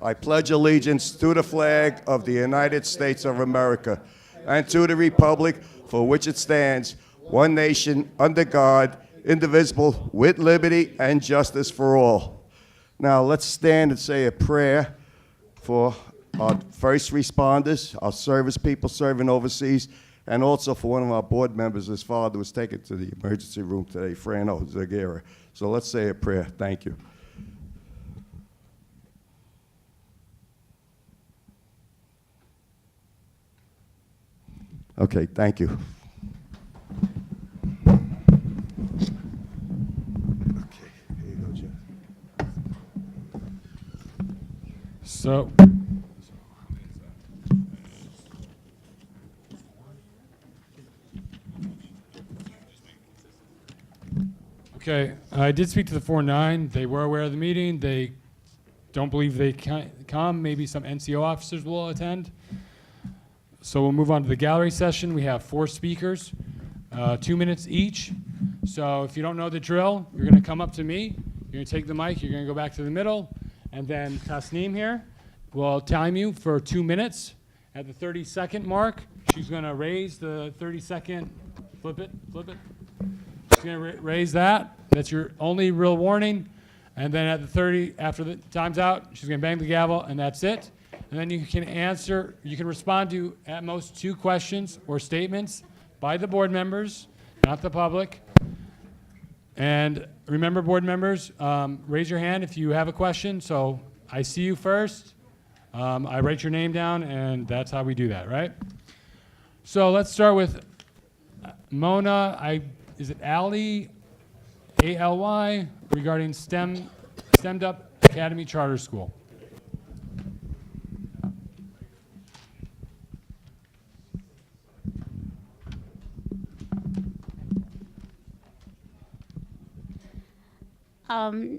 I pledge allegiance to the flag of the United States of America and to the republic for which it stands, one nation, under God, indivisible, with liberty and justice for all. Now let's stand and say a prayer for our first responders, our service people serving overseas, and also for one of our board members. His father was taken to the emergency room today, Frano Zagara. So let's say a prayer. Thank you. Okay, thank you. Okay, here you go, Jeff. So, okay, I did speak to the 4-9. They were aware of the meeting. They don't believe they can come. Maybe some NCO officers will attend. So we'll move on to the gallery session. We have 4 speakers, 2 minutes each. So if you don't know the drill, you're going to come up to me. You're going to take the mic. You're going to go back to the middle. And then Tasneem here will time you for 2 minutes. At the 30-second mark, she's going to raise the 30-second. Flip it. She's going to raise that. That's your only real warning. And then at the 30, after the time's out, she's going to bang the gavel, and that's it. And then you can respond to at most 2 questions or statements by the board members, not the public. And remember, board members, raise your hand if you have a question. So I see you first. I write your name down, and that's how we do that, right? So let's start with Mona. Is it Ali, A-L-Y, regarding Stemmed Up Academy Charter School.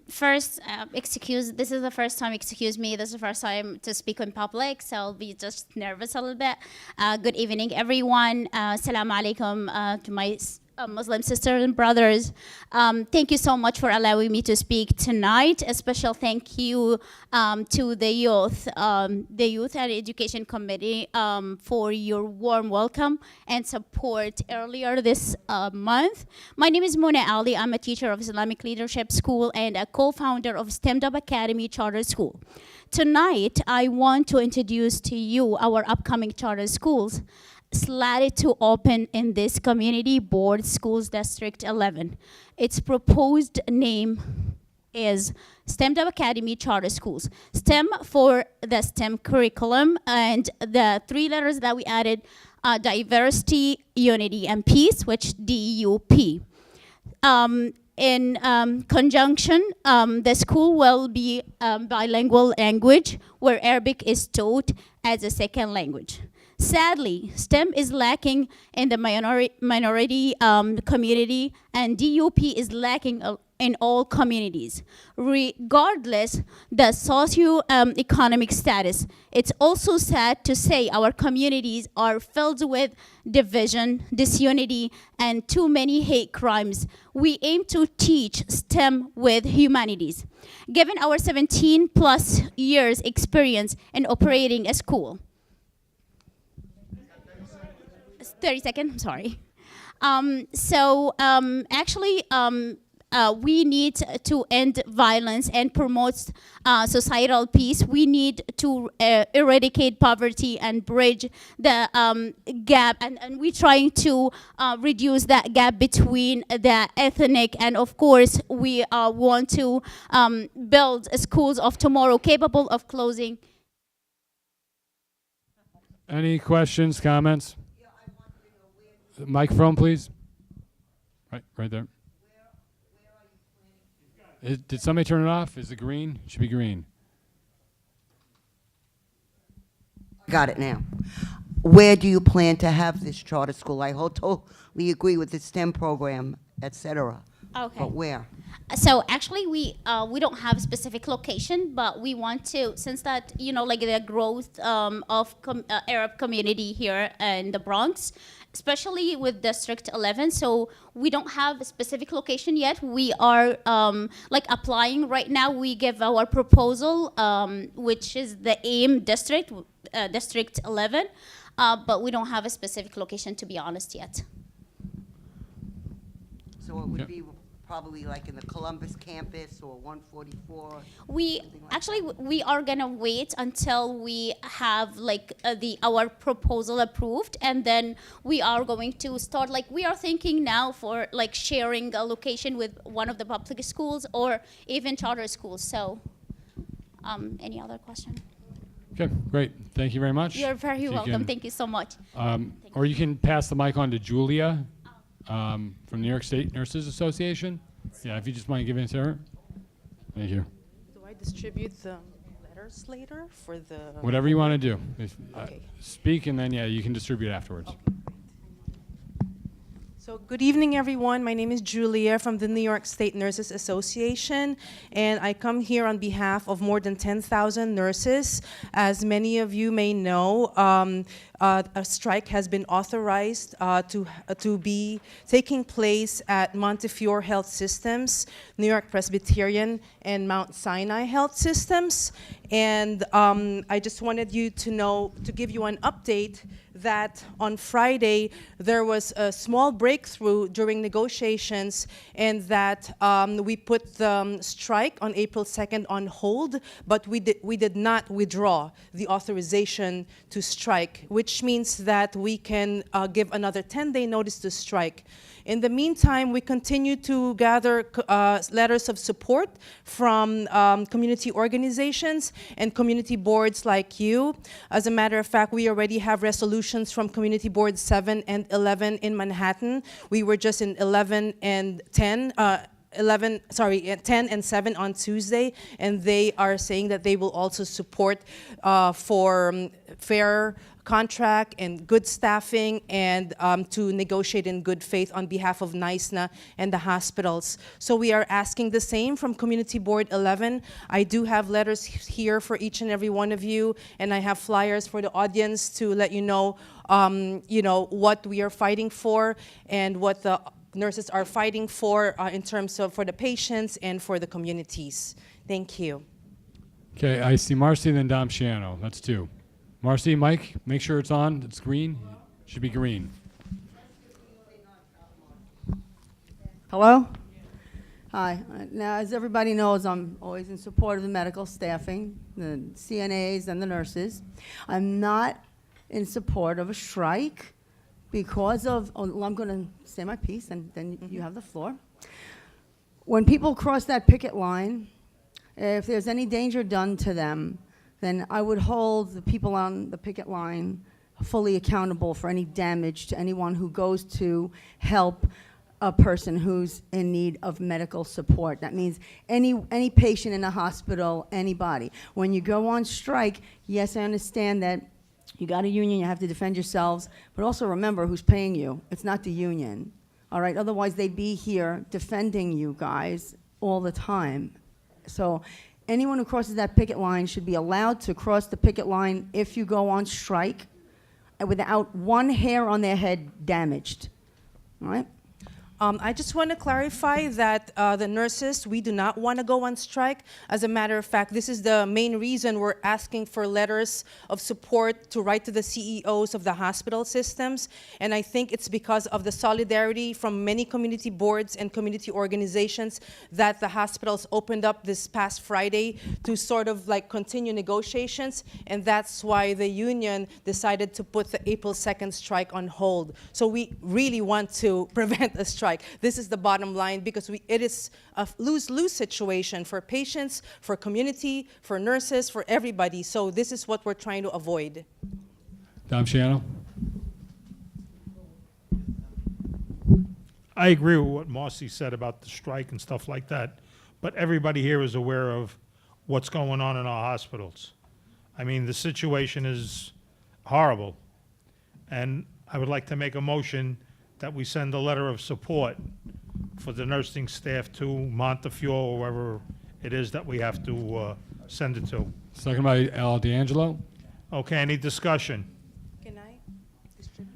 First, this is the first time, excuse me, this is the first time to speak in public, so I'll be just nervous a little bit. Good evening, everyone. Assalamu alaikum to my Muslim sisters and brothers. Thank you so much for allowing me to speak tonight. A special thank you to the Youth and Education Committee for your warm welcome and support earlier this month. My name is Mona Ali. I'm a teacher of Islamic Leadership School and a co-founder of Stemmed Up Academy Charter School. Tonight, I want to introduce to you our upcoming charter schools slated to open in this community board schools district 11. Its proposed name is Stemmed Up Academy Charter Schools. STEM for the STEM curriculum, and the 3 letters that we added, diversity, unity, and peace, which DUP. In conjunction, the school will be bilingual language where Arabic is taught as a second language. Sadly, STEM is lacking in the minority community, and DUP is lacking in all communities. Regardless the socio-economic status, it's also sad to say our communities are filled with division, disunity, and too many hate crimes. We aim to teach STEM with humanities. Given our 17+ years experience in operating a school, 30 seconds, I'm sorry. We need to end violence and promote societal peace. We need to eradicate poverty and bridge the gap. And we're trying to reduce that gap between the ethnic. And of course, we want to build schools of tomorrow capable of closing. Any questions, comments? Microphone, please. Right there. Did somebody turn it off? Is it green? It should be green. Got it now. Where do you plan to have this charter school? I totally agree with the STEM program, etc. Okay. But where? So actually, we don't have a specific location, but we want to, since that like the growth of Arab community here in the Bronx, especially with District 11. So we don't have a specific location yet. We are like applying right now. We give our proposal, which is the AIM district, District 11, but we don't have a specific location, to be honest, yet. So it would Yep. be probably like in the Columbus campus or 144? We Something like actually we are gonna wait until we have like our proposal approved, and then we are going to start, like we are thinking now for like sharing a location with one of the public schools or even charter schools. So any other question? Okay, great. Thank you very much. You're very If you welcome. can, Thank you so much. Or you can pass the mic on to Julia from New York State Nurses Association. Yeah, if you just want to give it to her. Thank you. Do I distribute the letters later for the? Whatever you want to do. Okay. Speak, and then, yeah, you can distribute afterwards. So good evening, everyone. My name is Julia from the New York State Nurses Association, and I come here on behalf of more than 10,000 nurses. As many of you may know, a strike has been authorized to be taking place at Montefiore Health Systems, New York Presbyterian, and Mount Sinai Health Systems. And I just wanted you to know, to give you an update, that on Friday there was a small breakthrough during negotiations, and that we put the strike on April 2nd on hold, but we did not withdraw the authorization to strike, which means that we can give another 10-day notice to strike. In the meantime, we continue to gather letters of support from community organizations and community boards like you. As a matter of fact, we already have resolutions from Community Board 7 and 11 in Manhattan. We were just in 11 and 10. 10 and 7 on Tuesday, and they are saying that they will also support for fair contract and good staffing, and to negotiate in good faith on behalf of NISNA and the hospitals. So we are asking the same from Community Board 11. I do have letters here for each and every one of you, and I have flyers for the audience to let you know, what we are fighting for and what the nurses are fighting for in terms of for the patients and for the communities. Thank you. Okay, I see Marcy, then Dom Shiano. That's two. Marcy, Mike, make sure it's on. It's green. Should be green. Hello? Hi. Now, as everybody knows, I'm always in support of the medical staffing, the CNAs and the nurses. I'm not in support of a strike because of, I'm going to say my piece, and then you have the floor. When people cross that picket line, if there's any danger done to them, then I would hold the people on the picket line fully accountable for any damage to anyone who goes to help a person who's in need of medical support. That means any patient in a hospital, anybody. When you go on strike, yes, I understand that you got a union, you have to defend yourselves, but also remember who's paying you. It's not the union, all right? Otherwise, they'd be here defending you guys all the time. So anyone who crosses that picket line should be allowed to cross the picket line if you go on strike without one hair on their head damaged, all right? I just want to clarify that the nurses, we do not want to go on strike. As a matter of fact, this is the main reason we're asking for letters of support to write to the CEOs of the hospital systems. And I think it's because of the solidarity from many community boards and community organizations that the hospitals opened up this past Friday to sort of like continue negotiations. And that's why the union decided to put the April 2nd strike on hold. So we really want to prevent a strike. This is the bottom line, because it is a lose-lose situation for patients, for community, for nurses, for everybody. So this is what we're trying to avoid. Dom Shiano. I agree with what Marcy said about the strike and stuff like that, but everybody here is aware of what's going on in our hospitals. I mean, the situation is horrible, and I would like to make a motion that we send a letter of support for the nursing staff to Montefiore, or wherever it is that we have to send it to. Second by Al D'Angelo. Okay, any discussion? Can I distribute?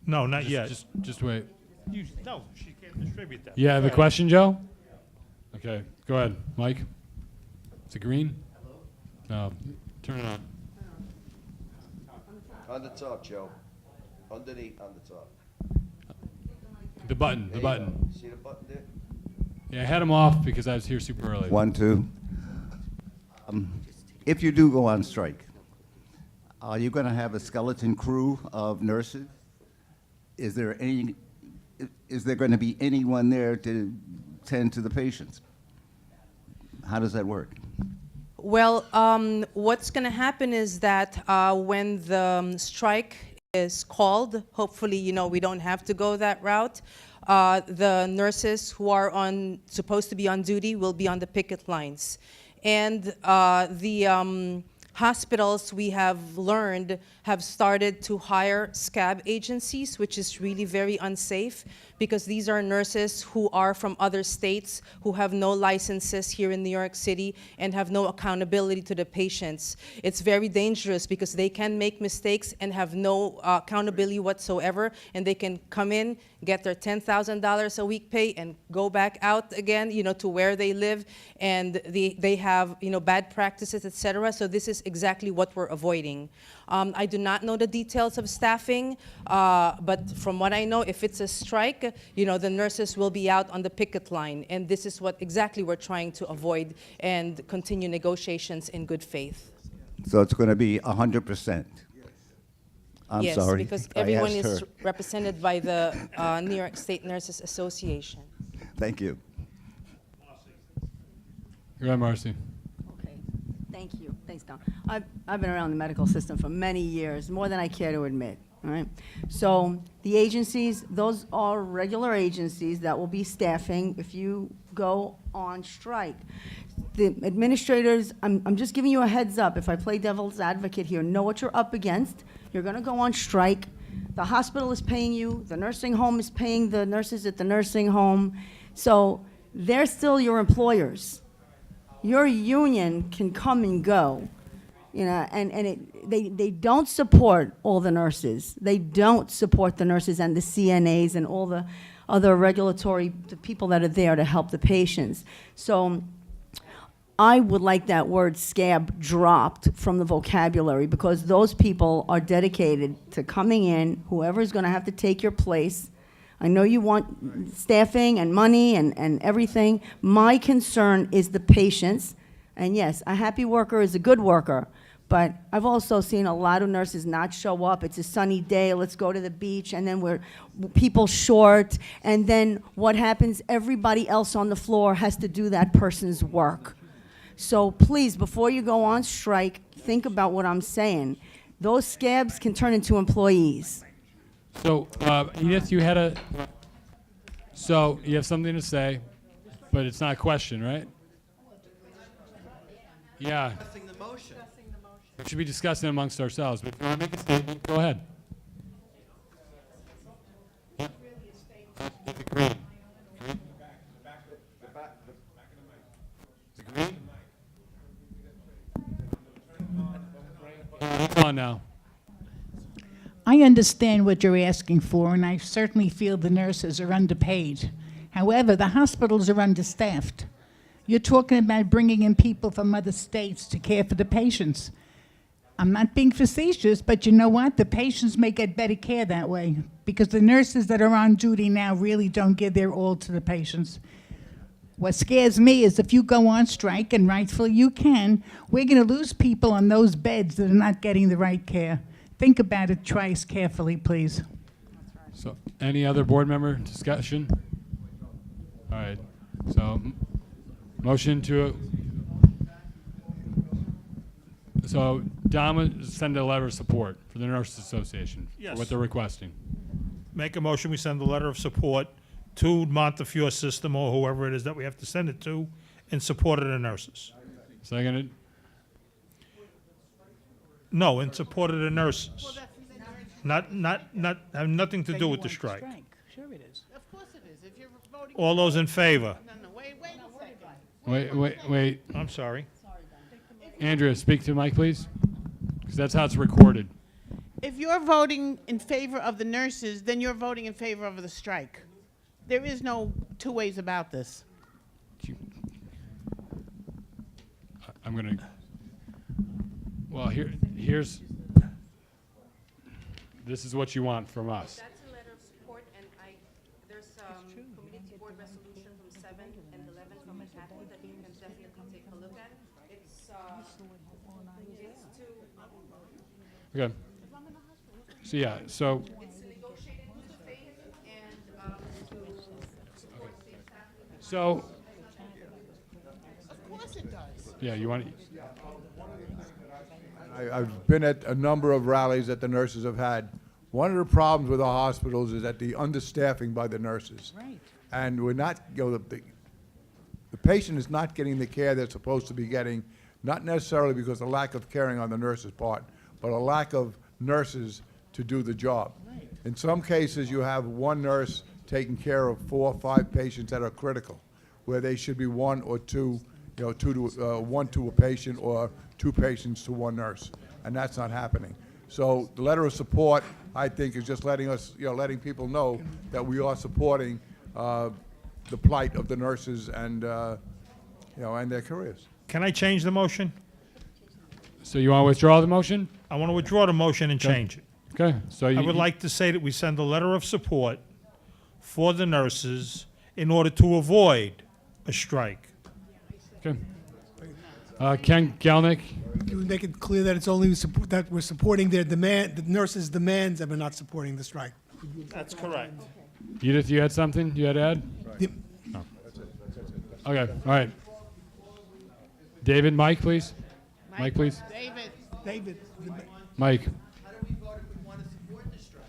No, not yet. Just wait. No, she can't distribute that. Yeah, Go the ahead. question, Joe? Okay, go ahead, Mike. Is it green? No, turn it on. On the top, Joe. Underneath, on the top. The button, the button. See the button there? Yeah, I had him off because I was here super early. 1, 2. If you do go on strike, are you going to have a skeleton crew of nurses? Is there going to be anyone there to tend to the patients? How does that work? Well, what's going to happen is that when the strike is called, hopefully, we don't have to go that route. The nurses who are supposed to be on duty will be on the picket lines. And the hospitals, we have learned, have started to hire scab agencies, which is really very unsafe because these are nurses who are from other states who have no licenses here in New York City and have no accountability to the patients. It's very dangerous because they can make mistakes and have no accountability whatsoever, and they can come in, get their $10,000 a week pay and go back out again, to where they live, and they have, bad practices, etc. So this is exactly what we're avoiding. I do not know the details of staffing, but from what I know, if it's a strike, the nurses will be out on the picket line, and this is what exactly we're trying to avoid and continue negotiations in good faith. So it's going to be 100%? I'm Yes, sorry. because I everyone asked is her. represented by the New York State Nurses Association. Thank you. Go ahead, Marcy. Okay, thank you. Thanks, Don. I've been around the medical system for many years, more than I care to admit, all right? So the agencies, those are regular agencies that will be staffing if you go on strike. The administrators, I'm just giving you a heads up, if I play devil's advocate here, know what you're up against. You're gonna go on strike. The hospital is paying you, the nursing home is paying the nurses at the nursing home. So they're still your employers. Your union can come and go, they don't support all the nurses. They don't support the nurses and the CNAs and all the other regulatory the people that are there to help the patients. So I would like that word scab dropped from the vocabulary because those people are dedicated to coming in, whoever's going to have to take your place. I know you want staffing and money and everything. My concern is the patients. And yes, a happy worker is a good worker. But I've also seen a lot of nurses not show up. It's a sunny day, let's go to the beach, and then we're people short. And then what happens? Everybody else on the floor has to do that person's work. So please, before you go on strike, think about what I'm saying. Those scabs can turn into employees. So, Edith, you have something to say, but it's not a question, right? Yeah. We should be discussing amongst ourselves, but if you want to make a statement, go ahead. Yeah. Is it green? Green? Is it green? Come on now. I understand what you're asking for, and I certainly feel the nurses are underpaid. However, the hospitals are understaffed. You're talking about bringing in people from other states to care for the patients. I'm not being facetious, but you know what? The patients may get better care that way because the nurses that are on duty now really don't give their all to the patients. What scares me is if you go on strike, and rightfully you can, we're going to lose people on those beds that are not getting the right care. Think about it twice carefully, please. So, any other board member discussion? All right. So, motion to. So, Don would send a letter of support for the Nurses Association for Yes. what they're requesting. Make a motion, we send a letter of support to Montefiore System or whoever it is that we have to send it to in support of the nurses. Seconded. No, in support of the nurses. Not, have nothing to do with the strike. Sure it is. Of course it is. If you're voting. All those in favor? No, wait a second. Wait. I'm sorry. Andrea, speak to the mic, please. Because that's how it's recorded. If you're voting in favor of the nurses, then you're voting in favor of the strike. There is no two ways about this. I'm going to, well, here's, this is what you want from us. That's a letter of support, and there's committee board resolution from 7 and 11 from Catherine that you can definitely take a look at. It's to Okay. So, yeah, so, it's to negotiate in good faith and to support safe staffing. so, Of course it does. yeah, you want, I've been at a number of rallies that the nurses have had. One of the problems with our hospitals is that the understaffing by the nurses. Right. And we're not, the patient is not getting the care they're supposed to be getting, not necessarily because of lack of caring on the nurse's part, but a lack of nurses to do the job. Right. In some cases, you have one nurse taking care of 4 or 5 patients that are critical, where they should be 1 or 2, one to a patient or 2 patients to 1 nurse, and that's not happening. So the letter of support, I think, is just letting us, letting people know that we are supporting the plight of the nurses and, and their careers. Can I change the motion? so you want to withdraw the motion? I want to withdraw the motion and change it. Okay, so you. I would like to say that we send a letter of support for the nurses in order to avoid a strike. Okay. Ken Galnick, Can we make it clear that it's only that we're supporting their demand, the nurses' demands, and we're not supporting the strike? That's correct. Edith, you had something you had to add? Yep. No. Okay, all right. David, Mike, please. Mike, please. David. Mike. How do we vote if we want to support the strike?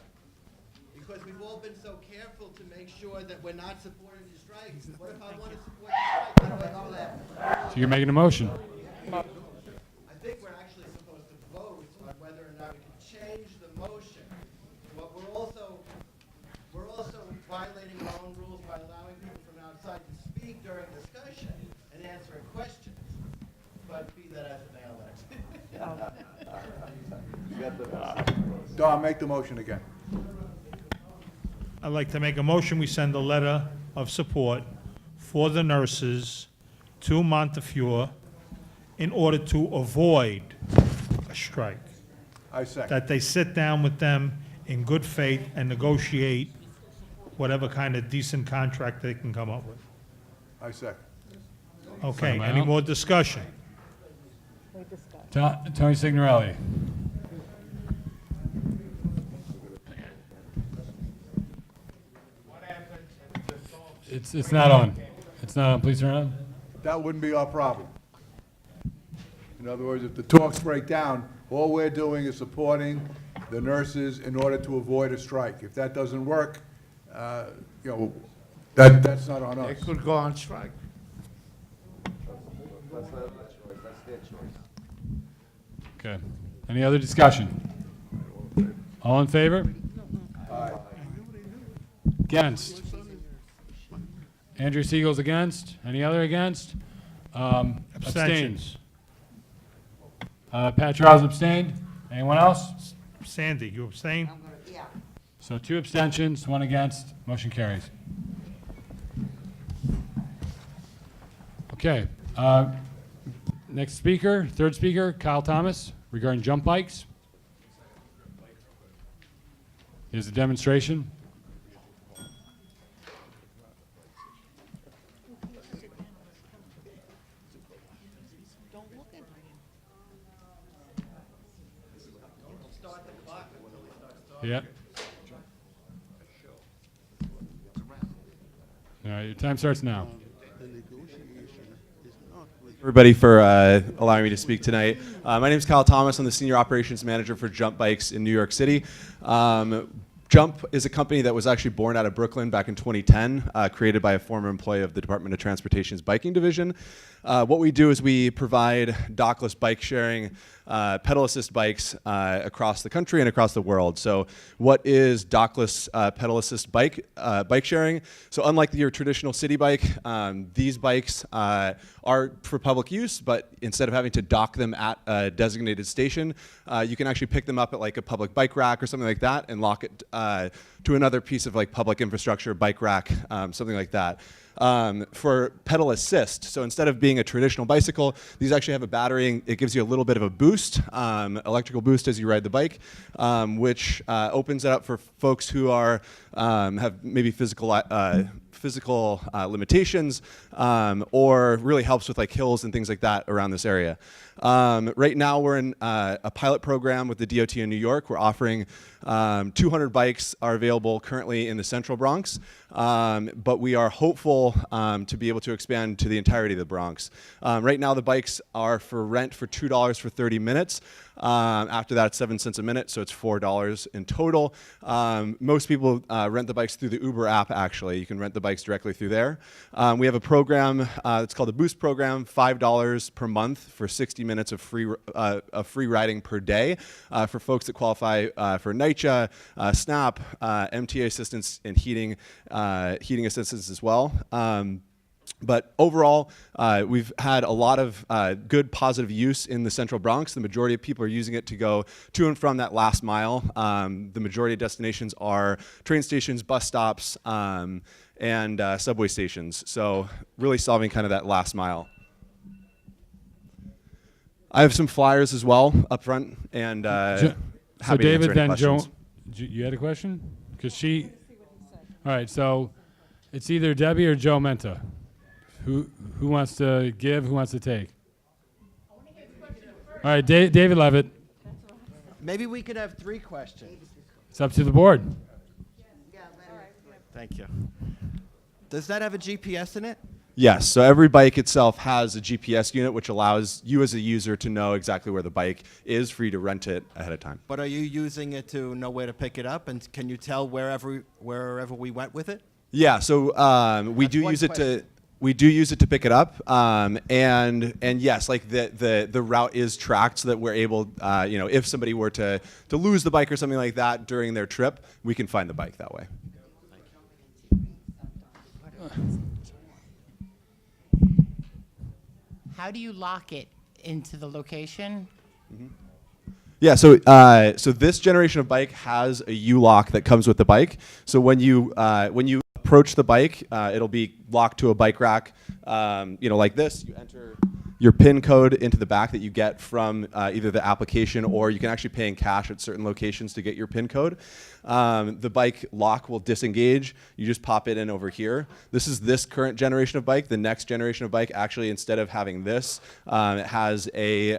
Because we've all been so careful to make sure that we're not supporting the strike. What if I want to support the strike? How do I know that? So you're making a motion. I think we're actually supposed to vote on whether or not we can change the motion. But we're also violating our own rules by allowing people from outside to speak during discussion and answering questions. But be that as it may, I'll let Don, make the motion again. I'd like to make a motion, we send a letter of support for the nurses to Montefiore in order to avoid a strike. I second. That they sit down with them in good faith and negotiate whatever kind of decent contract they can come up with. I second. Okay, Second by any Al. more discussion? Tony Signorelli. It's not on. It's not on. Please turn it on. That wouldn't be our problem. In other words, if the talks break down, all we're doing is supporting the nurses in order to avoid a strike. If that doesn't work, that's not on us. They could go on strike. Okay. Any other discussion? All in favor? Against? Andrew Siegel's against. Any other against? Abstained. Abstentions. Pat Charles abstained. Anyone else? Sandy, you abstain? Yeah. So 2 abstentions, 1 against. Motion carries. Okay. Next speaker, third speaker, Kyle Thomas, regarding jump bikes. Here's a demonstration. Yeah. All right, your time starts now. Everybody for allowing me to speak tonight. My name is Kyle Thomas. I'm the Senior Operations Manager for Jump Bikes in New York City. Jump is a company that was actually born out of Brooklyn back in 2010, created by a former employee of the Department of Transportation's biking division. What we do is we provide dockless bike sharing pedal assist bikes across the country and across the world. So what is dockless pedal assist bike sharing? So unlike your traditional city bike, these bikes are for public use, but instead of having to dock them at a designated station, you can actually pick them up at like a public bike rack or something like that and lock it to another piece of like public infrastructure, bike rack, something like that. For pedal assist, so instead of being a traditional bicycle, these actually have a battery. It gives you a little bit of a boost, electrical boost as you ride the bike, which opens it up for folks who are have maybe physical limitations, or really helps with like hills and things like that around this area. Right now we're in a pilot program with the DOT in New York. We're offering 200 bikes are available currently in the Central Bronx, but we are hopeful to be able to expand to the entirety of the Bronx. Right now the bikes are for rent for $2 for 30 minutes. After that, it's 7 cents a minute, so it's $4 in total. Most people rent the bikes through the Uber app, actually. You can rent the bikes directly through there. We have a program that's called the Boost Program, $5 per month for 60 minutes of free riding per day for folks that qualify for NYCHA, SNAP, MTA assistance, and heating assistance as well. But overall, we've had a lot of good positive use in the Central Bronx. The majority of people are using it to go to and from that last mile. The majority of destinations are train stations, bus stops, and subway stations. So really solving kind of that last mile. I have some flyers as well up front, and So happy David, to answer any then questions. you had a question? Because she. All right, so it's either Debbie or Joe Menta. Who wants to give? Who wants to take? All right, David Levitt. Maybe we could have 3 questions. It's up to the board. Thank you. Does that have a GPS in it? Yes, so every bike itself has a GPS unit, which allows you as a user to know exactly where the bike is for you to rent it ahead of time. But are you using it to know where to pick it up? And can you tell wherever we went with it? Yeah, so we do use it to pick it up, and yes, like the route is tracked so that we're able, if somebody were to lose the bike or something like that during their trip, we can find the bike that way. How do you lock it into the location? Yeah, so this generation of bike has a U-lock that comes with the bike. So when you approach the bike, it'll be locked to a bike rack, like this. You enter your PIN code into the back that you get from either the application, or you can actually pay in cash at certain locations to get your PIN code. The bike lock will disengage. You just pop it in over here. This is this current generation of bike. The next generation of bike, actually, instead of having this, it has a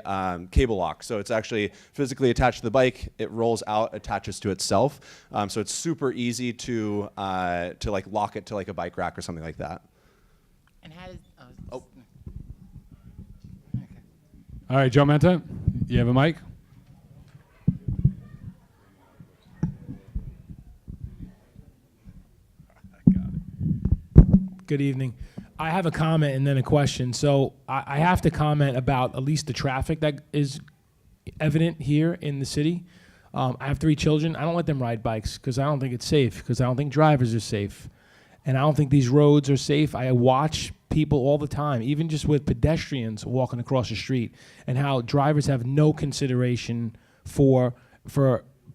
cable lock. So it's actually physically attached to the bike. It rolls out, attaches to itself. So it's super easy to like lock it to like a bike rack or something like that. And how does? Oh. All right, Joe Menta, you have a mic? Good evening. I have a comment and then a question. So I have to comment about at least the traffic that is evident here in the city. I have 3 children. I don't let them ride bikes because I don't think it's safe, because I don't think drivers are safe. And I don't think these roads are safe. I watch people all the time, even just with pedestrians walking across the street, and how drivers have no consideration for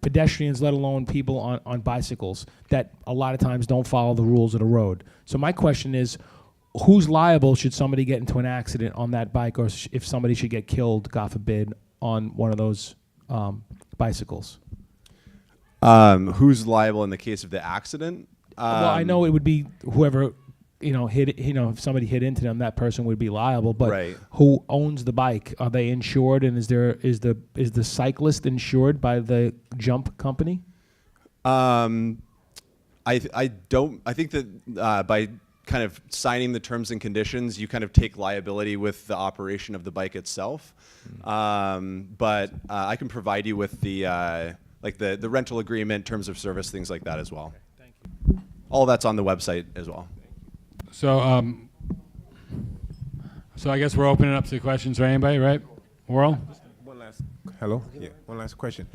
pedestrians, let alone people on bicycles that a lot of times don't follow the rules of the road. So my question is, who's liable should somebody get into an accident on that bike, or if somebody should get killed, God forbid, on one of those bicycles? Who's liable in the case of the accident? Well, I know it would be whoever, hit, if somebody hit into them, that person would be liable. But right. Who owns the bike? Are they insured? And is the cyclist insured by the jump company? I think that by kind of signing the terms and conditions, you kind of take liability with the operation of the bike itself. But I can provide you with the rental agreement, terms of service, things like that as well. Thank you. All that's on the website as well. So I guess we're opening up to questions for anybody, right? Worrell? One last Hello? Yeah, one last question.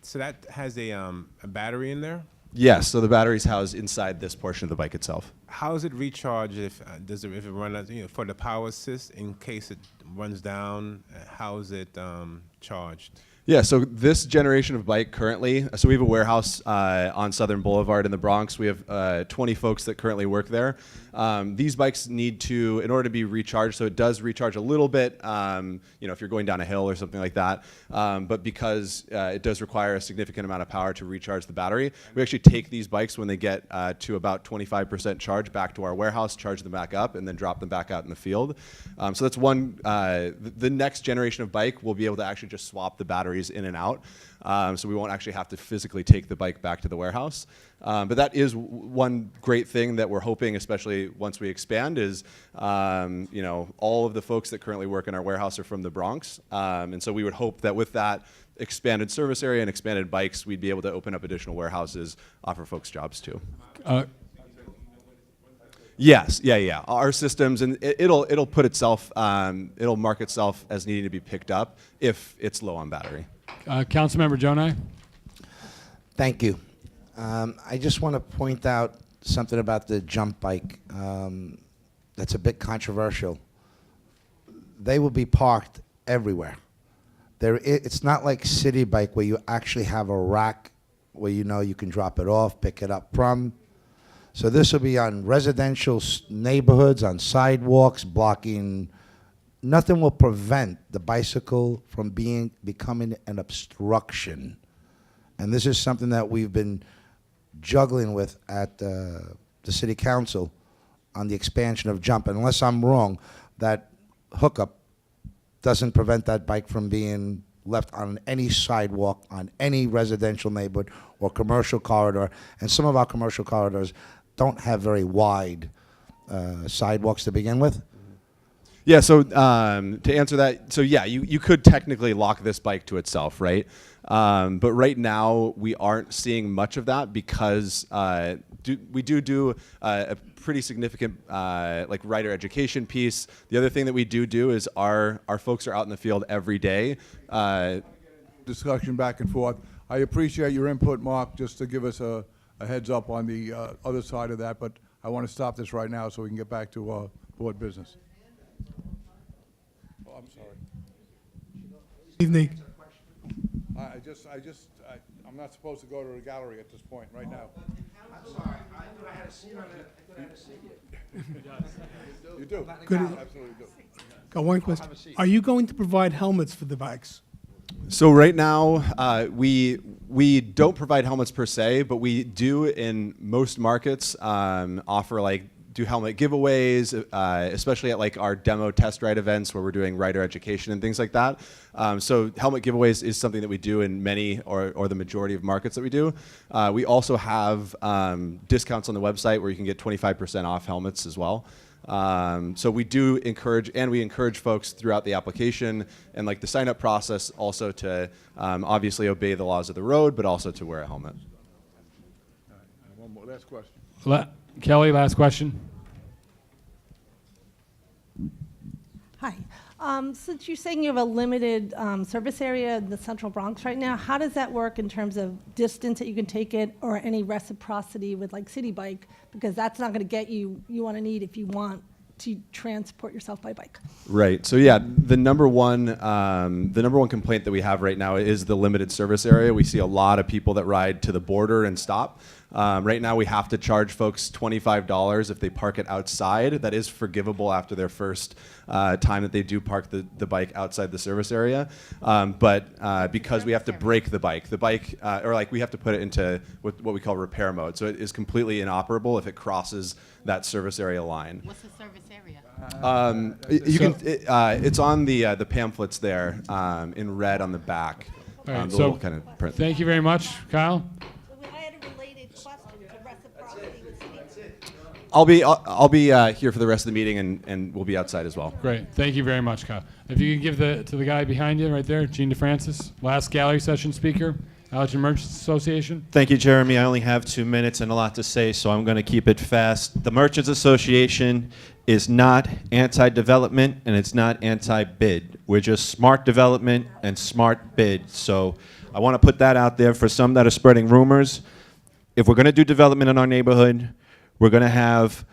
So that has a battery in there? Yes, so the battery's housed inside this portion of the bike itself. How is it recharged if if it run out, for the power assist in case it runs down? How is it charged? Yeah, so this generation of bike currently, so we have a warehouse on Southern Boulevard in the Bronx. We have 20 folks that currently work there. These bikes need to, in order to be recharged, so it does recharge a little bit, if you're going down a hill or something like that. But because it does require a significant amount of power to recharge the battery, we actually take these bikes when they get to about 25% charge back to our warehouse, charge them back up, and then drop them back out in the field. So that's one, the next generation of bike will be able to actually just swap the batteries in and out. So we won't actually have to physically take the bike back to the warehouse. But that is one great thing that we're hoping, especially once we expand, is all of the folks that currently work in our warehouse are from the Bronx. And so we would hope that with that expanded service area and expanded bikes, we'd be able to open up additional warehouses, offer folks jobs too. Yes, yeah. Our systems, and it'll put itself, it'll mark itself as needing to be picked up if it's low on battery. Councilmember Jonai. Thank you. I just want to point out something about the jump bike that's a bit controversial. They will be parked everywhere. It's not like City Bike where you actually have a rack where you can drop it off, pick it up from. So this will be on residential neighborhoods, on sidewalks, blocking. Nothing will prevent the bicycle from becoming an obstruction. And this is something that we've been juggling with at the city council on the expansion of jump. And unless I'm wrong, that hookup doesn't prevent that bike from being left on any sidewalk, on any residential neighborhood or commercial corridor. And some of our commercial corridors don't have very wide sidewalks to begin with. Yeah, so to answer that, so yeah, you could technically lock this bike to itself, right? But right now, we aren't seeing much of that because we do a pretty significant rider education piece. The other thing that we do is our folks are out in the field every day. Discussion back and forth. I appreciate your input, Mark, just to give us a heads up on the other side of that, but I want to stop this right now so we can get back to board business. Oh, I'm sorry. Evening. I'm not supposed to go to the gallery at this point right now. I'm sorry. I thought I had a seat on it. I thought I had a seat. You do. Good. Absolutely do. Got one question. Are you going to provide helmets for the bikes? So right now, we don't provide helmets per se, but we do in most markets offer do helmet giveaways, especially at our demo test ride events where we're doing rider education and things like that. So helmet giveaways is something that we do in many or the majority of markets that we do. We also have discounts on the website where you can get 25% off helmets as well. So we do encourage folks throughout the application and the sign up process also to obviously obey the laws of the road, but also to wear a helmet. All right, one more, last question. Kelly, last question. Hi. Since you're saying you have a limited service area in the Central Bronx right now, how does that work in terms of distance that you can take it or any reciprocity with City Bike? Because that's not going to get you want to need if you want to transport yourself by bike. Right. So yeah, the number one complaint that we have right now is the limited service area. We see a lot of people that ride to the border and stop. Right now we have to charge folks $25 if they park it outside. That is forgivable after their first time that they do park the bike outside the service area. But because we have to break the bike, or we have to put it into what we call repair mode. So it is completely inoperable if it crosses that service area line. What's the service area? It's on the pamphlets there in red on the back. All right, The so little kind of print. thank you very much, Kyle. I'll be here for the rest of the meeting, and we'll be outside as well. Great. Thank you very much, Kyle. If you could give to the guy behind you right there, Gene DeFrancis, last gallery session speaker, Allergy Merchants Association. Thank you, Jeremy. I only have 2 minutes and a lot to say, so I'm going to keep it fast. The Merchants Association is not anti-development and it's not anti-bid. We're just smart development and smart bid. So I want to put that out there for some that are spreading rumors. If we're going to do development in our neighborhood, we're going to have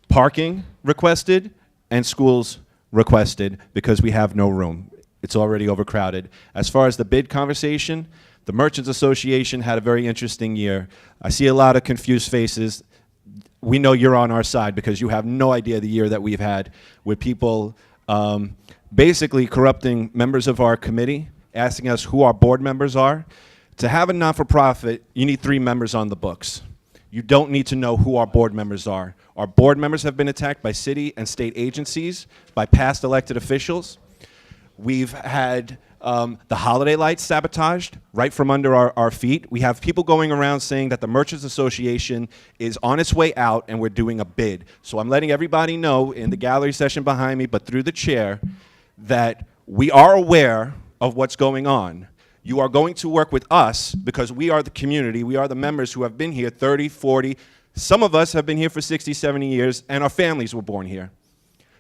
parking requested and schools requested because we have no room. It's already overcrowded. As far as the bid conversation, the Merchants Association had a very interesting year. I see a lot of confused faces. We know you're on our side because you have no idea the year that we've had with people basically corrupting members of our committee, asking us who our board members are. To have a not-for-profit, you need 3 members on the books. You don't need to know who our board members are. Our board members have been attacked by city and state agencies, by past elected officials. We've had the holiday lights sabotaged right from under our feet. We have people going around saying that the Merchants Association is on its way out and we're doing a bid. So I'm letting everybody know in the gallery session behind me, but through the chair, that we are aware of what's going on. You are going to work with us because we are the community. We are the members who have been here 30, 40. Some of us have been here for 60, 70 years, and our families were born here.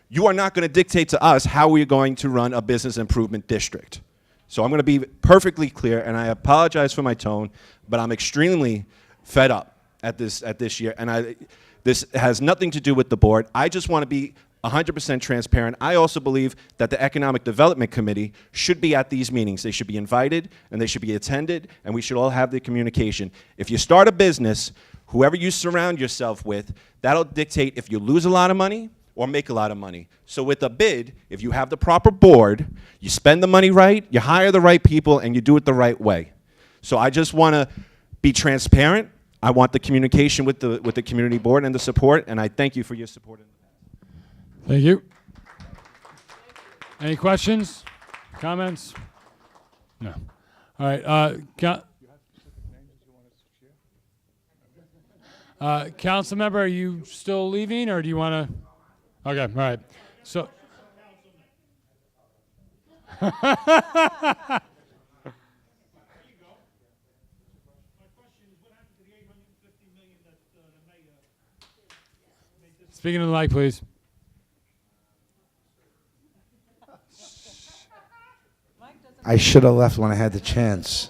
You are not going to dictate to us how we're going to run a business improvement district. So I'm going to be perfectly clear, and I apologize for my tone, but I'm extremely fed up at this year, and this has nothing to do with the board. I just want to be 100% transparent. I also believe that the Economic Development Committee should be at these meetings. They should be invited, and they should be attended, and we should all have the communication. If you start a business, whoever you surround yourself with, that'll dictate if you lose a lot of money or make a lot of money. So with a bid, if you have the proper board, you spend the money right, you hire the right people, and you do it the right way. So I just want to be transparent. I want the communication with the community board and the support, and I thank you for your support. Thank you. Any questions, comments? No. All right. Council member, are you still leaving, or do you want to? Okay. All right. So. Speaking of the mic, please. I should have left when I had the chance.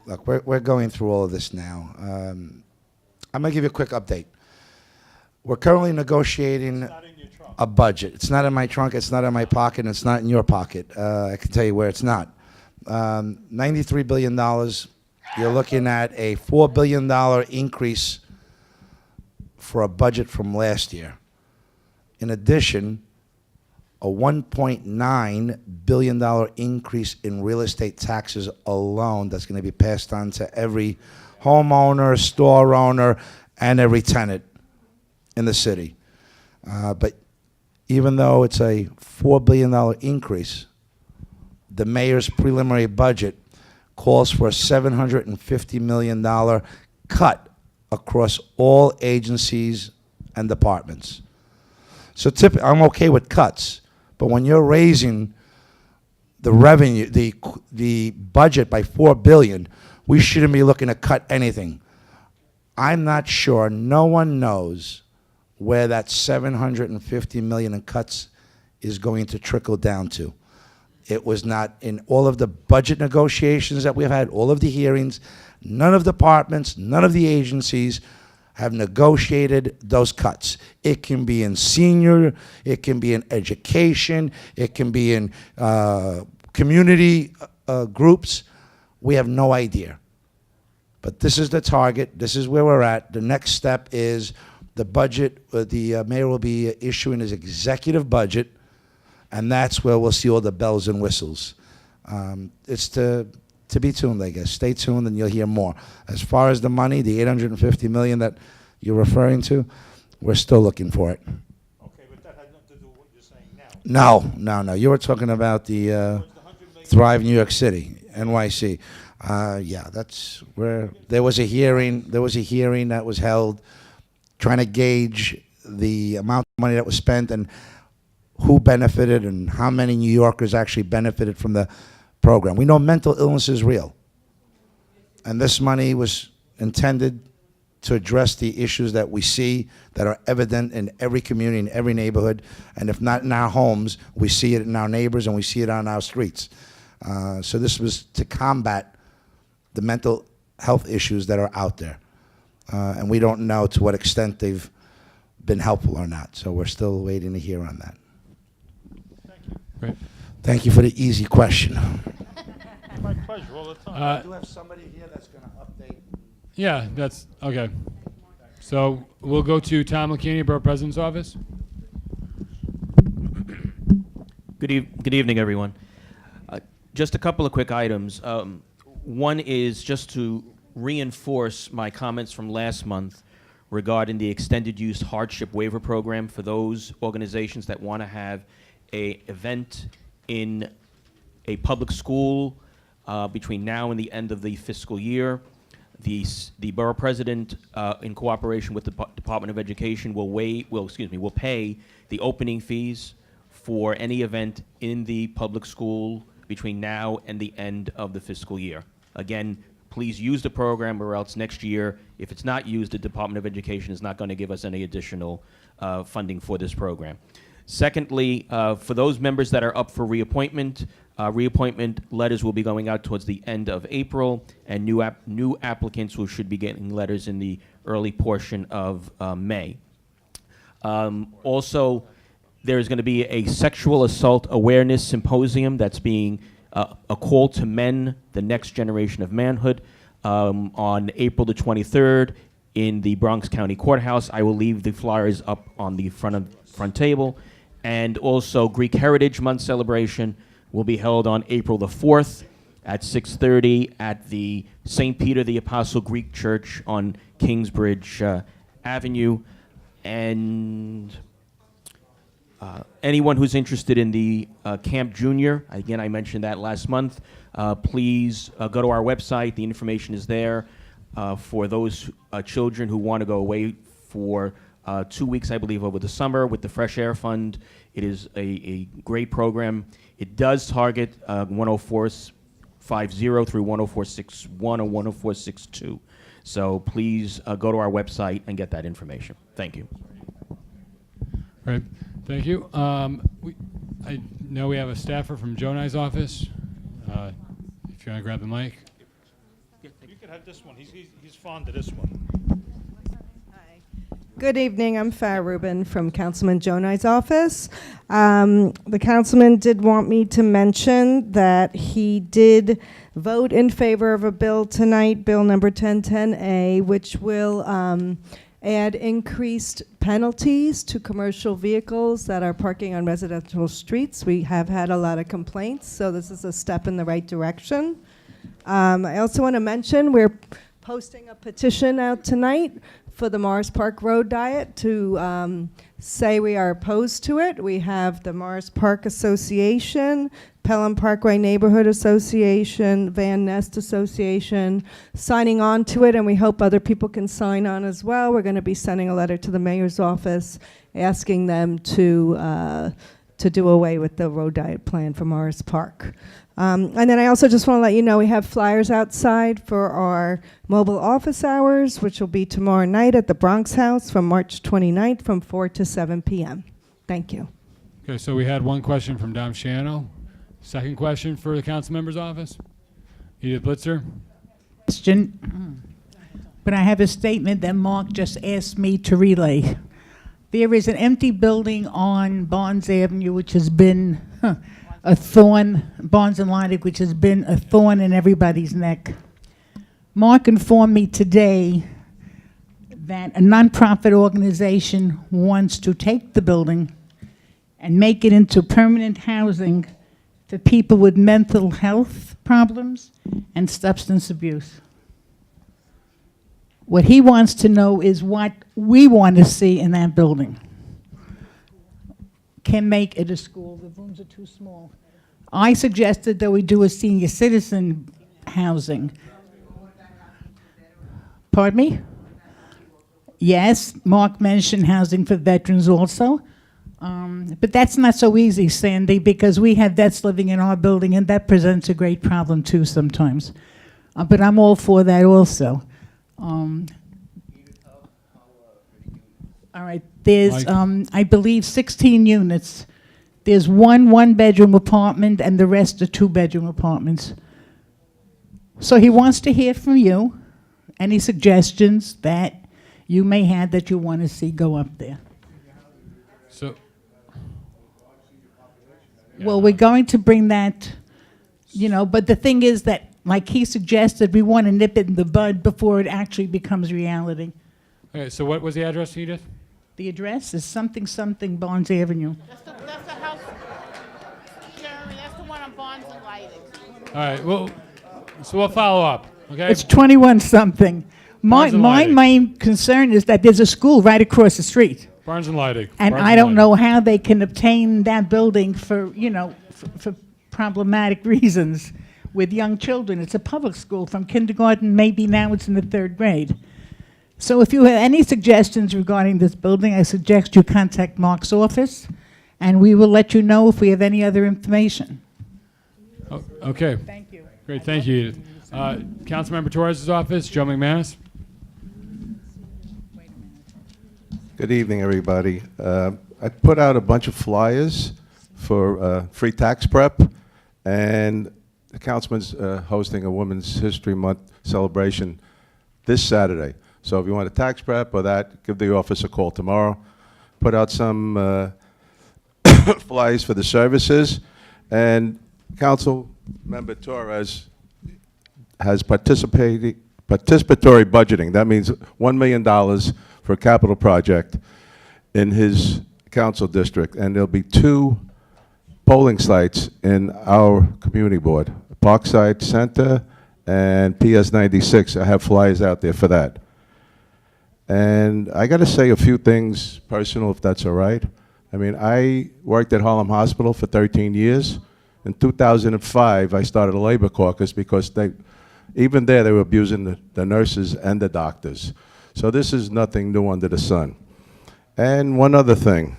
Look, we're going through all of this now. I'm going to give you a quick update. We're currently negotiating a budget. It's not in my trunk, it's not in my pocket, and it's not in your pocket. I can tell you where it's not. $93 billion. You're looking at a $4 billion increase for a budget from last year. In addition, a $1.9 billion increase in real estate taxes alone that's going to be passed on to every homeowner, store owner, and every tenant in the city. But even though it's a $4 billion increase, the mayor's preliminary budget calls for a $750 million cut across all agencies and departments. So I'm okay with cuts. But when you're raising the revenue, the budget by $4 billion, we shouldn't be looking to cut anything. I'm not sure, no one knows where that $750 million in cuts is going to trickle down to. It was not in all of the budget negotiations that we've had, all of the hearings, none of the departments, none of the agencies have negotiated those cuts. It can be in senior, it can be in education, it can be in community groups. We have no idea. But this is the target, this is where we're at. The next step is the budget, the mayor will be issuing his executive budget, and that's where we'll see all the bells and whistles. It's to be tuned, I guess. Stay tuned and you'll hear more. As far as the money, the $850 million that you're referring to, we're still looking for it. Okay, but that had nothing to do with what you're saying now. No. You were talking about the Thrive New York City, NYC. Yeah, that's where there was a hearing. There was a hearing that was held trying to gauge the amount of money that was spent and who benefited and how many New Yorkers actually benefited from the program. We know mental illness is real. And this money was intended to address the issues that we see that are evident in every community, in every neighborhood, and if not in our homes, we see it in our neighbors and we see it on our streets. So this was to combat the mental health issues that are out there. And we don't know to what extent they've been helpful or not, so we're still waiting to hear on that. Great. Thank you for the easy question. My pleasure all the time. I do have somebody here that's going to update. Yeah, that's okay. So we'll go to Tom McKinney, Borough President's Office. Good evening, everyone. Just a couple of quick items. One is just to reinforce my comments from last month regarding the extended use hardship waiver program for those organizations that want to have an event in a public school between now and the end of the fiscal year. The borough president, in cooperation with the Department of Education, will pay the opening fees for any event in the public school between now and the end of the fiscal year. Again, please use the program, or else next year, if it's not used, the Department of Education is not going to give us any additional funding for this program. Secondly, for those members that are up for reappointment, reappointment letters will be going out towards the end of April, and new applicants should be getting letters in the early portion of May. Also, there's going to be a sexual assault awareness symposium that's being a call to men, the next generation of manhood, on April the 23rd in the Bronx County Courthouse. I will leave the flyers up on the front table. And also, Greek Heritage Month celebration will be held on April the 4th at 6:30 at the St. Peter the Apostle Greek Church on Kingsbridge Avenue. And anyone who's interested in the Camp Junior, again, I mentioned that last month, please go to our website. The information is there for those children who want to go away for 2 weeks, I believe, over the summer with the Fresh Air Fund. It is a great program. It does target 10450 through 10461 or 10462. So please go to our website and get that information. Thank you. All right. Thank you. I know we have a staffer from Jonai's office. If you want to grab the mic. You could have this one. He's fond of this one. Good evening. I'm Farah Rubin from Councilman Jonai's office. The councilman did want me to mention that he did vote in favor of a bill tonight, Bill number 1010A, which will add increased penalties to commercial vehicles that are parking on residential streets. We have had a lot of complaints, so this is a step in the right direction. I also want to mention we're posting a petition out tonight for the Morris Park Road Diet to say we are opposed to it. We have the Morris Park Association, Pelham Parkway Neighborhood Association, Van Nest Association signing on to it, and we hope other people can sign on as well. We're going to be sending a letter to the mayor's office asking them to do away with the road diet plan for Morris Park. And then I also just want to let you know we have flyers outside for our mobile office hours, which will be tomorrow night at the Bronx House from March 29th from 4 to 7 p.m. Thank you. Okay, so we had one question from Dom Shiano. Second question for the council member's office. Edith Blitzer. Question, but I have a statement that Mark just asked me to relay. There is an empty building on Barnes Avenue, which has been a thorn, Barnes and Leidig, which has been a thorn in everybody's neck. Mark informed me today that a nonprofit organization wants to take the building and make it into permanent housing for people with mental health problems and substance abuse. What he wants to know is what we want to see in that building. Can make it a school. The rooms are too small. I suggested that we do a senior citizen housing. Pardon me? Yes, Mark mentioned housing for veterans also. But that's not so easy, Sandy, because we have vets living in our building, and that presents a great problem too sometimes. But I'm all for that also. All right, there's, I believe, 16 units. There's one bedroom apartment, and the rest are two-bedroom apartments. So he wants to hear from you, any suggestions that you may have that you want to see go up there. So, Well, we're going to bring that, you know, but the thing is that, like he suggested, we want to nip it in the bud before it actually becomes reality. okay, so what was the address, Edith? The address is something Barnes Avenue. That's the house, Jeremy, that's the one on Barnes and Lighting. All right, well, so we'll follow up, okay? It's 21 something. Barnes and My Lighting. main concern is that there's a school right across the street. Barnes and Lighting. And Barnes I don't Lighting. know how they can obtain that building for, you know, for problematic reasons with young children. It's a public school from kindergarten, maybe now it's in the 3rd grade. So if you have any suggestions regarding this building, I suggest you contact Mark's office, and we will let you know if we have any other information. Oh, okay. Thank you. Great, thank you, Edith. Councilmember Torres' office, Joe McManus. Good evening, everybody. I put out a bunch of flyers for free tax prep, and the councilman's hosting a Women's History Month celebration this Saturday. So if you want a tax prep or that, give the office a call tomorrow. Put out some flyers for the services, and Councilmember Torres has participatory budgeting. That means $1 million for a capital project in his council district, and there'll be 2 polling sites in our community board, Parkside Center and PS 96. I have flyers out there for that. And I got to say a few things personal, if that's all right. I mean, I worked at Harlem Hospital for 13 years. In 2005, I started a labor caucus because even there they were abusing the nurses and the doctors. So this is nothing new under the sun. And one other thing,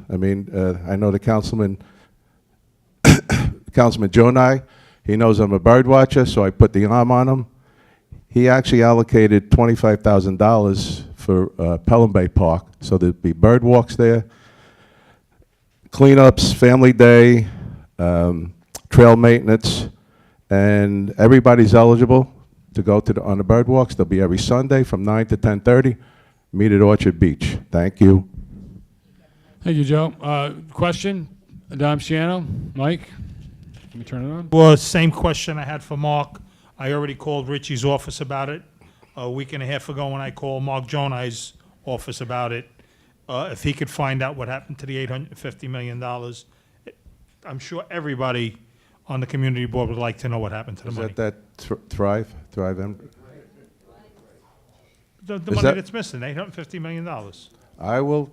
I mean, I know the Councilman Joe and I, he knows I'm a bird watcher, so I put the arm on him. He actually allocated $25,000 for Pelham Bay Park, so there'd be bird walks there, cleanups, family day, trail maintenance, and everybody's eligible to go on the bird walks. They'll be every Sunday from 9 to 10:30. Meet at Orchard Beach. Thank you. Thank you, Joe. Question, Dom Shiano, Mike? Let me turn it on. Well, same question I had for Mark. I already called Richie's office about it a week and a half ago when I called Mark Jonai's office about it. If he could find out what happened to the $850 million, I'm sure everybody on the community board would like to know what happened to the money. Is that Thrive? The money that's missing, $850 million. I will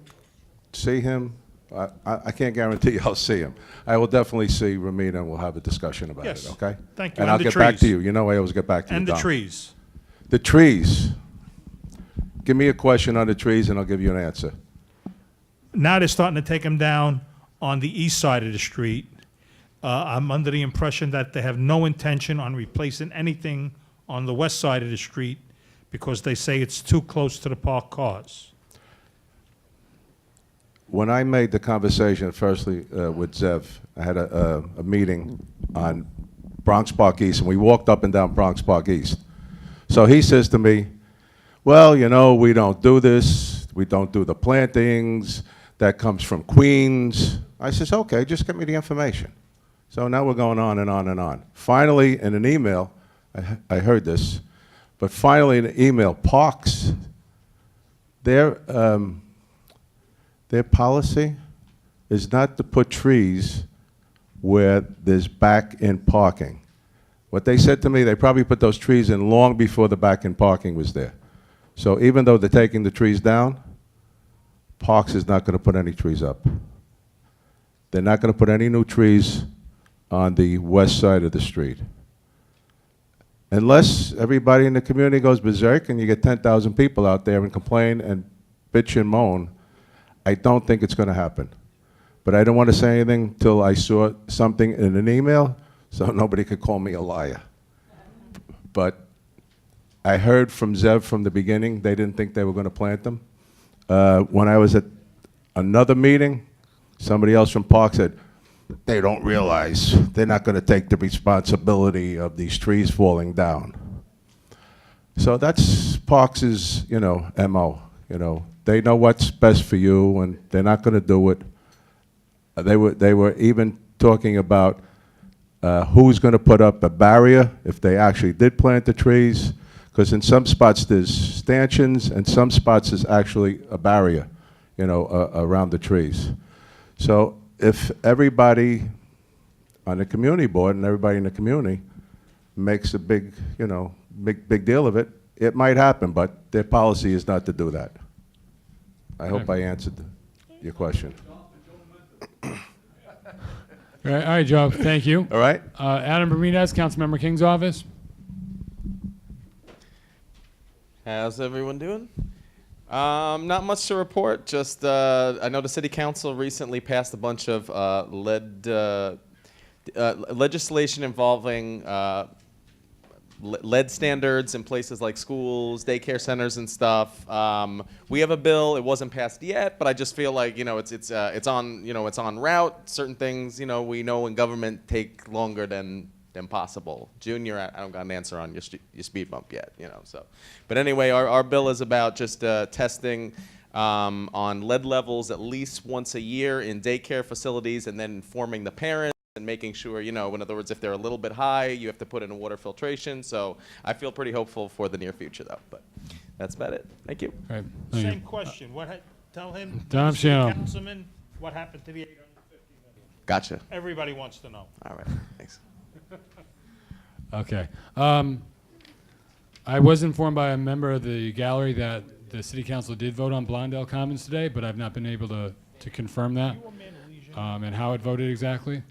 see him. I can't guarantee I'll see him. I will definitely see Ramita, and we'll have a discussion about Yes. it, okay? Thank you. And And I'll the get back to trees. you. You know I always get back to you, And the Dom. trees. The trees. Give me a question on the trees, and I'll give you an answer. Now they're starting to take them down on the east side of the street. I'm under the impression that they have no intention on replacing anything on the west side of the street because they say it's too close to the parked cars. When I made the conversation, firstly, with Zev, I had a meeting on Bronx Park East, and we walked up and down Bronx Park East. So he says to me, well, you know, we don't do this. We don't do the plantings. That comes from Queens. I says, okay, just get me the information. So now we're going on and on and on. Finally, in an email, I heard this, but finally in an email, Parks, their policy is not to put trees where there's back-in parking. What they said to me, they probably put those trees in long before the back-in parking was there. So even though they're taking the trees down, Parks is not going to put any trees up. They're not going to put any new trees on the west side of the street. Unless everybody in the community goes berserk and you get 10,000 people out there and complain and bitch and moan, I don't think it's going to happen. But I didn't want to say anything till I saw something in an email, so nobody could call me a liar. But I heard from Zev from the beginning, they didn't think they were going to plant them. When I was at another meeting, somebody else from Park said, they don't realize they're not going to take the responsibility of these trees falling down. So that's Parks' MO. They know what's best for you, and they're not going to do it. They were even talking about who's going to put up a barrier if they actually did plant the trees, because in some spots there's stanchions, and some spots there's actually a barrier, around the trees. So if everybody on the community board and everybody in the community makes a big deal of it, it might happen, but their policy is not to do that. I hope I answered your question. All right, Joe, thank you. All right. Adam Bermudez, Councilmember King's office. How's everyone doing? Not much to report. Just I know the city council recently passed a bunch of legislation involving lead standards in places like schools, daycare centers, and stuff. We have a bill. It wasn't passed yet, but I just feel like it's on route. Certain things we know in government take longer than possible. Junior, I don't got an answer on your speed bump yet. So, but anyway, our bill is about just testing on lead levels at least once a year in daycare facilities, and then informing the parents. And making sure, in other words, if they're a little bit high, you have to put in a water filtration. So I feel pretty hopeful for the near future, though. But that's about it. Thank you. All right. Same question. Tell him, Tom Mr. Shannon. Councilman, what happened to the 850 million? Gotcha. Everybody wants to know. All right. Thanks. Okay. I was informed by a member of the gallery that the city council did vote on Blondell Commons today, but I've not been able to confirm that and how it voted exactly.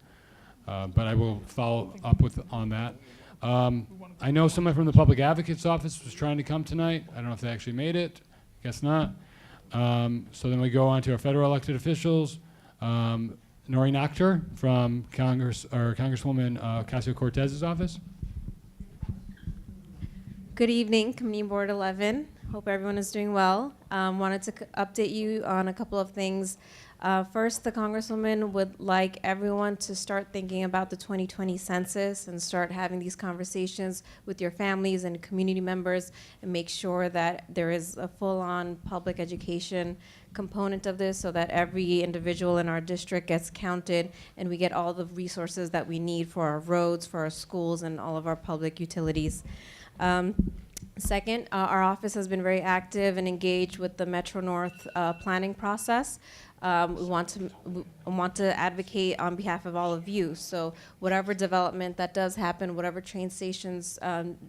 But I will follow up on that. I know someone from the Public Advocate's office was trying to come tonight. I don't know if they actually made it. Guess not. So then we go on to our federal elected officials. Noreen Akhtar from Congresswoman Ocasio-Cortez's office. Good evening, Community Board 11. Hope everyone is doing well. Wanted to update you on a couple of things. First, the Congresswoman would like everyone to start thinking about the 2020 census and start having these conversations with your families and community members, and make sure that there is a full-on public education component of this, so that every individual in our district gets counted and we get all the resources that we need for our roads, for our schools, and all of our public utilities. Second, our office has been very active and engaged with the Metro North planning process. We want to advocate on behalf of all of you. So whatever development that does happen, whatever train stations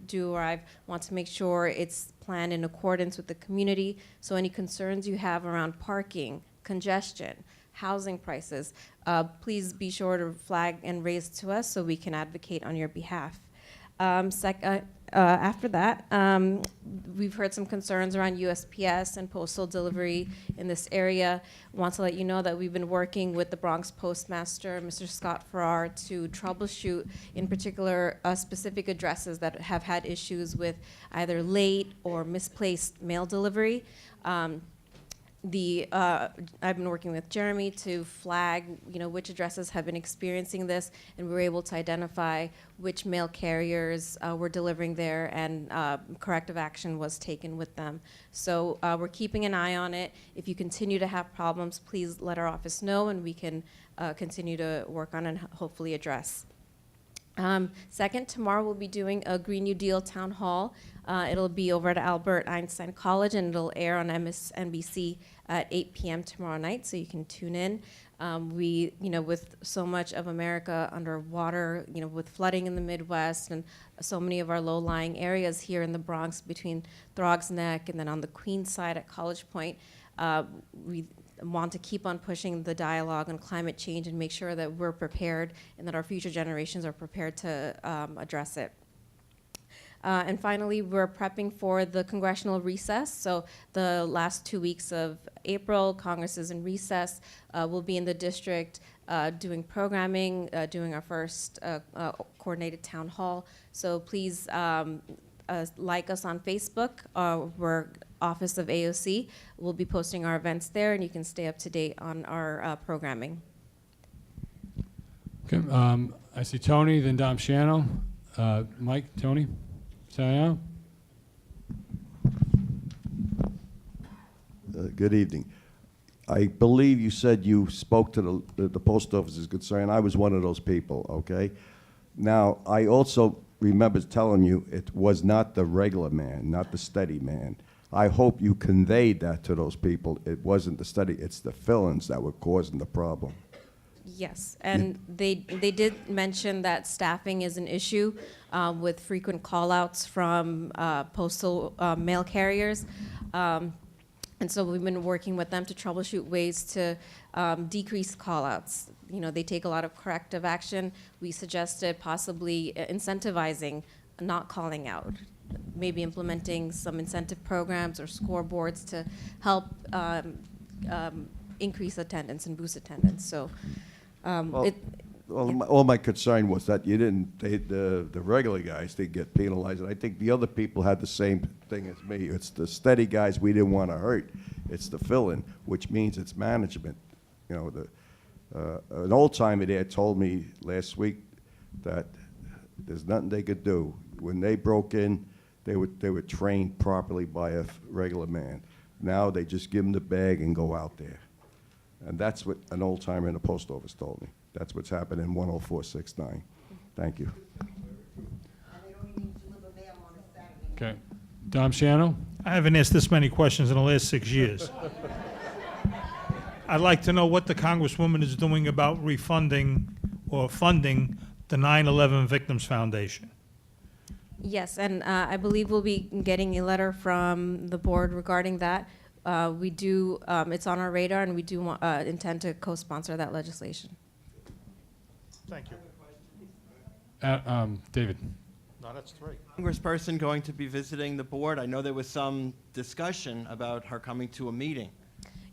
do arrive, want to make sure it's planned in accordance with the community. So any concerns you have around parking, congestion, housing prices, please be sure to flag and raise to us so we can advocate on your behalf. After that, we've heard some concerns around USPS and postal delivery in this area. Want to let you know that we've been working with the Bronx Postmaster, Mr. Scott Farrar, to troubleshoot, in particular, specific addresses that have had issues with either late or misplaced mail delivery. I've been working with Jeremy to flag, which addresses have been experiencing this, and we were able to identify which mail carriers were delivering there, and corrective action was taken with them. So we're keeping an eye on it. If you continue to have problems, please let our office know, and we can continue to work on and hopefully address. Second, tomorrow we'll be doing a Green New Deal town hall. It'll be over at Albert Einstein College, and it'll air on MSNBC at 8 p.m. tomorrow night, so you can tune in. With so much of America underwater, with flooding in the Midwest and so many of our low-lying areas here in the Bronx between Throgs Neck and then on the Queens side at College Point, we want to keep on pushing the dialogue on climate change and make sure that we're prepared and that our future generations are prepared to address it. And finally, we're prepping for the congressional recess. So the last 2 weeks of April, Congress is in recess. We'll be in the district doing programming, doing our first coordinated town hall. So please like us on Facebook. We're Office of AOC. We'll be posting our events there, and you can stay up to date on our programming. Okay, I see Tony, then Dom Shano. Mike, Tony, Sayano. Good evening. I believe you said you spoke to the post office's concern. I was one of those people, okay? Now, I also remember telling you it was not the regular man, not the steady man. I hope you conveyed that to those people. It wasn't the steady, it's the fill-ins that were causing the problem. Yes, and they did mention that staffing is an issue with frequent call-outs from postal mail carriers. And so we've been working with them to troubleshoot ways to decrease call-outs. You know, they take a lot of corrective action. We suggested possibly incentivizing not calling out, maybe implementing some incentive programs or scoreboards to help increase attendance and boost attendance. So all my concern was that you didn't, the regular guys didn't get penalized. And I think the other people had the same thing as me. It's the steady guys we didn't want to hurt. It's the fill-in, which means it's management. You know, an old-timer there told me last week that there's nothing they could do. When they broke in, they were trained properly by a regular man. Now they just give them the bag and go out there. And that's what an old-timer in the post office told me. That's what's happened in 10469. Thank you. Okay. Dom Shano? I haven't asked this many questions in the last 6 years. I'd like to know what the Congresswoman is doing about refunding or funding the 9/11 Victims Foundation. yes, and I believe we'll be getting a letter from the board regarding that. We do, it's on our radar, and we do intend to co-sponsor that legislation. Thank you. David. No, that's 3. Congressperson going to be visiting the board? I know there was some discussion about her coming to a meeting.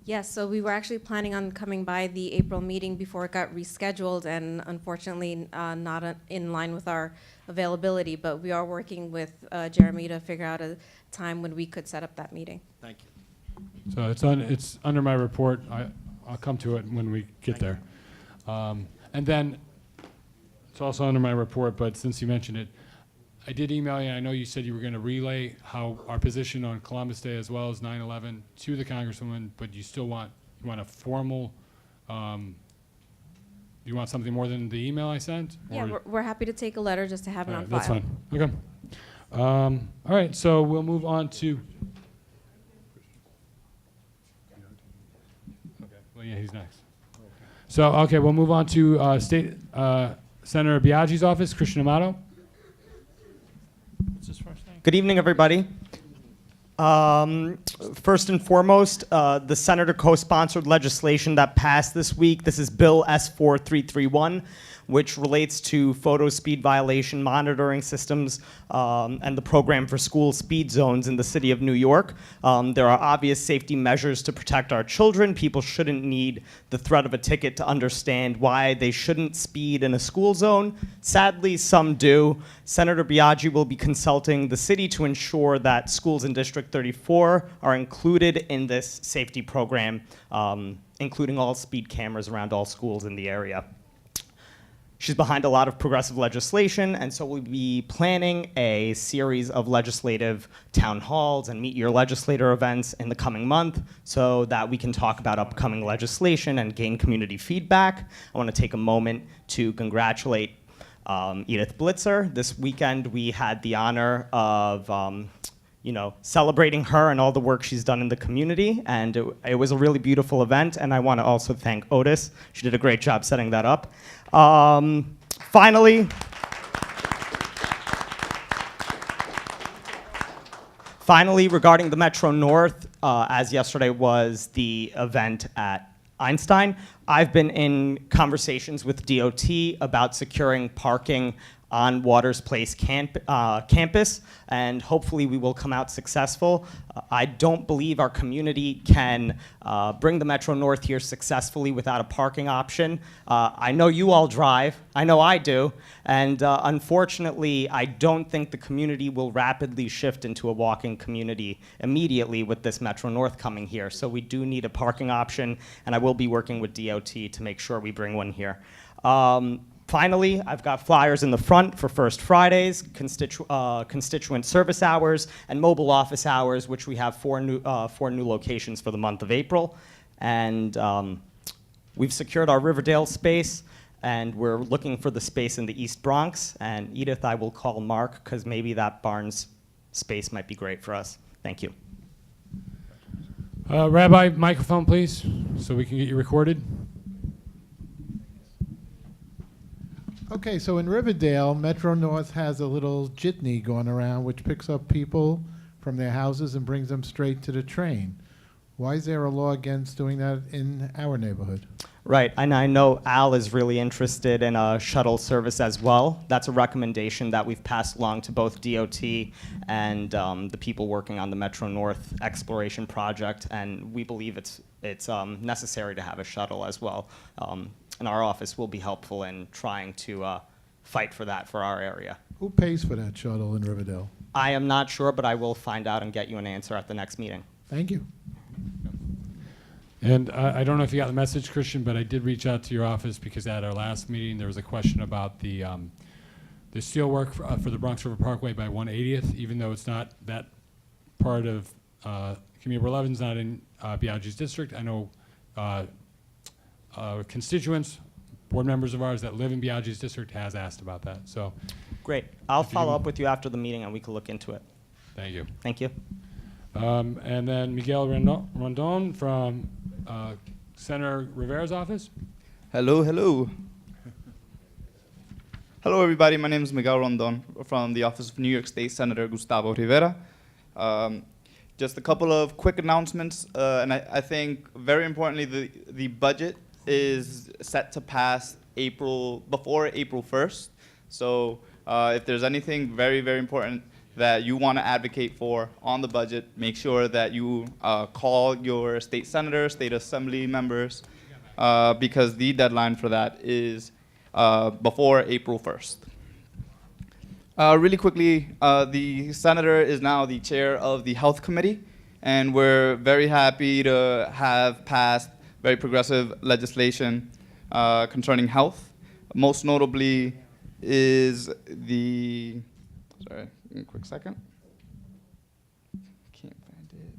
Yes, so we were actually planning on coming by the April meeting before it got rescheduled, and unfortunately not in line with our availability, but we are working with Jeremy to figure out a time when we could set up that meeting. Thank you. So it's under my report. I'll come to it when we get there. And then it's also under my report, but since you mentioned it, I did email you. I know you said you were going to relay how our position on Columbus Day as well as 9/11 to the Congresswoman, but you still want a formal. You want something more than the email I sent? Yeah, we're happy to take a letter just to have it on file. That's fine. Okay. All right. So we'll move on to. Okay. Well, yeah, he's next. So okay, we'll move on to State Senator Biaggi's office, Christian Amato. What's his first name? Good evening, everybody. First and foremost, the senator co-sponsored legislation that passed this week. This is Bill S4331, which relates to photo speed violation monitoring systems and the program for school speed zones in the city of New York. There are obvious safety measures to protect our children. People shouldn't need the threat of a ticket to understand why they shouldn't speed in a school zone. Sadly, some do. Senator Biaggi will be consulting the city to ensure that schools in District 34 are included in this safety program, including all speed cameras around all schools in the area. She's behind a lot of progressive legislation, and so we'll be planning a series of legislative town halls and meet your legislator events in the coming month so that we can talk about upcoming legislation and gain community feedback. I want to take a moment to congratulate Edith Blitzer. This weekend we had the honor of celebrating her and all the work she's done in the community, and it was a really beautiful event, and I want to also thank Otis. She did a great job setting that up. Finally, regarding the Metro North, as yesterday was the event at Einstein, I've been in conversations with DOT about securing parking on Waters Place campus, and hopefully we will come out successful. I don't believe our community can bring the Metro North here successfully without a parking option. I know you all drive, I know I do, and unfortunately, I don't think the community will rapidly shift into a walking community immediately with this Metro North coming here. So we do need a parking option, and I will be working with DOT to make sure we bring one here. Finally, I've got flyers in the front for First Fridays, constituent service hours, and mobile office hours, which we have four new locations for the month of April. And we've secured our Riverdale space, and we're looking for the space in the East Bronx. And Edith, I will call Mark, because maybe that Barnes space might be great for us. Thank you. Rabbi, microphone, please, so we can get you recorded. Okay, so in Riverdale, Metro North has a little jitney going around which picks up people from their houses and brings them straight to the train. Why is there a law against doing that in our neighborhood? Right, and I know Al is really interested in a shuttle service as well. That's a recommendation that we've passed along to both DOT and the people working on the Metro North exploration project, and we believe it's necessary to have a shuttle as well. And our office will be helpful in trying to fight for that for our area. Who pays for that shuttle in Riverdale? I am not sure, but I will find out and get you an answer at the next meeting. Thank you. And I don't know if you got the message, Christian, but I did reach out to your office because at our last meeting there was a question about the steel work for the Bronx River Parkway by 180th, even though it's not that part of Community 11 is not in Biaggi's district. I know constituents, board members of ours that live in Biaggi's district has asked about that. So, great. I'll follow up with you after the meeting and we can look into it. Thank you. Thank you. And then Miguel Rondon from Senator Rivera's office. Hello, hello. Hello, everybody. My name is Miguel Rondon from the office of New York State Senator Gustavo Rivera. Just a couple of quick announcements, and I think very importantly, the budget is set to pass before April 1st. So if there's anything very, very important that you want to advocate for on the budget, make sure that you call your state senators, state assembly members, because the deadline for that is before April 1st. Really quickly, the senator is now the chair of the Health Committee, and we're very happy to have passed very progressive legislation concerning health. Most notably is the, sorry, give me a quick second. Can't find it.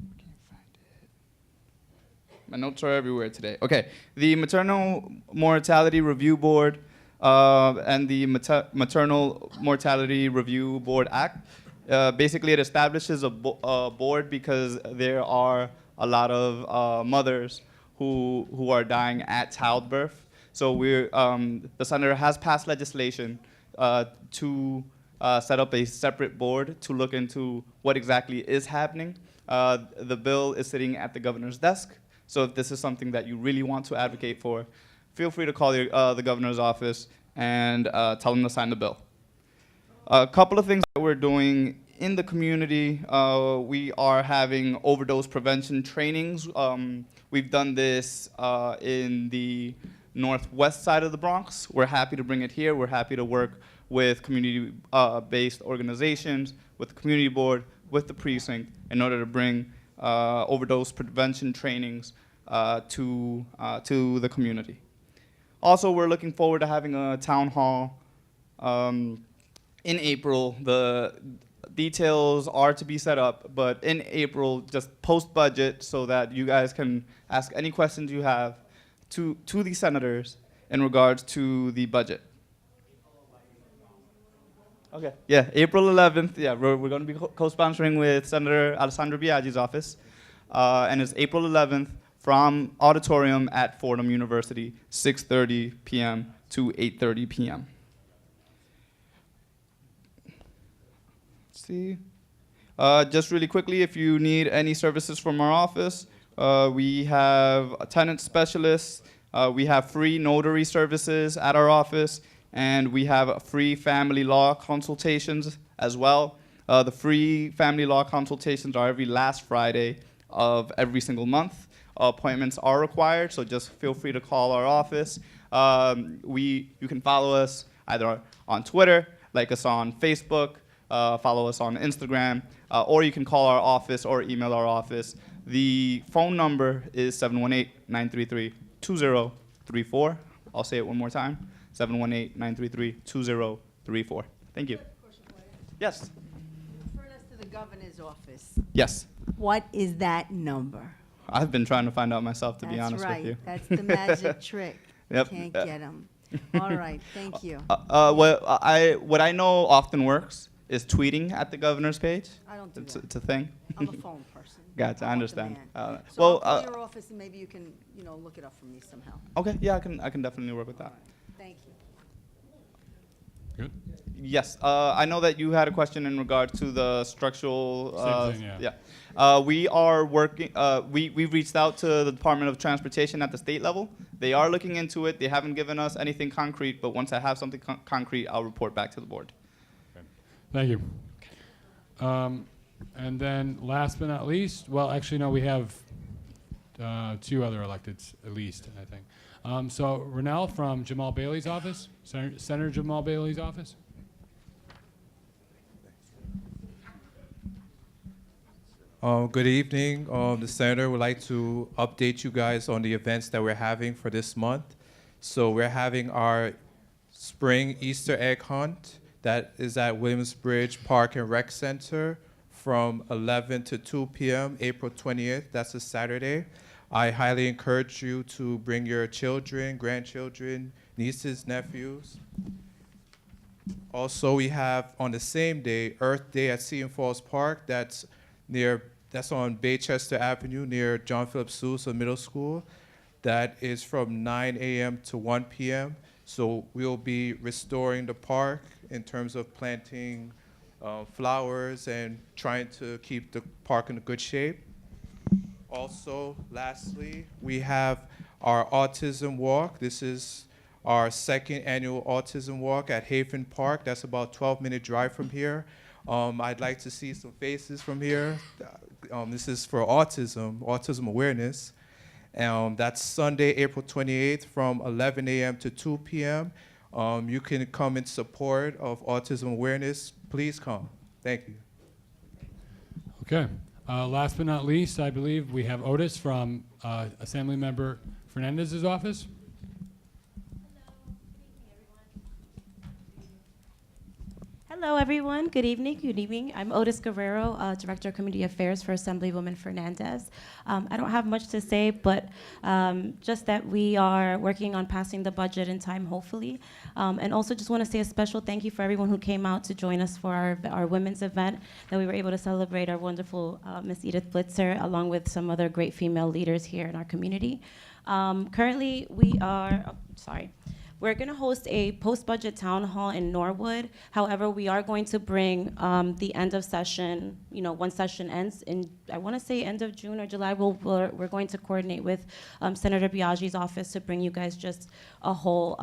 My notes are everywhere today. Okay, the Maternal Mortality Review Board and the Maternal Mortality Review Board Act. Basically, it establishes a board because there are a lot of mothers who are dying at childbirth. So the senator has passed legislation to set up a separate board to look into what exactly is happening. The bill is sitting at the governor's desk. So if this is something that you really want to advocate for, feel free to call the governor's office and tell them to sign the bill. A couple of things that we're doing in the community, we are having overdose prevention trainings. We've done this in the northwest side of the Bronx. We're happy to bring it here. We're happy to work with community-based organizations, with the community board, with the precinct, in order to bring overdose prevention trainings to the community. Also, we're looking forward to having a town hall in April. The details are to be set up, but in April, just post-budget, so that you guys can ask any questions you have to the senators in regards to the budget. Okay. Yeah, April 11th. Yeah, we're going to be co-sponsoring with Senator Alessandro Biaggi's office, and it's April 11th from auditorium at Fordham University, 6:30 p.m. to 8:30 p.m. Let's see. Just really quickly, if you need any services from our office, we have a tenant specialist. We have free notary services at our office, And we have free family law consultations as well. The free family law consultations are every last Friday of every single month. Appointments are required, so just feel free to call our office. You can follow us either on Twitter, like us on Facebook, follow us on Instagram, or you can call our office or email our office. The phone number is 718-933-2034. I'll say it one more time, 718-933-2034. Thank you. Yes? Referred us to the governor's office. Yes. What is that number? I've been trying to find out myself, to be honest with you. That's the magic trick. Yep. Can't get them. All right, thank you. What I know often works is tweeting at the governor's page. I don't do that. It's a thing. I'm a phone person. Gotcha, I I'm not the understand. man. So Well, I'll call your office and maybe you can, look it up for me somehow. Okay, yeah, I can definitely work with that. Thank you. Good. Yes, I know that you had a question in regard to the structural. Same thing, yeah. We are working. We've reached out to the Department of Transportation at the state level. They are looking into it. They haven't given us anything concrete, but once I have something concrete, I'll report back to the board. Okay. Thank you. And then last but not least, well, actually, no, we have 2 other electeds, at least, I think. So Ronell from Jamal Bailey's office, Senator Jamal Bailey's office. Good evening. The Senator would like to update you guys on the events that we're having for this month. So we're having our spring Easter egg hunt that is at Williamsbridge Park and Rec Center from 11 to 2 p.m. April 20th. That's a Saturday. I highly encourage you to bring your children, grandchildren, nieces, nephews. Also, we have on the same day, Earth Day at Seton Falls Park. That's on Baychester Avenue near John Philip Sousa Middle School. That is from 9 a.m. to 1 p.m. So we'll be restoring the park in terms of planting flowers and trying to keep the park in a good shape. Also, lastly, we have our autism walk. This is our 2nd annual autism walk at Haven Park. That's about a 12-minute drive from here. I'd like to see some faces from here. This is for autism awareness. That's Sunday, April 28th from 11 a.m. to 2 p.m. You can come in support of autism awareness. Please come. Thank you. Okay. Last but not least, I believe we have Otis from Assemblymember Fernandez's office. Hello, everyone. Good evening. Good evening. I'm Otis Guerrero, Director of Community Affairs for Assemblywoman Fernandez. I don't have much to say, but just that we are working on passing the budget in time, hopefully. And also just want to say a special thank you for everyone who came out to join us for our women's event, that we were able to celebrate our wonderful Miss Edith Blitzer, along with some other great female leaders here in our community. Currently, we're going to host a post-budget town hall in Norwood. However, we are going to bring the end of session, one session ends in, I want to say end of June or July. We're going to coordinate with Senator Biaggi's office to bring you guys just a whole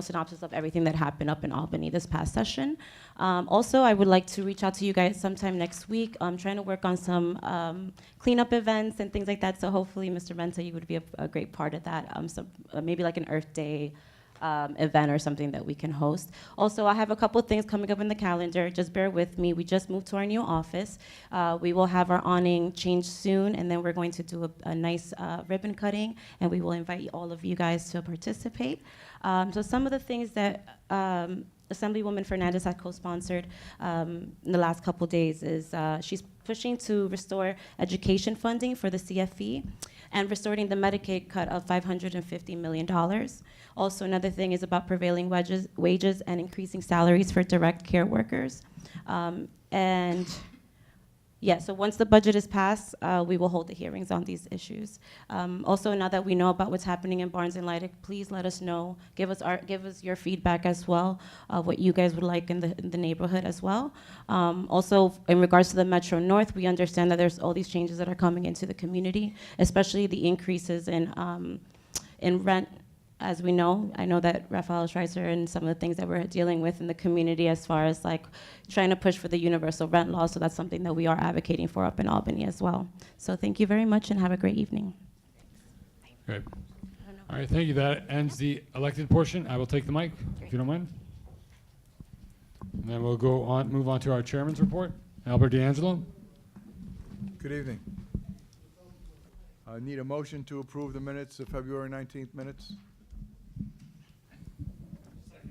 synopsis of everything that happened up in Albany this past session. Also, I would like to reach out to you guys sometime next week. I'm trying to work on some cleanup events and things like that, so hopefully, Mr. Menta, you would be a great part of that. Maybe like an Earth Day event or something that we can host. Also, I have a couple things coming up in the calendar. Just bear with me. We just moved to our new office. We will have our awning changed soon, and then we're going to do a nice ribbon cutting, and we will invite all of you guys to participate. So some of the things that Assemblywoman Fernandez had co-sponsored in the last couple days is she's pushing to restore education funding for the CFE and restoring the Medicaid cut of $550 million. Also, another thing is about prevailing wages and increasing salaries for direct care workers. So once the budget is passed, we will hold the hearings on these issues. Also, now that we know about what's happening in Barnes and Leidig, please let us know. Give us your feedback as well, what you guys would like in the neighborhood as well. Also, in regards to the Metro North, we understand that there's all these changes that are coming into the community, especially the increases in rent as we know, I know that Raphael Schweitzer and some of the things that we're dealing with in the community as far as like trying to push for the universal rent law. So that's something that we are advocating for up in Albany as well. So thank you very much and have a great evening. Great. All right, thank you. That ends the elected portion. I will take the mic, if you don't mind. And then we'll move on to our chairman's report. Albert D'Angelo. Good evening. I need a motion to approve the minutes, the February 19th minutes.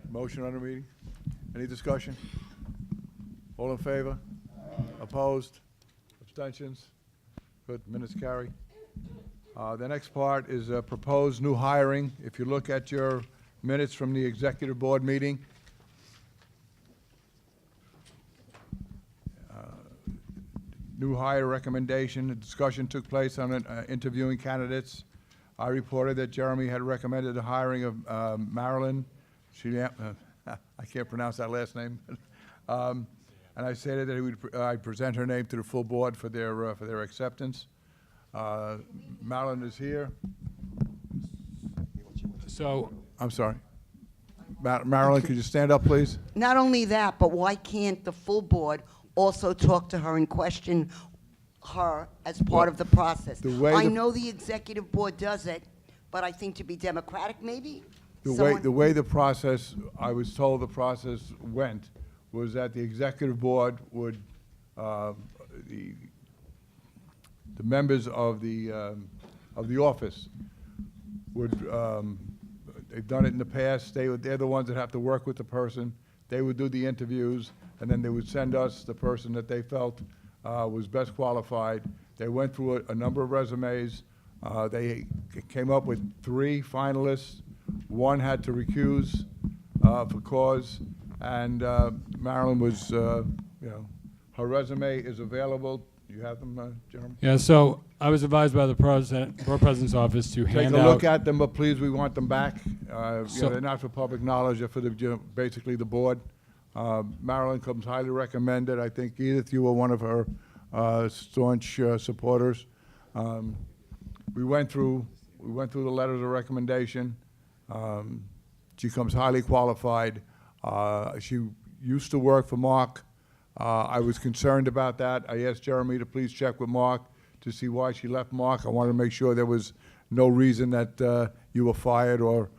Motion on the meeting. Any discussion? All in favor? Opposed? Abstentions? Good, minutes carry. The next part is proposed new hiring. If you look at your minutes from the executive board meeting, new hire recommendation, a discussion took place on interviewing candidates. I reported that Jeremy had recommended the hiring of Marilyn. I can't pronounce that last name. And I stated that I'd present her name to the full board for their acceptance. Marilyn is here. So, I'm sorry. Marilyn, could you stand up, please? Not only that, but why can't the full board also talk to her and question her as part of the process? I know the executive board does it, but I think to be democratic, maybe? The way the process, I was told the process went, was that the executive board would, the members of the office would, they've done it in the past, they're the ones that have to work with the person, they would do the interviews, and then they would send us the person that they felt was best qualified. They went through a number of resumes. They came up with 3 finalists. One had to recuse for cause, and Marilyn was, her resume is available. You have them, gentlemen? yeah, so I was advised by the board president's office to Take hand a out. look at them, but please, we want them back. So- They're not for public knowledge, they're for basically the board. Marilyn comes highly recommended. I think, Edith, you were one of her staunch supporters. We went through the letters of recommendation. She comes highly qualified. She used to work for Mark. I was concerned about that. I asked Jeremy to please check with Mark to see why she left Mark. I wanted to make sure there was no reason that you were fired or,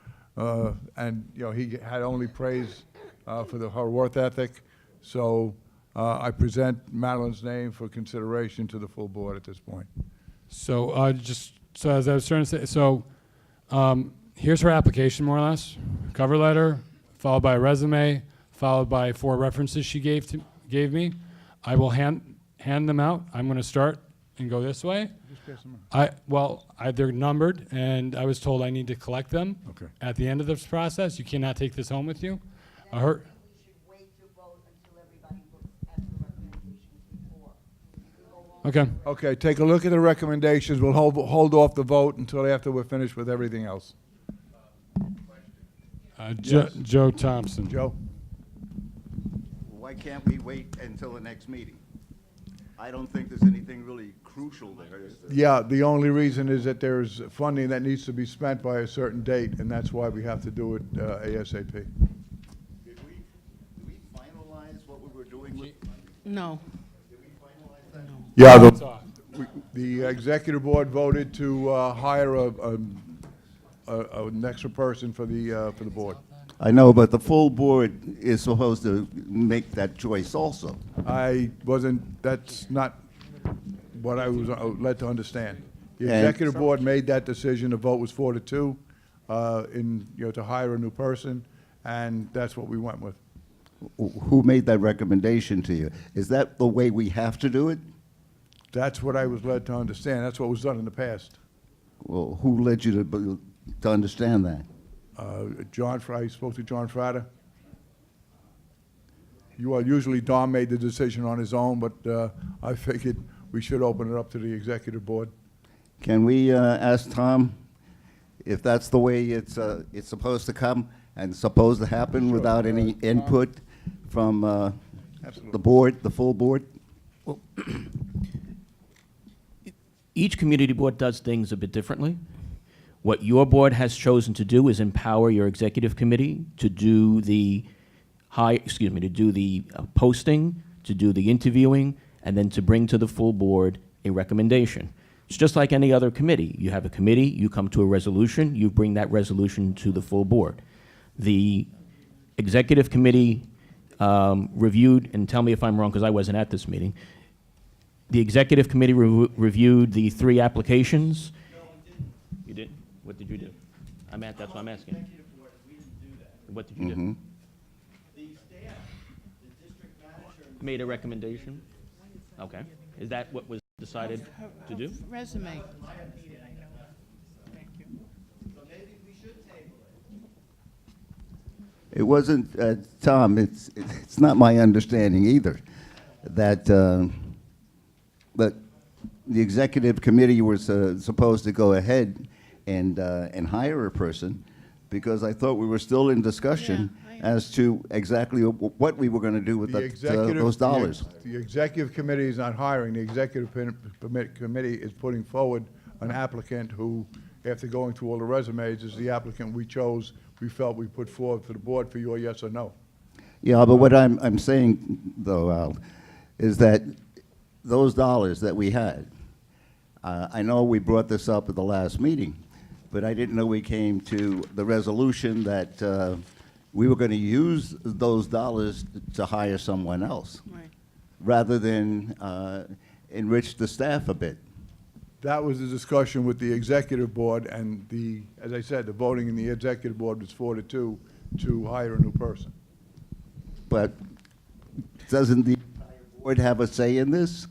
and he had only praise for her work ethic. So I present Madeline's name for consideration to the full board at this point. So so as I was trying to say, so here's her application more or less. Cover letter, followed by a resume, followed by 4 references she gave me. I will hand them out. I'm going to start and go this way. Just pass them out. They're numbered, and I was told I need to collect them Okay. at the end of this process. You cannot take this home with you. Okay. Okay, take a look at the recommendations. We'll hold off the vote until after we're finished with everything else. Yes. Joe Thompson. Joe? Why can't we wait until the next meeting? I don't think there's anything really crucial there, is there? Yeah, the only reason is that there's funding that needs to be spent by a certain date, and that's why we have to do it ASAP. Did we finalize what we were doing with? No. Yeah, the executive board voted to hire an extra person for the board. I know, but the full board is supposed to make that choice also. That's not what I was led to understand. The And- executive board made that decision, the vote was 4-2, to hire a new person, and that's what we went with. Who made that recommendation to you? Is that the way we have to do it? That's what I was led to understand, that's what was done in the past. Well, who led you to understand that? I spoke to John Frater. Usually Don made the decision on his own, but I figured we should open it up to the executive board. Can we ask Tom if that's the way it's supposed to come and supposed to happen without any input from the board, the full board? Well, each community board does things a bit differently. What your board has chosen to do is empower your executive committee to do the posting, to do the interviewing, and then to bring to the full board a recommendation. It's just like any other committee. You have a committee, you come to a resolution, you bring that resolution to the full board. The executive committee reviewed, and tell me if I'm wrong because I wasn't at this meeting, the executive committee reviewed the 3 applications. You did? What did you do? That's what I'm asking. What did you do? Made a recommendation? Okay. Is that what was decided to do? Resume. It wasn't, Tom, it's not my understanding either that the executive committee was supposed to go ahead and hire a person, because I thought we were still in discussion as to exactly what we were going to do with those dollars. The executive committee is not hiring. The executive committee is putting forward an applicant who, after going through all the resumes, is the applicant we chose, we felt we put forward for the board for your yes or no. Yeah, but what I'm saying, though, Al, is that those dollars that we had, I know we brought this up at the last meeting, but I didn't know we came to the resolution that we were going to use those dollars to hire someone else, rather than enrich the staff a bit. That was the discussion with the executive board, and as I said, the voting in the executive board was 4-2 to hire a new person. But doesn't the board have a say in this?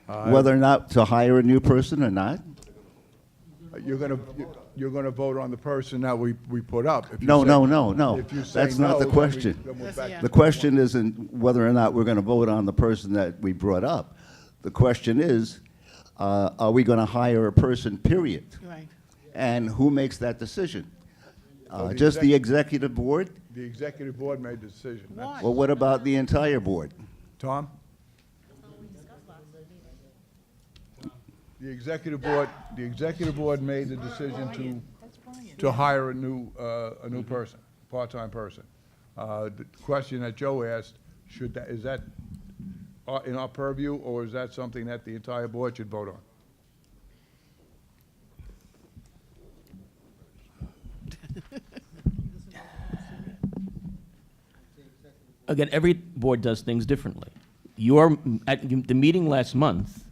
Whether or not to hire a new person or not? You're gonna vote on the person that we put up. If you No. say- If you say That's not the no, question. then we're back to The question isn't whether or not we're going to vote on the person that we brought up. The question is, are we going to hire a person, period? Right. And who makes that decision? the Just the executive board? The executive board made the decision. Well, what about the entire board? Tom? The executive board made the decision to hire a new person, part-time person. The question that Joe asked, is that in our purview, or is that something that the entire board should vote on? Again, every board does things differently. At the meeting last month,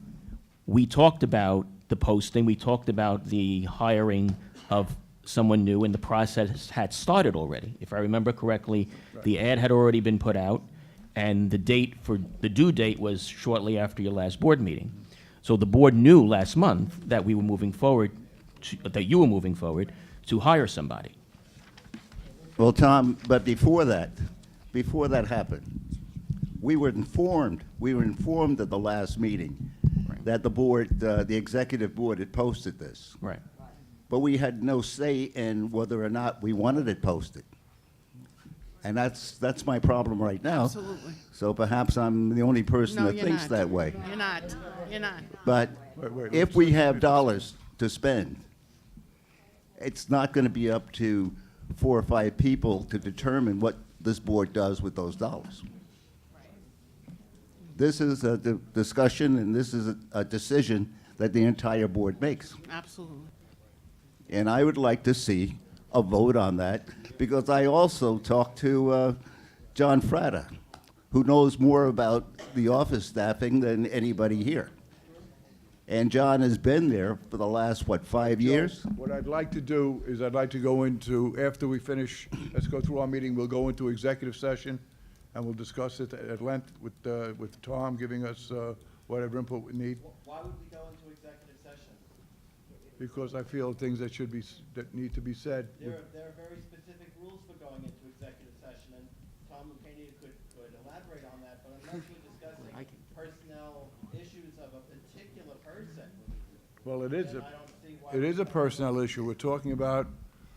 we talked about the posting, we talked about the hiring of someone new, and the process had started already. If I remember correctly, the ad had already been put out, and the due date was shortly after your last board meeting. So the board knew last month that we were moving forward, that you were moving forward to hire somebody. Well, Tom, but before that happened, we were informed at the last meeting that the board, the executive board had posted this. Right. But we had no say in whether or not we wanted it posted. And that's my problem right now. Absolutely. So perhaps I'm the only person that thinks that way. You're not. You're not. But if we have dollars to spend, it's not going to be up to 4 or 5 people to determine what this board does with those dollars. This is a discussion, and this is a decision that the entire board makes. Absolutely. And I would like to see a vote on that, because I also talked to John Fratta, who knows more about the office staffing than anybody here. And John has been there for the last, 5 years? What I'd like to do is I'd like to go into, after we finish, let's go through our meeting, we'll go into executive session, and we'll discuss it at length with Tom giving us whatever input we need. Why would we go into executive session? Because I feel things that need to be said. There are very specific rules for going into executive session, and Tom Lucania could elaborate on that, but unless we're discussing personnel issues of a particular person. Well, it is a personnel issue. We're talking about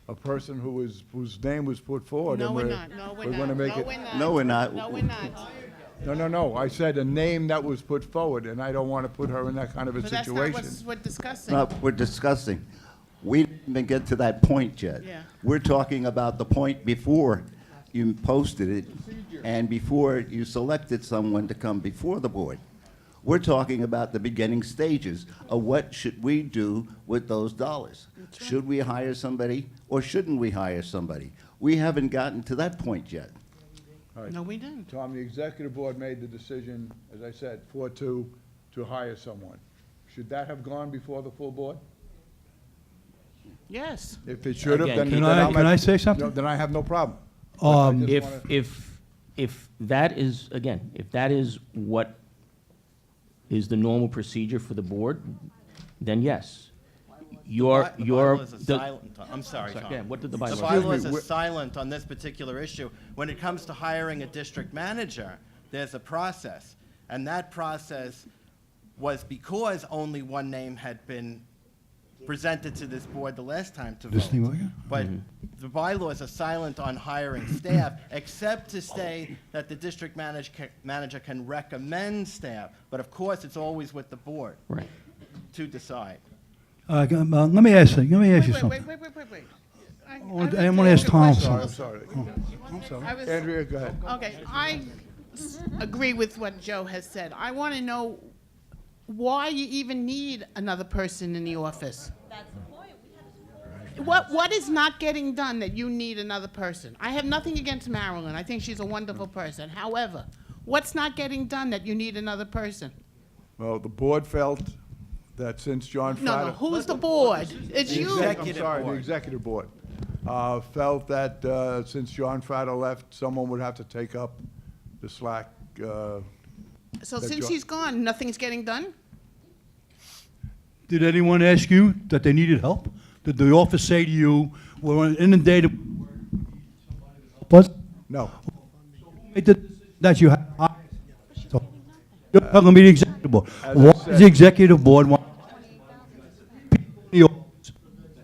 a person whose name was put forward. No, and we're not. No, we're not. Gonna make No, it. we're not. No, we're not. No, we're not. No. I said a name that was put forward, and I don't want to put her in that kind of a But that's situation. not what we're discussing. We're discussing. We didn't even get to that point yet. Yeah. We're talking about the point before you posted it and before you selected someone to come before the board. We're talking about the beginning stages of what should we do with those dollars. Should we hire somebody or shouldn't we hire somebody? We haven't gotten to that point yet. All right. No, we didn't. Tom, the executive board made the decision, as I said, 4-2, to hire someone. Should that have gone before the full board? Yes. If it should have, Again, then. can then can I I say something? No, then I have no problem. But I just wanna- If that is, again, if that is what is the normal procedure for the board, then yes. Your, The your. bylaw is a the- silent, I'm sorry, Tom. Yeah, what did the The bylaw? bylaws are silent on this particular issue. When it comes to hiring a district manager, there's a process. And that process was because only one name had been presented to this board the last time to This thing vote. working? But the bylaws are silent on hiring staff, except to say that the district manager can recommend staff. But of course, it's always with the board Right. to decide. Let me ask you something. Wait. I want to ask Tom I'm something. sorry. I was- Andrea, go ahead. Okay, I agree with what Joe has said. I want to know why you even need another person in the office. That's the point. What is not getting done that you need another person? I have nothing against Marilyn. I think she's a wonderful person. However, what's not getting done that you need another person? Well, the board felt that since John Fratta. No, who's the board? It's The you. I'm sorry, the executive board felt that since John Fratta left, someone would have to take up the slack. So that since John- he's gone, nothing's getting done? Did anyone ask you that they needed help? Did the office say to you, we're inundated? What? No. That you have. So, you're telling me the executive board. As I Why does said- the executive board want people in the office?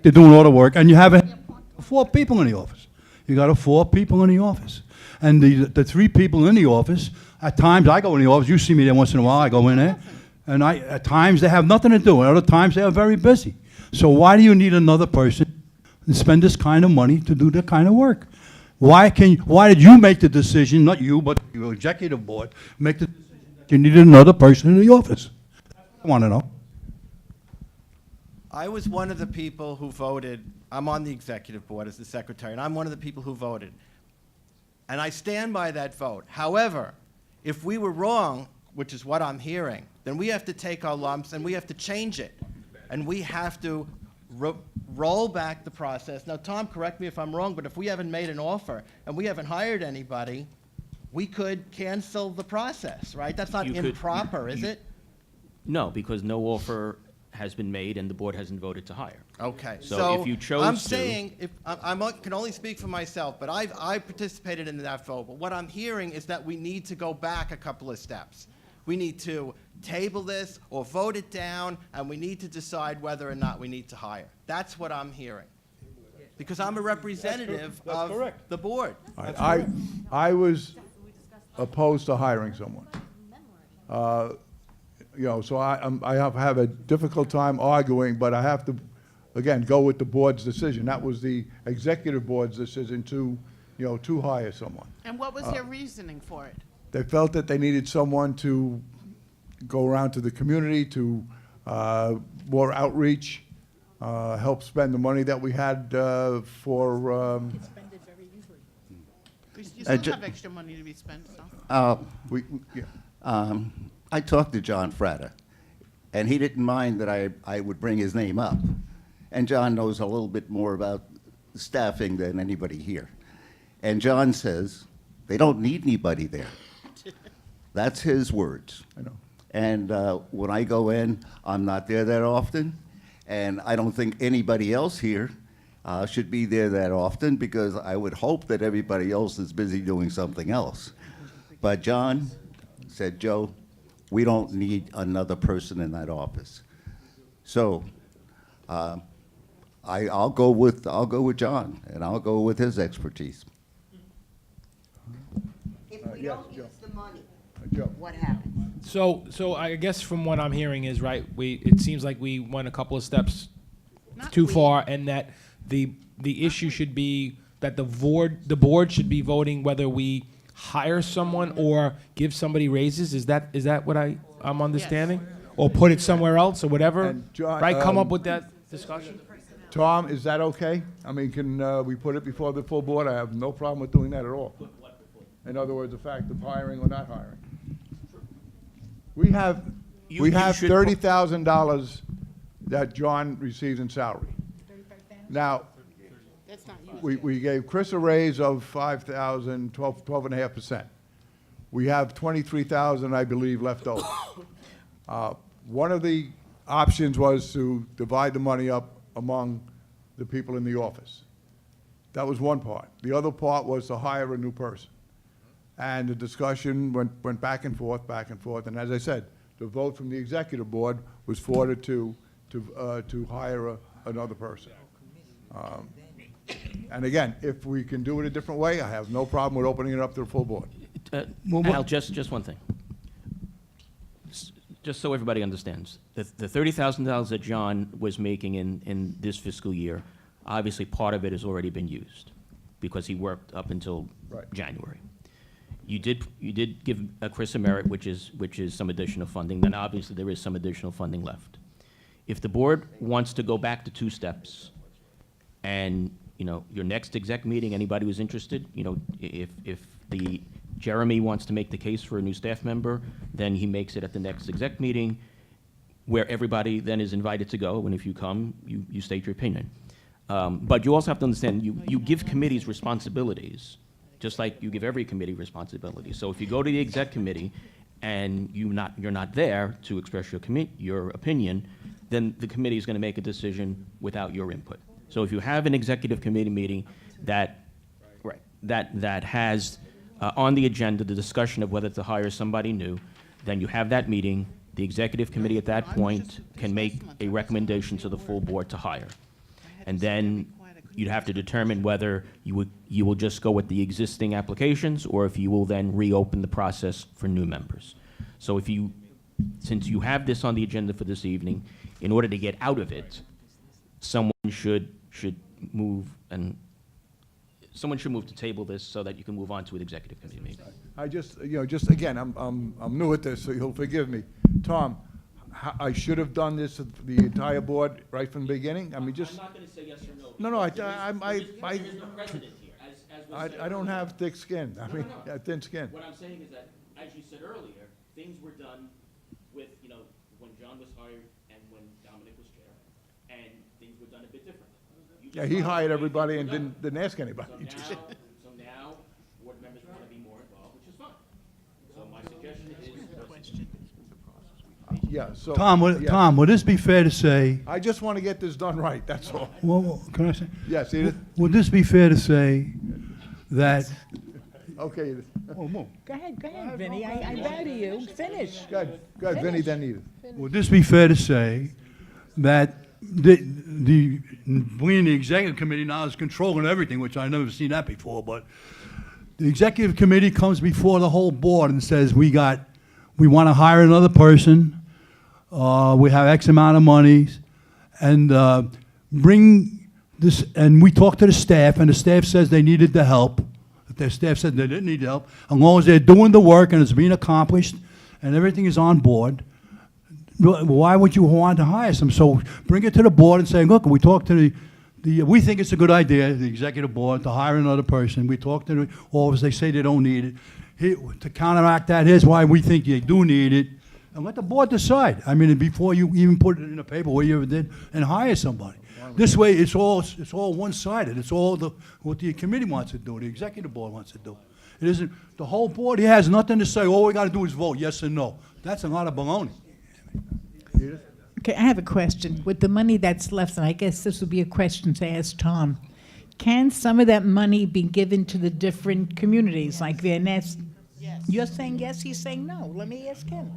They're doing all the work, and you have 4 people in the office. You got 4 people in the office. And the 3 people in the office, at times I go in the office, you see me there once in a while, I go in there, and at times they have nothing to do, and other times they are very busy. So why do you need another person to spend this kind of money to do that kind of work? Why did you make the decision, not you, but your executive board, make the decision that you needed another person in the office? I want to know. I was one of the people who voted. I'm on the executive board as the secretary, and I'm one of the people who voted. And I stand by that vote. However, if we were wrong, which is what I'm hearing, then we have to take our lumps and we have to change it. And we have to roll back the process. Now, Tom, correct me if I'm wrong, but if we haven't made an offer and we haven't hired anybody, we could cancel the process, right? That's not You could- improper, is it? No, because no offer has been made and the board hasn't voted to hire. Okay, So if you chose I'm to. saying, if, I can only speak for myself, but I participated in that vote. But what I'm hearing is that we need to go back a couple of steps. We need to table this or vote it down, and we need to decide whether or not we need to hire. That's what I'm hearing. Because I'm a representative That's of correct. the board. I was opposed to hiring someone. So I have a difficult time arguing, but I have to, again, go with the board's decision. That was the executive board's decision to hire someone. And what was their reasoning for it? They felt that they needed someone to go around to the community, to more outreach, help spend the money that we had for. You still have extra money to be spent, so. I talked to John Fratta, and he didn't mind that I would bring his name up. And John knows a little bit more about staffing than anybody here. And John says, they don't need anybody there. That's his words. I know. And when I go in, I'm not there that often, and I don't think anybody else here should be there that often, because I would hope that everybody else is busy doing something else. But John said, Joe, we don't need another person in that office. So I'll go with John, and I'll go with his expertise. If we Yes, don't Joe. use the money, Joe. what happens? So I guess from what I'm hearing is, right, it seems like we went a couple of steps too far, and that the issue should be that the board should be voting whether we hire someone or give somebody raises. Is that what I'm understanding? Or put it somewhere else or whatever? And John, Right, come up with that discussion? Tom, is that okay? I mean, can we put it before the full board? I have no problem with doing that at all. In other words, the fact of hiring or not hiring. We have You should put- $30,000 that John receives in salary. Now, That's not we gave Chris a raise of 5,000, 12.5%. We have 23,000, I believe, left over. One of the options was to divide the money up among the people in the office. That was one part. The other part was to hire a new person. And the discussion went back and forth, and as I said, the vote from the executive board was for it to hire another person. And again, if we can do it a different way, I have no problem with opening it up to the full board. Al, just one thing. Just so everybody understands, the $30,000 that John was making in this fiscal year, obviously part of it has already been used because he worked up until January. You did give Chris a merit, which is some additional funding. Then obviously there is some additional funding left. If the board wants to go back to 2 steps, and your next exec meeting, anybody who's interested, if Jeremy wants to make the case for a new staff member, then he makes it at the next exec meeting, where everybody then is invited to go, and if you come, you state your opinion. But you also have to understand, you give committees responsibilities, just like you give every committee responsibility. So if you go to the exec committee and you're not there to express your opinion, then the committee is going to make a decision without your input. So if you have an executive committee meeting that has on the agenda the discussion of whether to hire somebody new, then you have that meeting. The executive committee at that point can make a recommendation to the full board to hire. And then you'd have to determine whether you will just go with the existing applications or if you will then reopen the process for new members. So since you have this on the agenda for this evening, in order to get out of it, someone should move to table this so that you can move on to an executive committee meeting. I just again, I'm new at this, so you'll forgive me. Tom, I should have done this to the entire board right from the beginning? I mean, just. I'm not going to say yes or no. No, There is no precedent here, as was said I don't earlier. have thick skin. I mean, thin skin. What I'm saying is that, as you said earlier, things were done with, when John was hired and when Dominic was chair, and things were done a bit differently. Yeah, he hired everybody and didn't ask anybody. So now, board members want to be more involved, which is fine. So my suggestion is. Yeah, so. Tom, would this be fair to say? I just want to get this done right, that's all. Well, can I say? Yes, Edith? Would this be fair to say that? Okay, Edith. Go ahead, Vinny. I bow to you. Finish. Go ahead, Vinny, then Edith. Would this be fair to say that we in the executive committee now is controlling everything, which I've never seen that before, but the executive committee comes before the whole board and says, we want to hire another person, we have X amount of money, and bring this, and we talk to the staff, and the staff says they needed the help. Their staff said they didn't need help. As long as they're doing the work and it's being accomplished and everything is on board, why would you want to hire some? So bring it to the board and say, look, we talked to we think it's a good idea, the executive board, to hire another person. We talked to the office, they say they don't need it. To counteract that, here's why we think they do need it. And let the board decide. I mean, before you even put it in the paper, what you ever did, and hire somebody. This way, it's all one-sided. It's all what the committee wants to do, the executive board wants to do. It isn't, the whole board here has nothing to say, all we got to do is vote yes or no. That's a lot of baloney. Okay, I have a question. With the money that's left, and I guess this would be a question to ask Tom, can some of that money be given to the different communities, like Van Ness? Yes. You're saying yes, he's saying no. Let me ask him.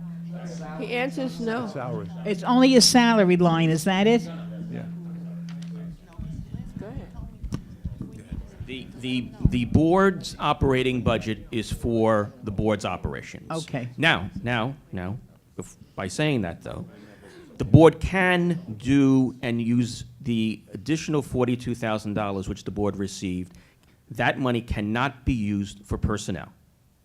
He answers no. Salary. It's only a salary line, is that it? Yeah. Go ahead. The board's operating budget is for the board's operations. Okay. Now, by saying that though, the board can do and use the additional $42,000 which the board received, that money cannot be used for personnel,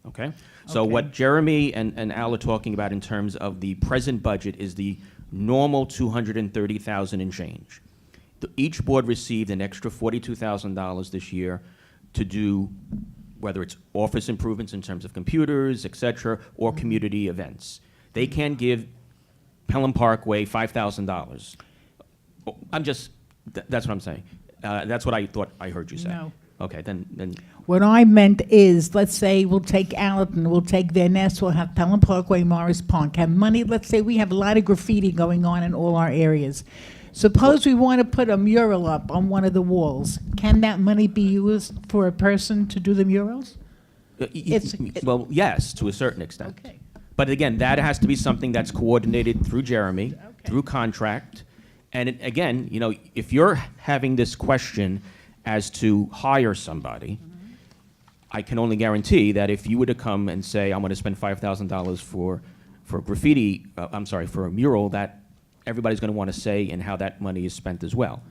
okay? So Okay. what Jeremy and Al are talking about in terms of the present budget is the normal $230,000 and change. Each board received an extra $42,000 this year to do, whether it's office improvements in terms of computers, et cetera, or community events. They can give Pelham Parkway $5,000. That's what I'm saying. That's what I thought I heard you say. No. Okay, then, What I meant is, let's say we'll take Allerton, we'll take Van Ness, we'll have Pelham Parkway, Morris Park, have money, let's say we have a lot of graffiti going on in all our areas. Suppose we want to put a mural up on one of the walls. Can that money be used for a person to do the murals? well, yes, to a certain extent. Okay. But again, that has to be something that's coordinated through Jeremy, through contract. And again, you know, if you're having this question as to hire somebody, I can only guarantee that if you were to come and say, I'm going to spend $5,000 for graffiti, for a mural, that everybody's going to want to say in how that money is spent as well.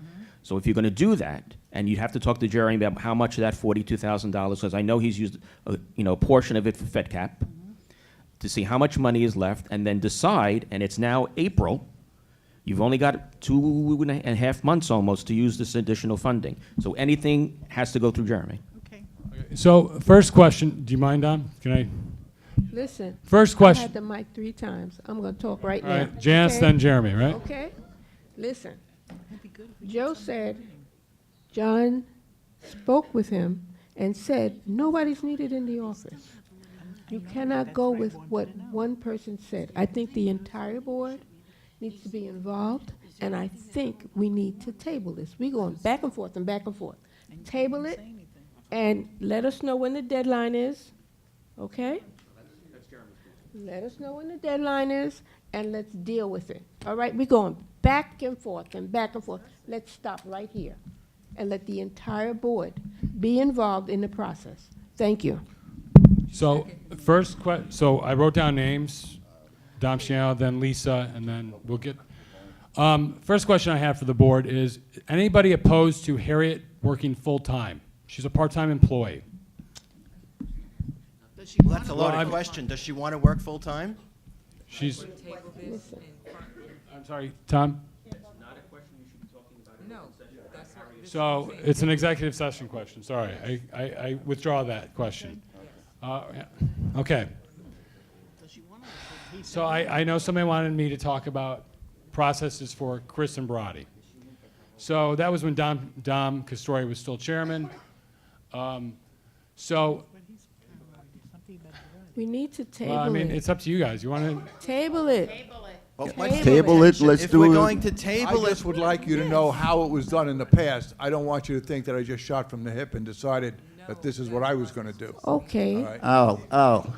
So if you're going to do that, and you'd have to talk to Jeremy about how much of that $42,000, because I know he's used a portion of it for FedCap, to see how much money is left, and then decide, and it's now April, you've only got 2.5 months almost to use this additional funding. So anything has to go through Jeremy. So first question, do you mind, Dom? Can I? Listen. First question. I had the mic 3 times. I'm going to talk right All now. right, Janice, okay? then Jeremy, right? Okay. Listen. Joe said John spoke with him and said nobody's needed in the office. You cannot go with what one person said. I think the entire board needs to be involved, and I think we need to table this. We're going back and forth and back and forth. Table it, and let us know when the deadline is, okay? Let us know when the deadline is, and let's deal with it. All right, we're going back and forth and back and forth. Let's stop right here and let the entire board be involved in the process. Thank you. So so I wrote down names, Dom Chanel, then Lisa, and then we'll get. First question I have for the board is, anybody opposed to Harriet working full-time? She's a part-time employee. Well, that's a loaded question. Does she want to work full-time? She's. I'm sorry, Tom? So it's an executive session question. Sorry, I withdraw that question. Yeah. Okay. So I know somebody wanted me to talk about processes for Chris and Brody. So that was when Dom Castori was still chairman. So. We need to table Well, I mean, it. it's up to you guys. You want to? Table it. Well, Table it, let's if do we're it. going to table I it, just would like you to know how it was done in the past. I don't want you to think that I just shot from the hip and decided that this is what I was going to do. Okay. All right? Oh.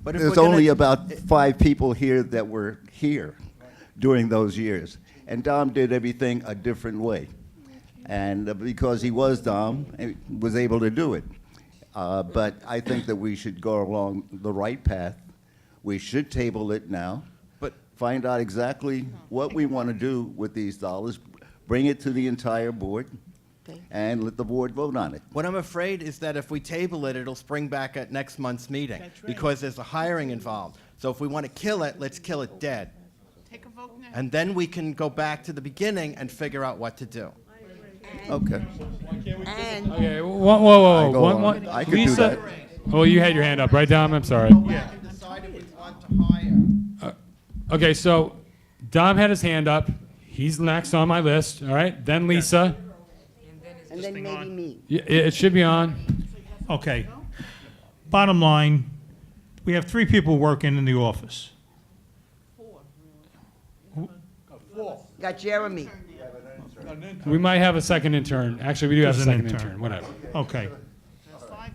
but if There's we're only gonna- about 5 people here that were here during those years. And Dom did everything a different way. And because he was Dom, he was able to do it. But I think that we should go along the right path. We should table it now. But- Find out exactly what we want to do with these dollars, bring it to the entire board, and let the board vote on it. What I'm afraid is that if we table it, it'll spring back at next month's meeting because there's a hiring involved. So if we want to kill it, let's kill it dead. Take a vote now. And then we can go back to the beginning and figure out what to do. Okay. And Okay. Whoa. go on. I could do Lisa. that. Oh, you had your hand up, right, Dom? I'm sorry. Decide if we want to hire. Okay, so Dom had his hand up. He's next on my list. All right. Then Lisa. And then maybe me. Yeah, it should be on. Okay. Bottom line, we have 3 people working in the office. Got Jeremy. We might have a second intern. Actually, we do have a There's an second intern. intern. Whatever. Okay.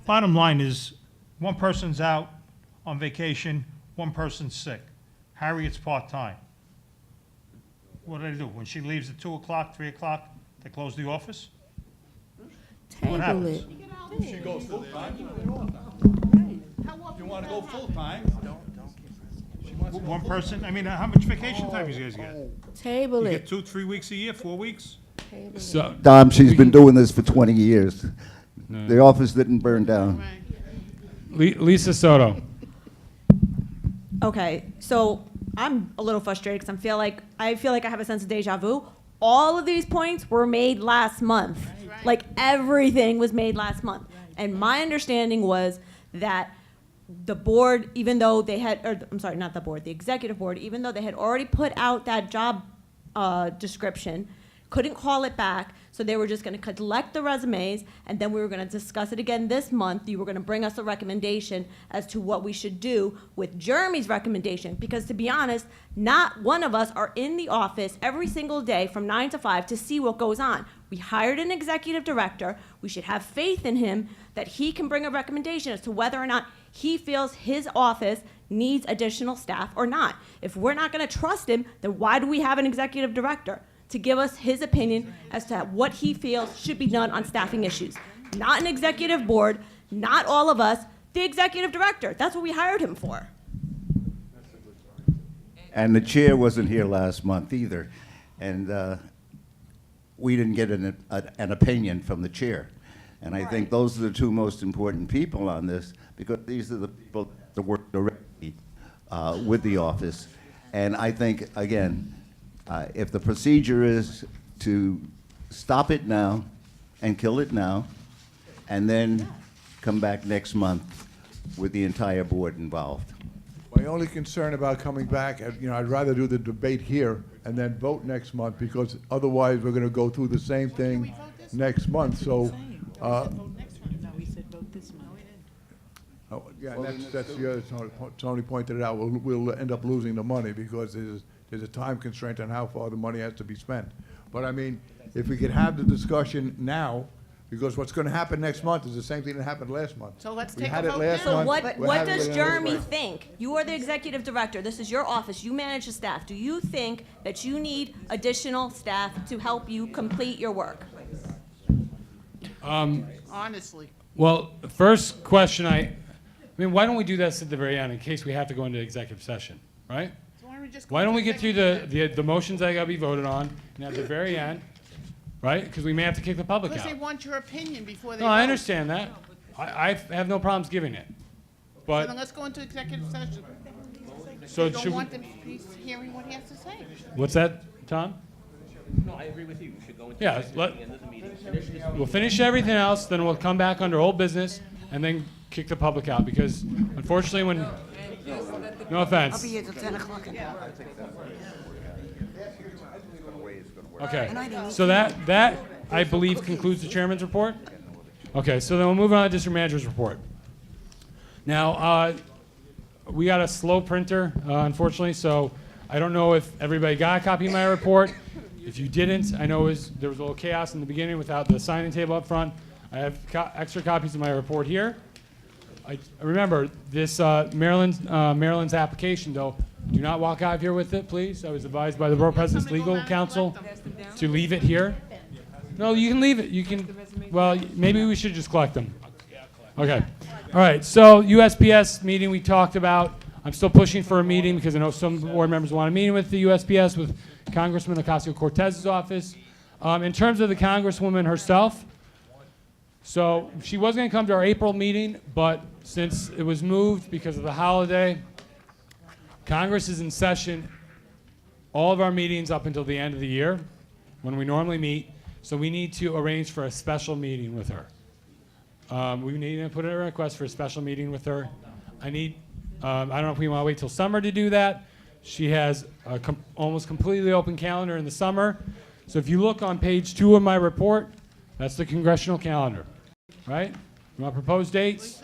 Bottom line is, one person's out on vacation, one person's sick. Harriet's part-time. What do they do? When she leaves at 2 o'clock, 3 o'clock, they close the office? What Table happens? it. She goes full-time. You want to go full-time? One person, I mean, how much vacation time you guys get? Table You it. get 2, 3 weeks a year, 4 weeks? So, Tom, she's been doing this for 20 years. The office didn't burn down. Lisa Soto. Okay, so I'm a little frustrated because I feel like I have a sense of deja vu. All of these points were made last month. Like everything was made last month. And my understanding was that the board, even though they had, or I'm sorry, not the board, the executive board, even though they had already put out that job description, couldn't call it back, so they were just going to collect the resumes, and then we were going to discuss it again this month. You were going to bring us a recommendation as to what we should do with Jeremy's recommendation, because to be honest, not one of us are in the office every single day from 9 to 5 to see what goes on. We hired an executive director. We should have faith in him that he can bring a recommendation as to whether or not he feels his office needs additional staff or not. If we're not going to trust him, then why do we have an executive director? To give us his opinion as to what he feels should be done on staffing issues. Not an executive board, not all of us, the executive director. That's what we hired him for. And the chair wasn't here last month either. And we didn't get an opinion from the chair. And I think those are the two most important people on this, because these are the people that work directly with the office. And I think, again, if the procedure is to stop it now and kill it now, and then come back next month with the entire board involved. My only concern about coming back, I'd rather do the debate here and then vote next month, because otherwise we're going to go through the same thing next month. So, yeah, that's the other. Tony pointed it out. We'll end up losing the money because there's a time constraint on how far the money has to be spent. But I mean, if we could have the discussion now, because what's going to happen next month is the same thing that happened last month. So let's We take had a it vote last now. So month. what does Jeremy think? You are the executive director. This is your office. You manage the staff. Do you think that you need additional staff to help you complete your work? Honestly. Well, first question, I mean, why don't we do this at the very end in case we have to go into executive session, right? So why don't we just go Why don't we into get through the motions that gotta be voted on, and at the very end, right? Because we may have to kick the public Because out. they want your opinion before they No, vote. I understand that. I have no problems giving it. So But, then let's go into executive session. so You don't should, want them to be hearing what he has to say. what's that, Tom? No, I agree with you. We should go into Yeah, the end of the meeting. Finish this We'll finish everything else, then we'll come back under old business, and then kick the public out, because unfortunately when, no I'll offense. be here till 10 o'clock. Okay, so that, I believe, concludes the chairman's report? Okay, so then we'll move on to district manager's report. Now, we got a slow printer, unfortunately, so I don't know if everybody got a copy of my report. If you didn't, I know there was a little chaos in the beginning without the signing table up front. I have extra copies of my report here. I remember this Maryland's application, though. Do not walk out of here with it, please. I was advised by the Borough President's legal counsel to leave it here. No, you can leave it. You can. Well, maybe we should just collect them. Okay. All right. So USPS meeting we talked about. I'm still pushing for a meeting because I know some board members want a meeting with the USPS with Congressman Ocasio-Cortez's office. In terms of the Congresswoman herself, so she was going to come to our April meeting, but since it was moved because of the holiday, Congress is in session all of our meetings up until the end of the year when we normally meet, so we need to arrange for a special meeting with her. We need to put in a request for a special meeting with her. I don't know if we want to wait till summer to do that. She has a almost completely open calendar in the summer. So if you look on page 2 of my report, that's the congressional calendar, right? You want proposed dates?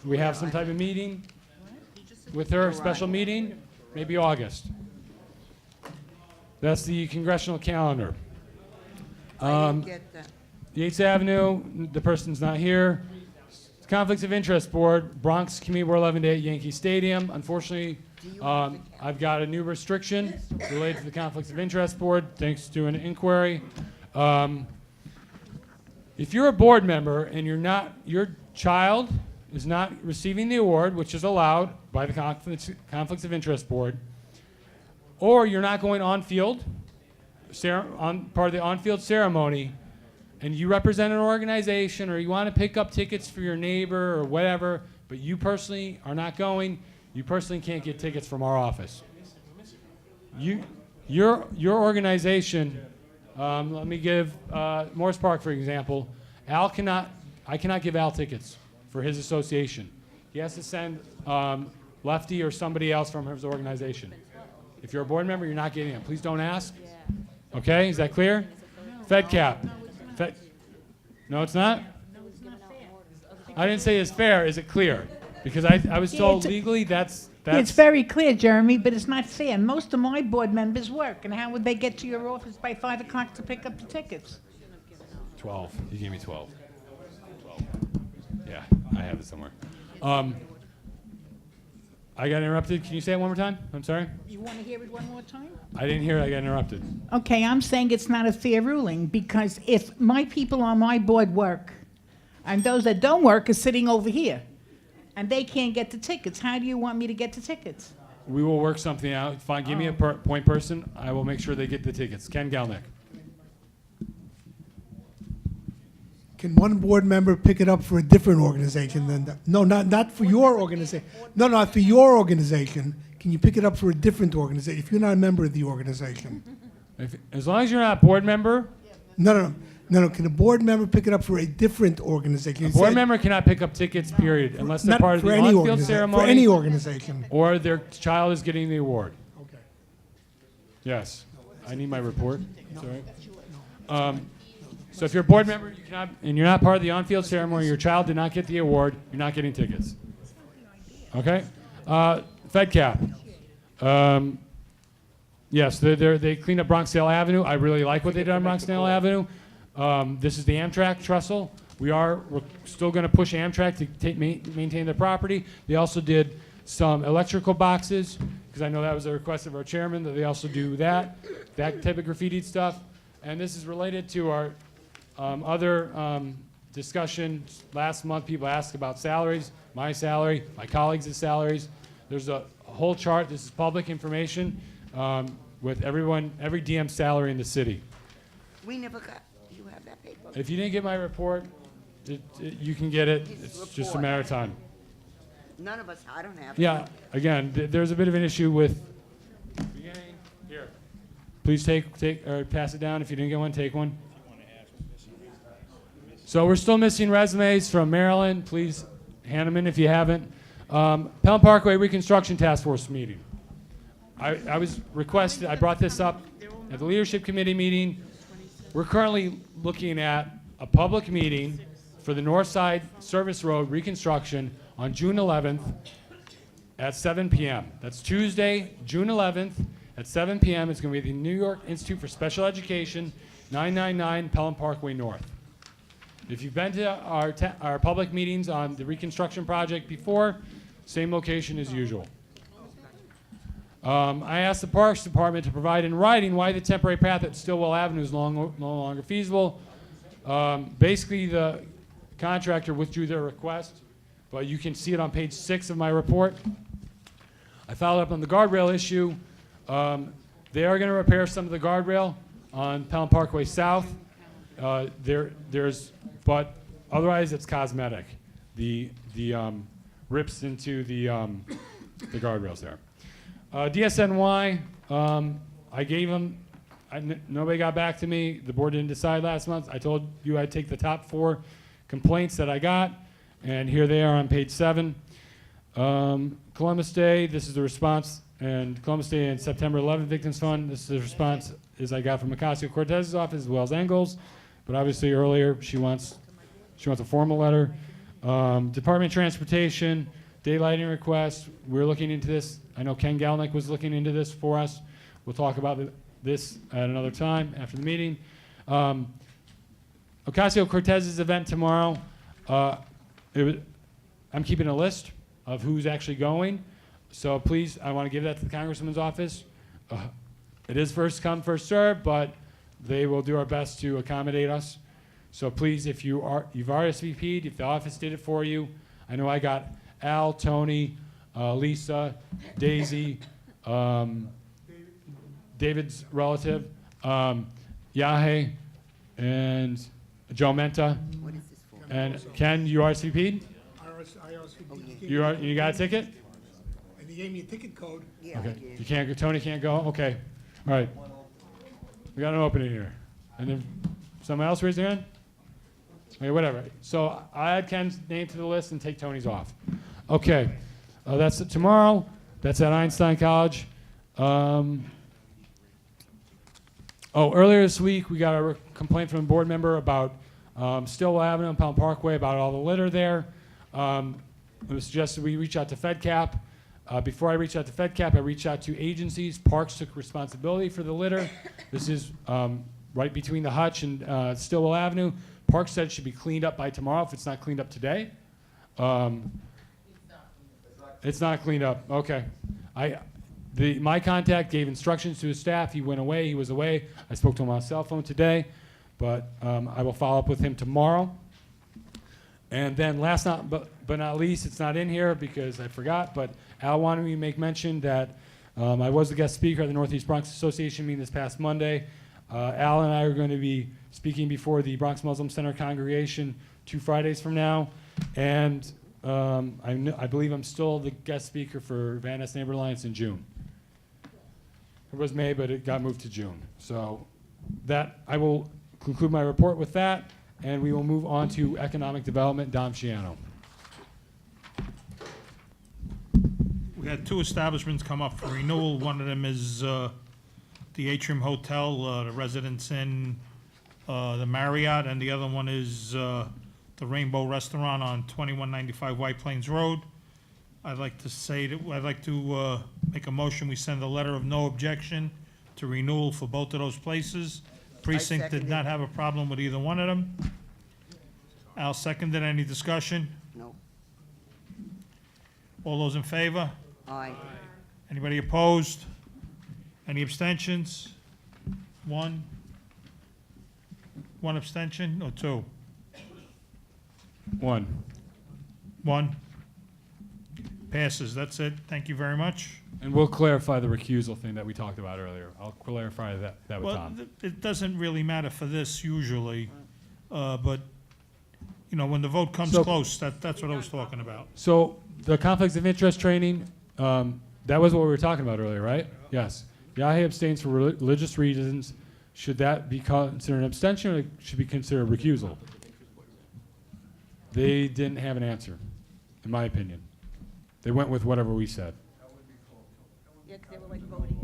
We have some type of meeting with her, special meeting, maybe August. That's the congressional calendar. I didn't get that. Yates Avenue, the person's not here. Conflicts of Interest Board, Bronx Community Board 11 day at Yankee Stadium. Unfortunately, I've got a new restriction related to the Conflicts of Interest Board, thanks to an inquiry. If you're a board member and your child is not receiving the award, which is allowed by the Conflicts of Interest Board, or you're not going on field, on part of the on-field ceremony, and you represent an organization or you want to pick up tickets for your neighbor or whatever, but you personally are not going, you personally can't get tickets from our office. Your organization, let me give Morris Park, for example. I cannot give Al tickets for his association. He has to send Lefty or somebody else from his organization. If you're a board member, you're not getting them. Please don't ask. Okay, is that clear? FedCap. No, it's not? I didn't say it's fair. Is it clear? Because I was told legally that's... It's very clear, Jeremy, but it's not fair. Most of my board members work, and how would they get to your office by 5 o'clock to pick up the tickets? 12. You gave me 12. 12. Yeah, I have it somewhere. I got interrupted. Can you say it one more time? I'm sorry. You want to hear it one more time? I didn't hear it. I got interrupted. Okay, I'm saying it's not a fair ruling, because if my people on my board work, and those that don't work are sitting over here, and they can't get the tickets, how do you want me to get the tickets? We will work something out. Fine, give me a point person. I will make sure they get the tickets. Ken Galnick. Can one board member pick it up for a different organization than that? No, not for your organization. No, not for your organization. Can you pick it up for a different organization if you're not a member of the organization? As long as you're not a board member. No. Can a board member pick it up for a different organization? A board member cannot pick up tickets, period, unless they're Not part of for the any on-field ceremony. For any organization. Or their child is getting the award. Okay. Yes. I need my report. Sorry. So if you're a board member, you cannot, and you're not part of the on-field ceremony, your child did not get the award, you're not getting tickets. Okay? FedCap. Yes, they cleaned up Bronxdale Avenue. I really like what they did on Bronxdale Avenue. This is the Amtrak trestle. We're still going to push Amtrak to maintain their property. They also did some electrical boxes, because I know that was a request of our chairman, that they also do that type of graffiti stuff. And this is related to our other discussion. Last month, people asked about salaries, my salary, my colleagues' salaries. There's a whole chart. This is public information with every DM's salary in the city. We never got, you have that paper? If you didn't get my report, you can get it. It's just a matter of time. None of us, I don't have it. Yeah, again, there's a bit of an issue with, here. Please take or pass it down. If you didn't get one, take one. So we're still missing resumes from Maryland. Please hand them in if you haven't. Pelham Parkway Reconstruction Task Force meeting. I was requested, I brought this up at the Leadership Committee meeting. We're currently looking at a public meeting for the North Side Service Road reconstruction on June 11th at 7 p.m. That's Tuesday, June 11th at 7 p.m. It's going to be at the New York Institute for Special Education, 999 Pelham Parkway North. If you've been to our public meetings on the reconstruction project before, same location as usual. I asked the Parks Department to provide in writing why the temporary path at Stillwell Avenue is no longer feasible. Basically, the contractor withdrew their request, but you can see it on page 6 of my report. I followed up on the guardrail issue. They are going to repair some of the guardrail on Pelham Parkway South. But otherwise it's cosmetic. The rips into the guardrails there. DSNY, I gave them, nobody got back to me. The board didn't decide last month. I told you I'd take the top 4 complaints that I got, and here they are on page 7. Columbus Day, this is the response, and Columbus Day and September 11th Victims Fund, this is the response I got from Ocasio-Cortez's office as well as Engel's, but obviously earlier she wants a formal letter. Department of Transportation, daylighting request, we're looking into this. I know Ken Galnick was looking into this for us. We'll talk about this at another time after the meeting. Ocasio-Cortez's event tomorrow, I'm keeping a list of who's actually going. So please, I want to give that to the Congressman's office. It is first come, first served, but they will do our best to accommodate us. So please, if you've RSVP'd, if the office did it for you, I know I got Al, Tony, Lisa, Daisy, David's relative, Yahe, and Joe Menta. What is this for? And Ken, you RSVP'd? You got a ticket? And he gave me a ticket code. Okay. You can't go, Tony can't go? Okay. All right. We got an opening here. And then someone else raise their hand? Okay, whatever. So I add Ken's name to the list and take Tony's off. Okay. That's tomorrow. That's at Einstein College. Earlier this week, we got a complaint from a board member about Stillwell Avenue and Pound Parkway, about all the litter there. It was suggested we reach out to FedCap. Before I reached out to FedCap, I reached out to agencies. Parks took responsibility for the litter. This is right between the Hutch and Stillwell Avenue. Parks said it should be cleaned up by tomorrow if it's not cleaned up today. It's not cleaned up. Okay. My contact gave instructions to his staff. He went away. He was away. I spoke to him on his cell phone today, but I will follow up with him tomorrow. And then last but not least, it's not in here because I forgot, but Al wanted me to make mention that I was the guest speaker at the Northeast Bronx Association meeting this past Monday. Al and I are going to be speaking before the Bronx Muslim Center congregation 2 Fridays from now. And I believe I'm still the guest speaker for Van Ness Neighbor Alliance in June. It was May, but it got moved to June. So I will conclude my report with that, and we will move on to economic development. Dom Shiano. We had 2 establishments come up for renewal. One of them is the Atrium Hotel, the Residence Inn, the Marriott, and the other one is the Rainbow Restaurant on 2195 White Plains Road. I'd like to make a motion, we send a letter of no objection to renewal for both of those places. Precinct did not have a problem with either one of them. Al seconded. Any discussion? No. All those in favor? Aye. Anybody opposed? Any abstentions? One abstention or 2? One. Passes. That's it. Thank you very much. And we'll clarify the recusal thing that we talked about earlier. I'll clarify that with Well, Tom. it doesn't really matter for this usually, but, when the vote comes So- close, that's what I was talking about. So the conflicts of interest training, that was what we were talking about earlier, right? Yes. Yahe abstains for religious reasons. Should that be considered an abstention, or it should be considered a recusal? They didn't have an answer, in my opinion. They went with whatever we said. Yeah, 'cause they were like voting.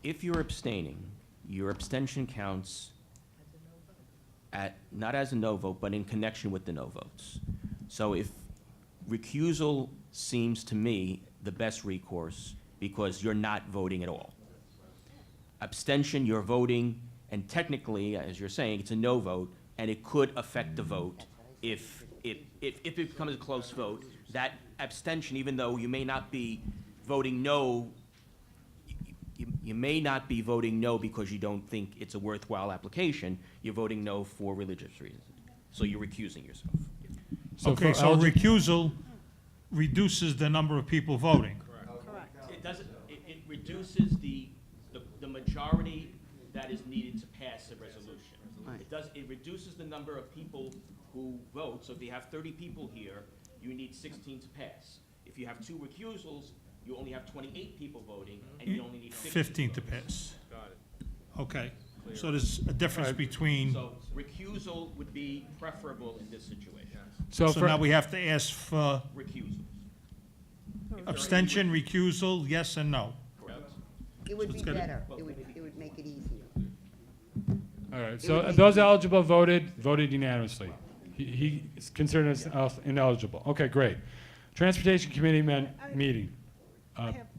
If you're abstaining, your abstention counts not as a no vote, but in connection with the no votes. So if recusal seems to me the best recourse because you're not voting at all. Abstention, you're voting, and technically, as you're saying, it's a no vote, and it could affect the vote if it becomes a close vote. That abstention, even though you may not be voting no, you may not be voting no because you don't think it's a worthwhile application. You're voting no for religious reasons. So you're recusing yourself. Okay, so recusal reduces the number of people voting. It doesn't, it reduces the majority that is needed to pass a resolution. It reduces the number of people who vote. So if you have 30 people here, you need 16 to pass. If you have 2 recusals, you only have 28 people voting, and you only need 15 to pass. Got it. Okay, so there's a difference between. So recusal would be preferable in this situation. So now we have to ask for Recusals. abstention, recusal, yes and no. It would So be it's gotta- better. It would make it easier. All right, so those eligible voted unanimously. He is considered as ineligible. Okay, great. Transportation Committee meeting.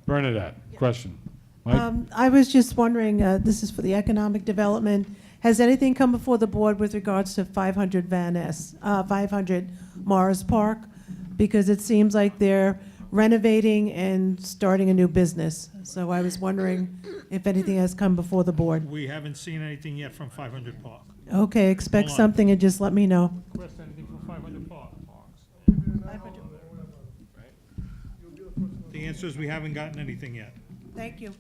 Bernadette, question. Mike? I was just wondering, this is for the economic development. Has anything come before the board with regards to 500 500 Morris Park? Because it seems like they're renovating and starting a new business. So I was wondering if anything has come before the board. We haven't seen anything yet from 500 Park. Okay, expect Hold on. something and just let me know. Request anything for 500 parks. The answer is we haven't gotten anything yet. Thank you.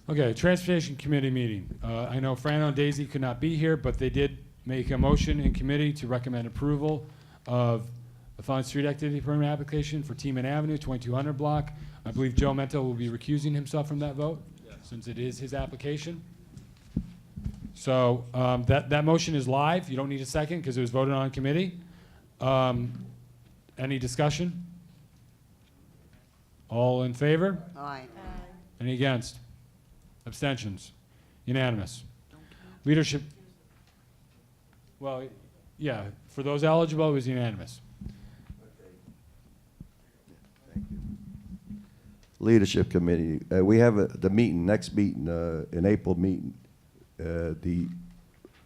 Okay, Transportation Committee meeting. I know Fran and Daisy could not be here, but they did make a motion in committee to recommend approval of the following street activity permit application for Teeman Avenue, 2200 block. I believe Joe Mento will be recusing himself from that vote, since it is his application. So that motion is live. You don't need a second because it was voted on in committee. Any discussion? All in favor? Aye. Any against? Abstentions? Unanimous. Leadership, well, yeah, for those eligible, it was unanimous. Leadership Committee, we have the meeting, next meeting, an April meeting. The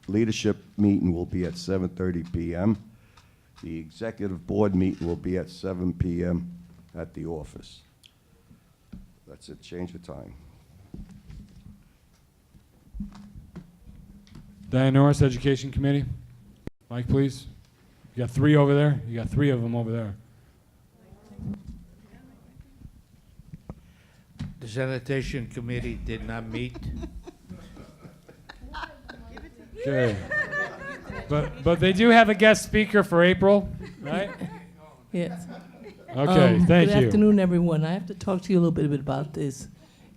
leadership meeting will be at 7:30 p.m. The executive board meeting will be at 7 p.m. at the office. That's it, change the time. Diane Norris, Education Committee. Mike, please. You got 3 over there? You got 3 of them over there. The sanitation committee did not meet. Okay. But they do have a guest speaker for April, right? Yes. Okay, thank Good you. afternoon, everyone. I have to talk to you a little bit about this.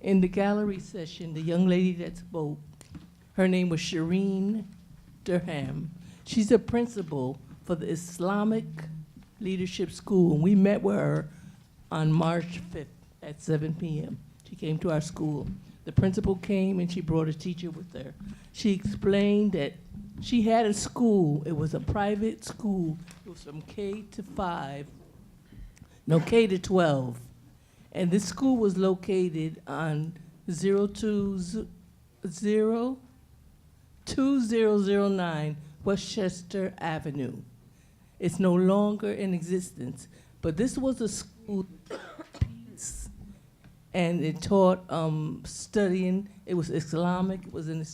In the gallery session, the young lady that spoke, her name was Shireen Durham. She's a principal for the Islamic Leadership School, and we met with her on March 5th at 7 p.m. She came to our school. The principal came and she brought a teacher with her. She explained that she had a school. It was a private school. It was from K to 12. And this school was located on 2009 Westchester Avenue. It's no longer in existence, but this was a school and it taught studying. It was Islamic. It was in a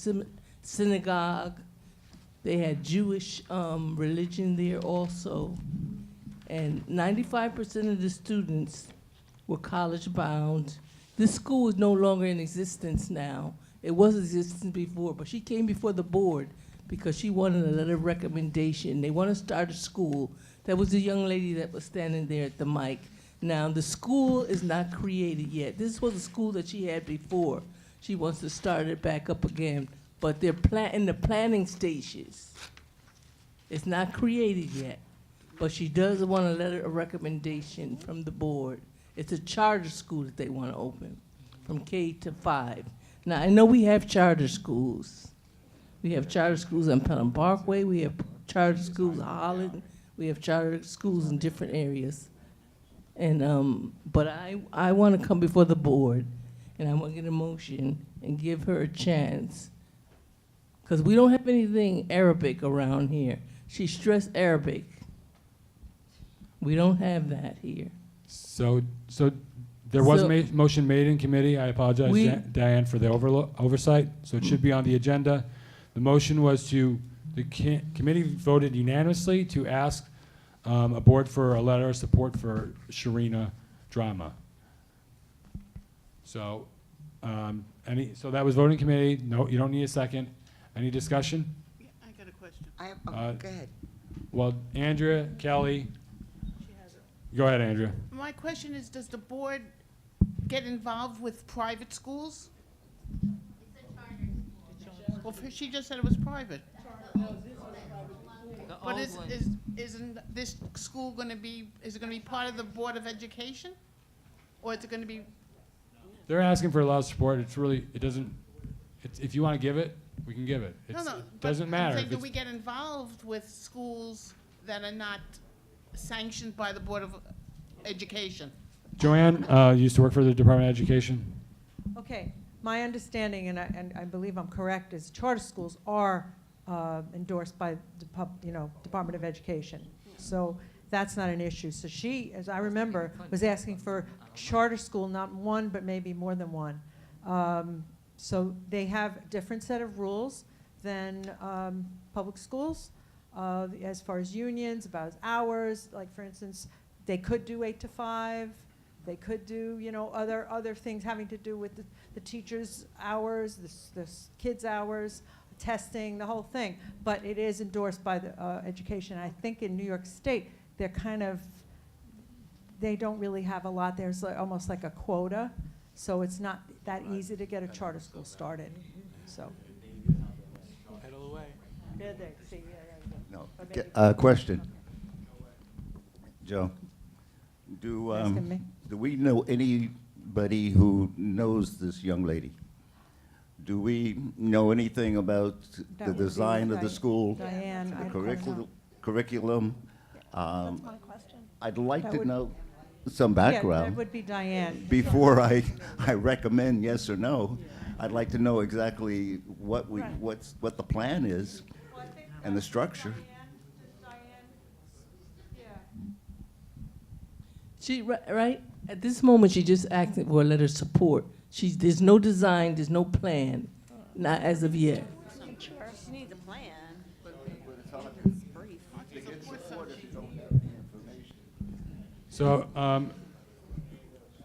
synagogue. They had Jewish religion there also. And 95% of the students were college bound. This school is no longer in existence now. It was in existence before, but she came before the board because she wanted a letter of recommendation. They want to start a school. That was the young lady that was standing there at the mic. Now, the school is not created yet. This was a school that she had before. She wants to start it back up again, but they're in the planning stages. It's not created yet, but she does want a letter of recommendation from the board. It's a charter school that they want to open from K to 5. Now, I know we have charter schools. We have charter schools on Pelham Parkway. We have charter schools in Holland. We have charter schools in different areas. And but I want to come before the board, and I want to get a motion and give her a chance, because we don't have anything Arabic around here. She stressed Arabic. We don't have that here. So there was So- a motion made in committee. I apologize, Diane, for the oversight. So it should be on the agenda. The motion was the committee voted unanimously to ask a board for a letter of support for Sharina Drama. So, so that was voting committee. No, you don't need a second. Any discussion? I got a question. Go ahead. Well, Andrea, Kelly. Go ahead, Andrea. My question is, does the board get involved with private schools? Well, she just said it was private. But isn't this school going to be, is it going to be part of the Board of Education? Or is it going to be, They're asking for a lot of support. It's really, if you want to give it, we can give it. no, It but doesn't matter. I'm saying, if do it's- we get involved with schools that are not sanctioned by the Board of Education? Joanne used to work for the Department of Education. Okay, my understanding, and I believe I'm correct, is charter schools are endorsed by the Department of Education. So that's not an issue. So she, as I remember, was asking for charter school, not one, but maybe more than one. So they have a different set of rules. than public schools as far as unions, about hours. Like, for instance, they could do 8 to 5. They could do, you know, other things having to do with the teachers' hours, the kids' hours, testing, the whole thing. But it is endorsed by the education. I think in New York State, they're kind of, they don't really have a lot. There's almost like a quota, so it's not that easy to get a charter school started. So. No. Question. Joe, do we know anybody who knows this young lady? Do we know anything about the design of the school? Diane, the curriculum? That's my question. I'd like That to would- know some Yeah, background. that would be Diane. Before I recommend yes or no, I'd like to know exactly what the plan is and the structure. She, right, at this moment, she just asking for a letter of support. There's no design, there's no plan, not as of yet. She needs a plan. So,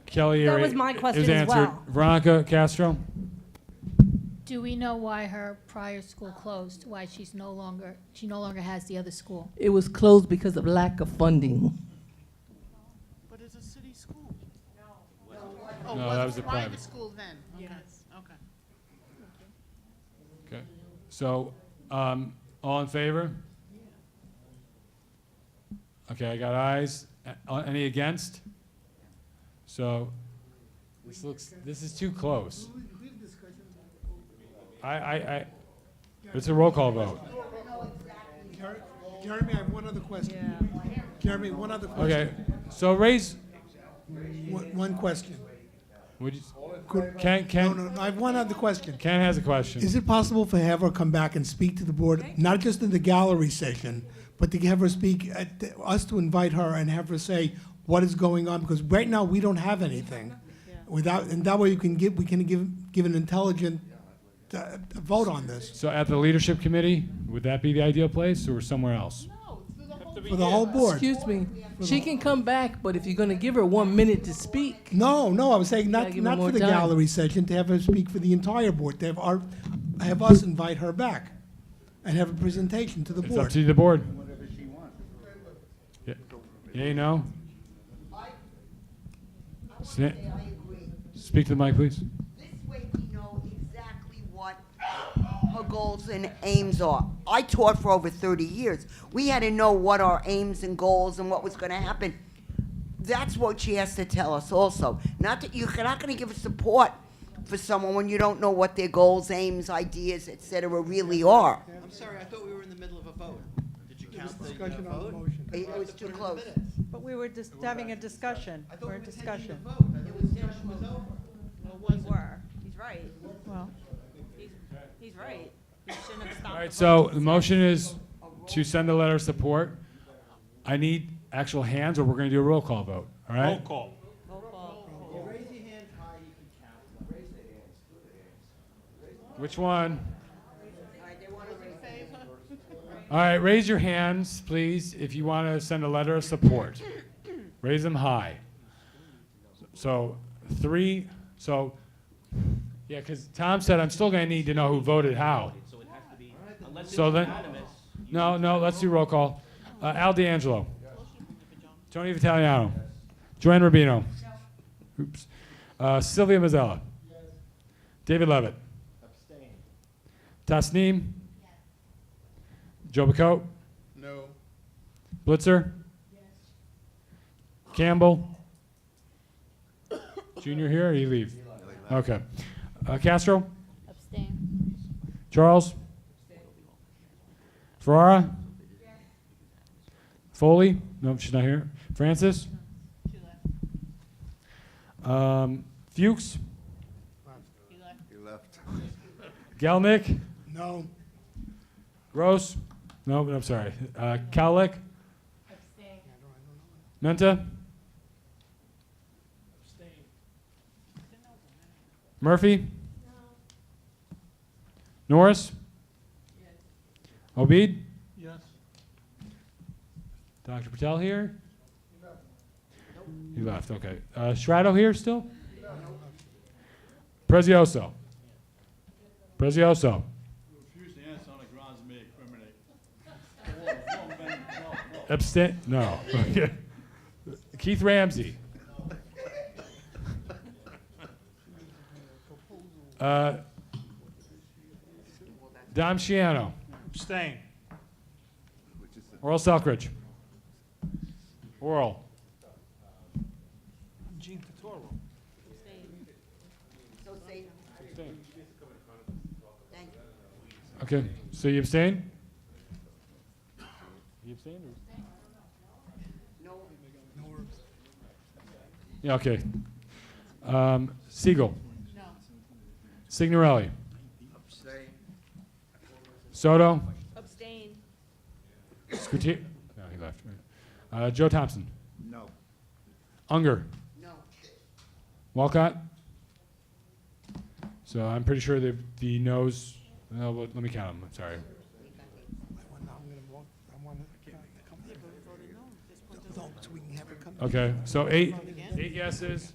Kelly, That was my question is as answered. well. Veronica Castro? Do we know why her prior school closed? Why she no longer has the other school? It was closed because of lack of funding. But it's a city school. No, Oh, that was a private private. school then? Okay, okay. Okay. So, all in favor? Okay, I got ayes. Any against? So, this is too close. It's a roll call vote. Jeremy, I have one other question. Jeremy, one other question. Okay, so raise, One question. would you, No, no, I have one other question. Ken has a question. Is it possible for have her come back and speak to the board, not just in the gallery session, but to have her speak, us to invite her and have her say what is going on? Because right now, we don't have anything. And that way we can give an intelligent vote on this. So at the leadership committee, would that be the ideal place or somewhere else? For the whole board. Excuse me, she can come back, but if you're gonna give her 1 minute to speak. No, I was saying Gotta not give her for more the time. gallery session, to have her speak for the entire board, to have us invite her back and have a presentation to the It's up board. to the board. Yeah, no? Speak to the mic, please. This way we know exactly what her goals and aims are. I taught for over 30 years. We had to know what our aims and goals and what was going to happen. That's what she has to tell us also. Not that you're not going to give support for someone when you don't know what their goals, aims, ideas, etc. really are. I'm sorry, I thought we were in the middle of a vote. Did you count the Discussion on the vote? motion. It was too close. But we were just having a discussion. We're in discussion. We were. He's right. Well, He's right. We shouldn't have stopped. All right, so the motion is to send a letter of support. I need actual hands, or we're going to do a roll call vote, all right? Roll call. Raise your hand high, you can count. Raise their hands, do their hands. Which one? All right, raise your hands, please, if you want to send a letter of support. Raise them high. So, 3, so, yeah, because Tom said I'm still going to need to know who voted how. So it has to be, unless it's So then, unanimous. no, let's do roll call. Al D'Angelo. Tony Vitaliano. Joanne Rubino. Oops. Sylvia Mazzella. David Levitt. Tasneem. Joe Bacote. No. Blitzer. Campbell. Junior here, or you leave? Okay. Castro. Abstain. Charles. Ferrara. Foley. No, she's not here. Francis. Fuchs. He left. Gelnick. No. Gross. No, I'm sorry. Cowlick. Menta. Murphy. Norris. Obeid? Yes. Dr. Patel here? He left, okay. Strato here still? Prezioso? Prezioso? Abstain? No. Okay. Keith Ramsey? Dom Shiano? Abstain. Oral Selkridge? Oral? Gene Totoro. So say, Okay, so you abstain? You abstain? no, Yeah, okay. Siegel? No. Signorelli? Abstain. Soto? Abstain. Scuti? No, he left. Right. Joe Thompson? No. Unger? no. Walcott? So I'm pretty sure the no's, no, let me count them, I'm sorry. Okay, so eight yeses.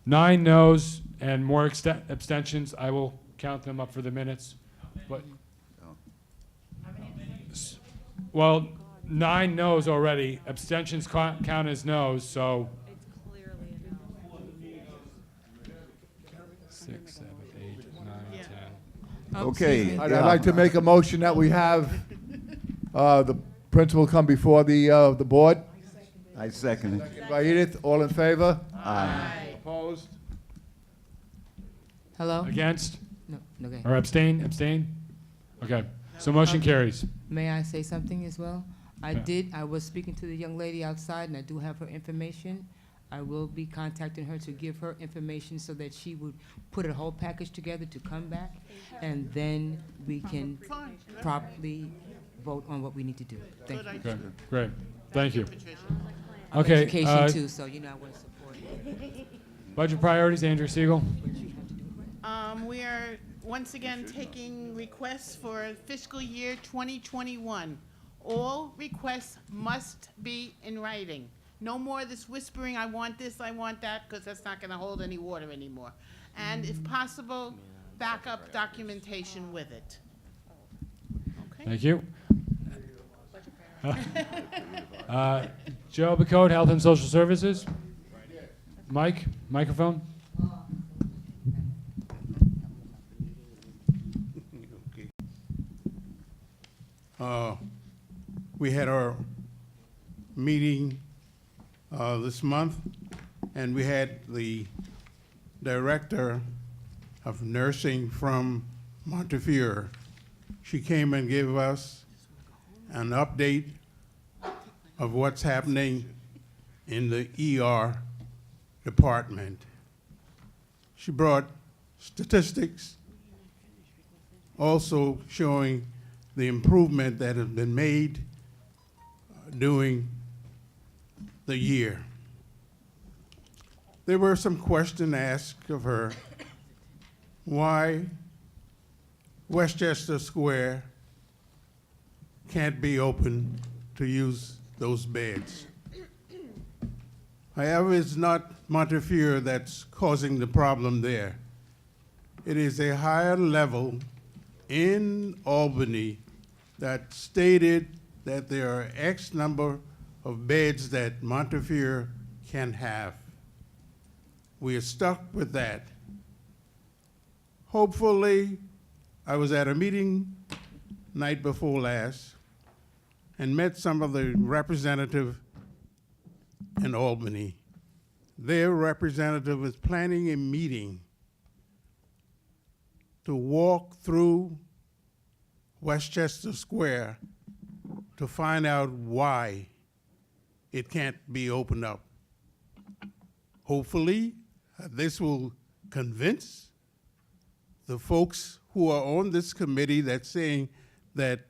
9 no's and more abstentions. I will count them up for the minutes. But, well, 9 no's already. Abstentions count as no's, so. It's clearly a 6, 7, 8, 9, 10. Okay. I'd like to make a motion that we have the principal come before the board. I second it. Second by Edith, all in favor? Aye. Opposed? Hello? Against? No, okay. Or abstain? Abstain? Okay, so motion carries. May I say something as well? Yeah. I was speaking to the young lady outside, and I do have her information. I will be contacting her to give her information so that she would put a whole package together to come back, and then we can properly vote on what we need to do. Thank you. Okay, great. Thank you. I'm Okay. education too, so you know I want to support it. Budget priorities, Andrew Siegel. We are once again taking requests for fiscal year 2021. All requests must be in writing. No more of this whispering, I want this, I want that, because that's not going to hold any water anymore. And if possible, backup documentation with it. Okay? Thank you. Joe Bacode, Health and Social Services. Mike, microphone. We had our meeting this month, and we had the director of nursing from Montefiore. She came and gave us an update of what's happening in the ER department. She brought statistics also showing the improvement that has been made during the year. There were some questions asked of her why Westchester Square can't be open to use those beds. However, it's not Montefiore that's causing the problem there. It is a higher level in Albany that stated that there are X number of beds that Montefiore can have. We are stuck with that. Hopefully, I was at a meeting night before last and met some of the representative in Albany. Their representative is planning a meeting to walk through Westchester Square to find out why it can't be opened up. Hopefully, this will convince the folks who are on this committee that's saying that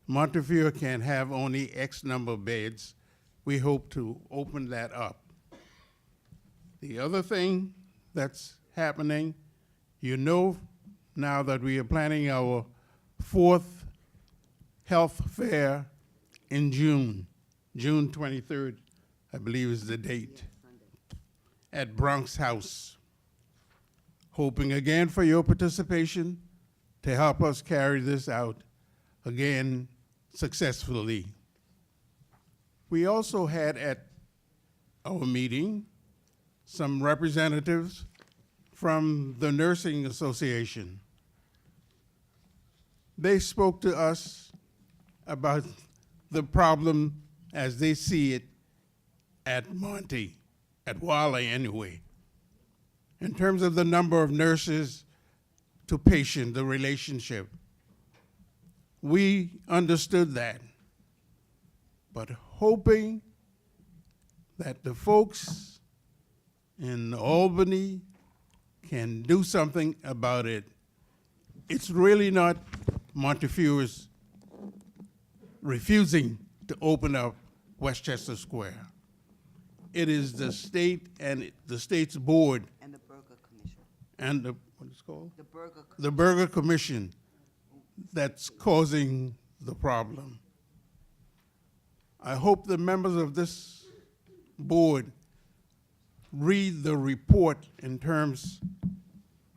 Montefiore can have only X number of beds. We hope to open that up. The other thing that's happening. You know now that we are planning our 4th health fair in June. June 23rd, I believe is the date, at Bronx House. Hoping again for your participation to help us carry this out again successfully. We also had at our meeting some representatives from the Nursing Association. They spoke to us about the problem as they see it at Monty, at Wale anyway, in terms of the number of nurses to patient, the relationship. We understood that, but hoping that the folks in Albany can do something about it. It's really not Montefiere's refusing to open up Westchester Square. It is the state and the state's board And the Burger Commission. and the, what is it called? The Burger The Burger Commission that's causing the problem. I hope the members of this board read the report in terms,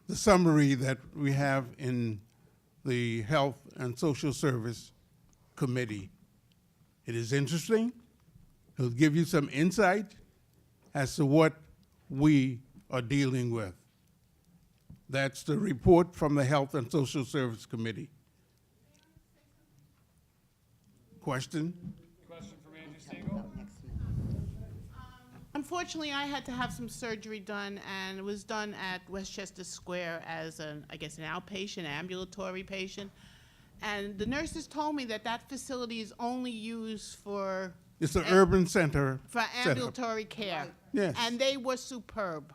the summary that we have in the Health and Social Service Committee. It is interesting. It'll give you some insight as to what we are dealing with. That's the report from the Health and Social Service Committee. Question? Question from Andrew Siegel? Unfortunately, I had to have some surgery done, and it was done at Westchester Square as an, I guess, an outpatient, ambulatory patient. And the nurses told me that that facility is only used for It's an urban center. for setup. ambulatory care. Yes. And they were superb.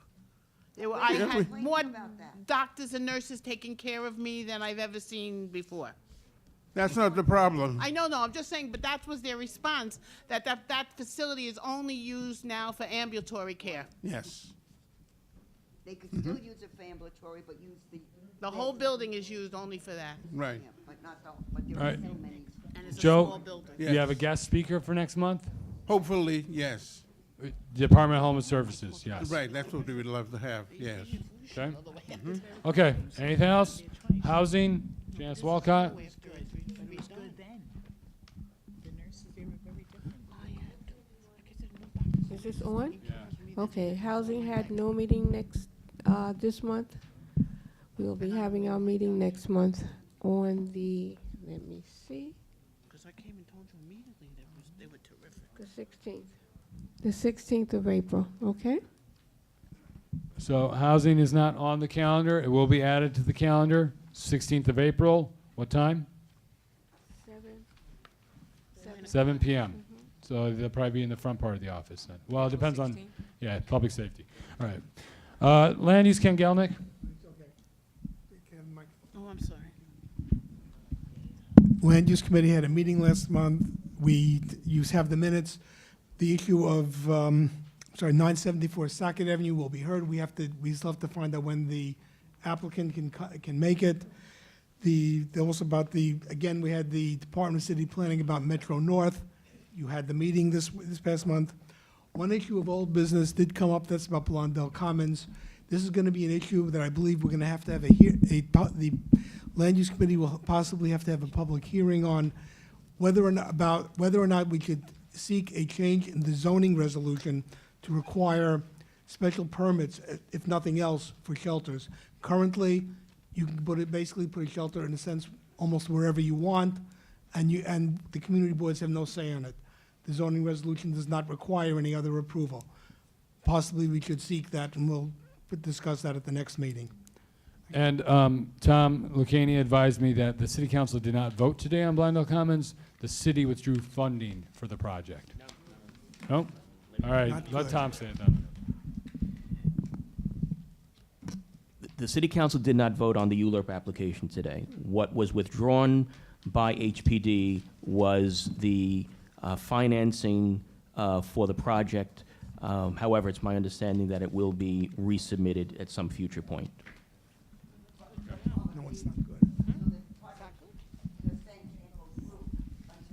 They were, What I was your had complaint more about that? doctors and nurses taking care of me than I've ever seen before. That's not the problem. I know, no, I'm just saying, but that was their response, that facility is only used now for ambulatory care. Yes. They could still use it for ambulatory, but use The whole building is used only for that. Right. Yeah, but not the, but there All are right. so many. And it's a Joe, small building. do you have a guest speaker for next month? Hopefully, yes. Department of Homeless Services, yes. Right, that's what we would love to have, yes. Okay. Okay, anything else? Housing, Janice Walcott? Is this on? Okay, housing had no meeting next, this month. We'll be having our meeting next month on the, let me see, Because I came and told you immediately they were terrific. the 16th. The 16th of April, okay? So housing is not on the calendar. It will be added to the calendar, 16th of April. What time? 7 p.m. So they'll probably be in the front part of the office then. Well, it depends on, yeah, public safety. All right. Land use, Ken Gelnick? Oh, I'm sorry. Land Use Committee had a meeting last month. You have the minutes. The issue of, 974 Socket Avenue will be heard. We still have to find out when the applicant can make it. Also about again, we had the Department of City Planning about Metro North. You had the meeting this past month. One issue of old business did come up, that's about Blondell Commons. This is gonna be an issue that I believe we're gonna have to have the Land Use Committee will possibly have to have a public hearing on whether or not we could seek a change in the zoning resolution to require special permits, if nothing else, for shelters. Currently, you can basically put a shelter in a sense almost wherever you want, and the community boards have no say on it. The zoning resolution does not require any other approval. Possibly we could seek that, and we'll discuss that at the next meeting. And Tom Lucchini advised me that the city council did not vote today on Blondell Commons. The city withdrew funding for the project. No? All right, Not let good. Tom say it then. The city council did not vote on the ULURP application today. What was withdrawn by HPD was the financing for the project However, it's my understanding that it will be resubmitted at some future point. No, it's not good.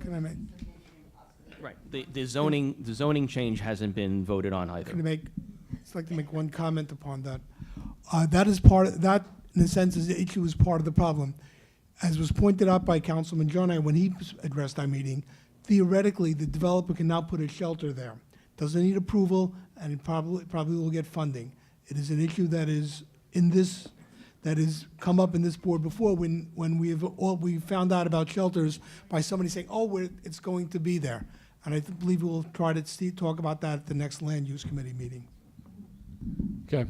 Can I make, Right. The zoning change hasn't been voted on either. can I make, I'd like to make one comment upon that. That is part of, that, in a sense, is the issue, is part of the problem. As was pointed out by Councilman Jonah when he addressed our meeting, theoretically, the developer can now put a shelter there. Doesn't need approval, and it probably will get funding. It is an issue that is in this, that has come up in this board before when we found out about shelters by somebody saying, oh, it's going to be there. And I believe we'll try to talk about that at the next Land Use Committee meeting. Okay,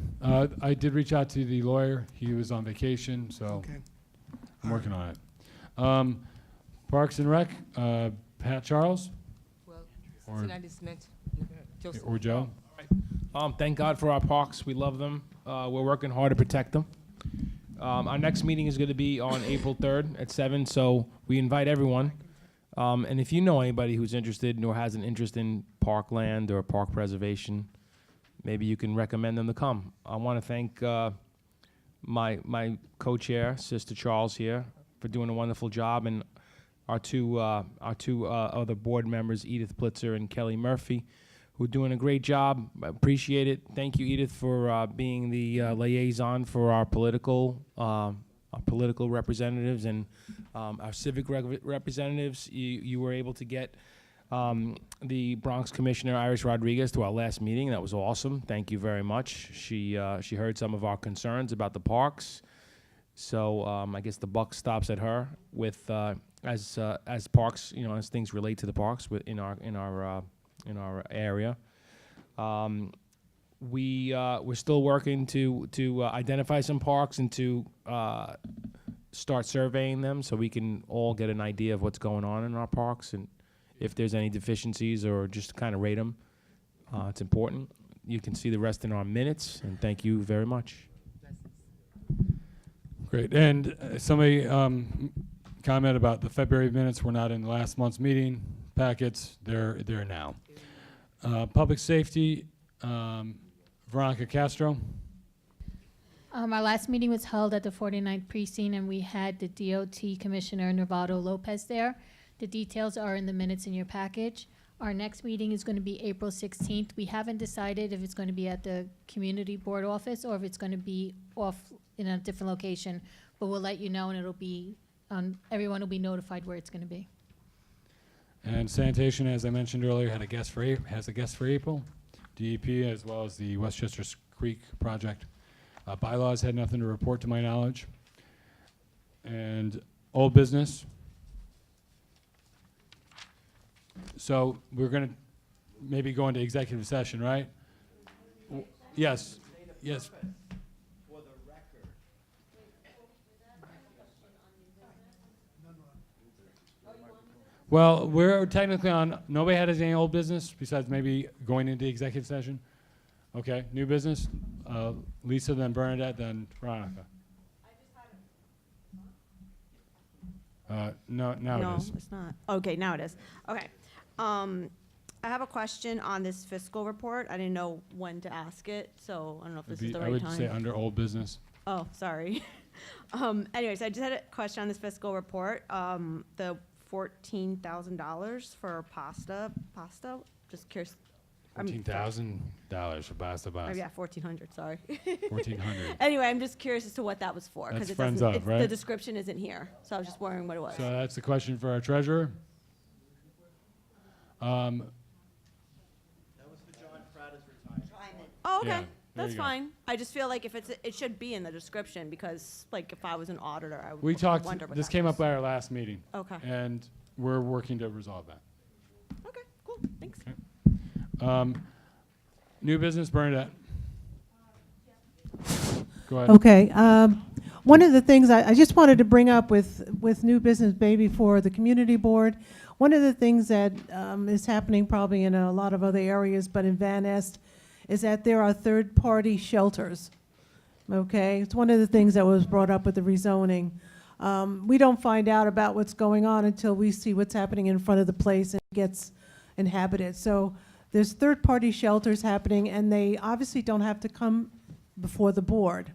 I did reach out to the lawyer. He was on vacation, so Okay. I'm working on it. Parks and Rec, Pat Charles? Well, Or- tonight is meant, Joseph. Or Joe? Thank God for our parks. We love them. We're working hard to protect them. Our next meeting is going to be on April 3rd at 7, so we invite everyone. And if you know anybody who's interested or has an interest in parkland or park preservation, maybe you can recommend them to come. I want to thank my co-chair, Sister Charles here, for doing a wonderful job, and our two other board members, Edith Blitzer and Kelly Murphy, who are doing a great job. I appreciate it. Thank you, Edith, for being the liaison for our political representatives and our civic representatives. You were able to get the Bronx Commissioner, Iris Rodriguez, to our last meeting. That was awesome. Thank you very much. She heard some of our concerns about the parks. So I guess the buck stops at her with as parks, as things relate to the parks in our area. We're still working to identify some parks and to start surveying them so we can all get an idea of what's going on in our parks and if there's any deficiencies or just kind of rate them. It's important. You can see the rest in our minutes, and thank you very much. Great. And somebody comment about the February minutes were not in last month's meeting packets. They're now. Public safety, Veronica Castro. Our last meeting was held at the 49th precinct, and we had the DOT Commissioner Novato Lopez there. The details are in the minutes in your package. Our next meeting is going to be April 16th. We haven't decided if it's going to be at the Community Board office or if it's going to be off in a different location, but we'll let you know, and it'll be, everyone will be notified where it's going to be. And sanitation, as I mentioned earlier, has a guest for April. DEP, as well as the Westchester Creek project. Bylaws had nothing to report to my knowledge. And old business. So we're going to maybe go into executive session, right? Yes. Yes. Well, we're technically on, nobody had any old business besides maybe going into executive session? Okay, new business? Lisa, then Bernadette, then Veronica. No, now it is. No, it's not. Okay, now it is. Okay. I have a question on this fiscal report. I didn't know when to ask it, so I don't know if this is the right time. I would say under old business. Oh, sorry. Anyways, I just had a question on this fiscal report. The $14,000 for pasta, just curious. $14,000 for pasta. Oh, yeah, 1,400, sorry. 1,400. Anyway, I'm just curious as to what that was for. That's it Friends doesn't, of, right? The description isn't here, so I was just wondering what it was. So that's the question for our treasurer. That was for John Prada's retirement. Oh, okay. Yeah, That's you go. fine. I just feel like if it should be in the description because, like, if I was an auditor, I would We talked, wonder what this that came was. up at our last meeting. Okay. And we're working to resolve that. Okay, cool. Thanks. Okay. New business, Bernadette. Go ahead. Okay. One of the things I just wanted to bring up with new business, maybe for the community board, one of the things that is happening probably in a lot of other areas, but in Van Nest, is that there are third-party shelters. Okay? It's one of the things that was brought up with the rezoning. We don't find out about what's going on until we see what's happening in front of the place and it gets inhabited. So there's third-party shelters happening, and they obviously don't have to come before the board.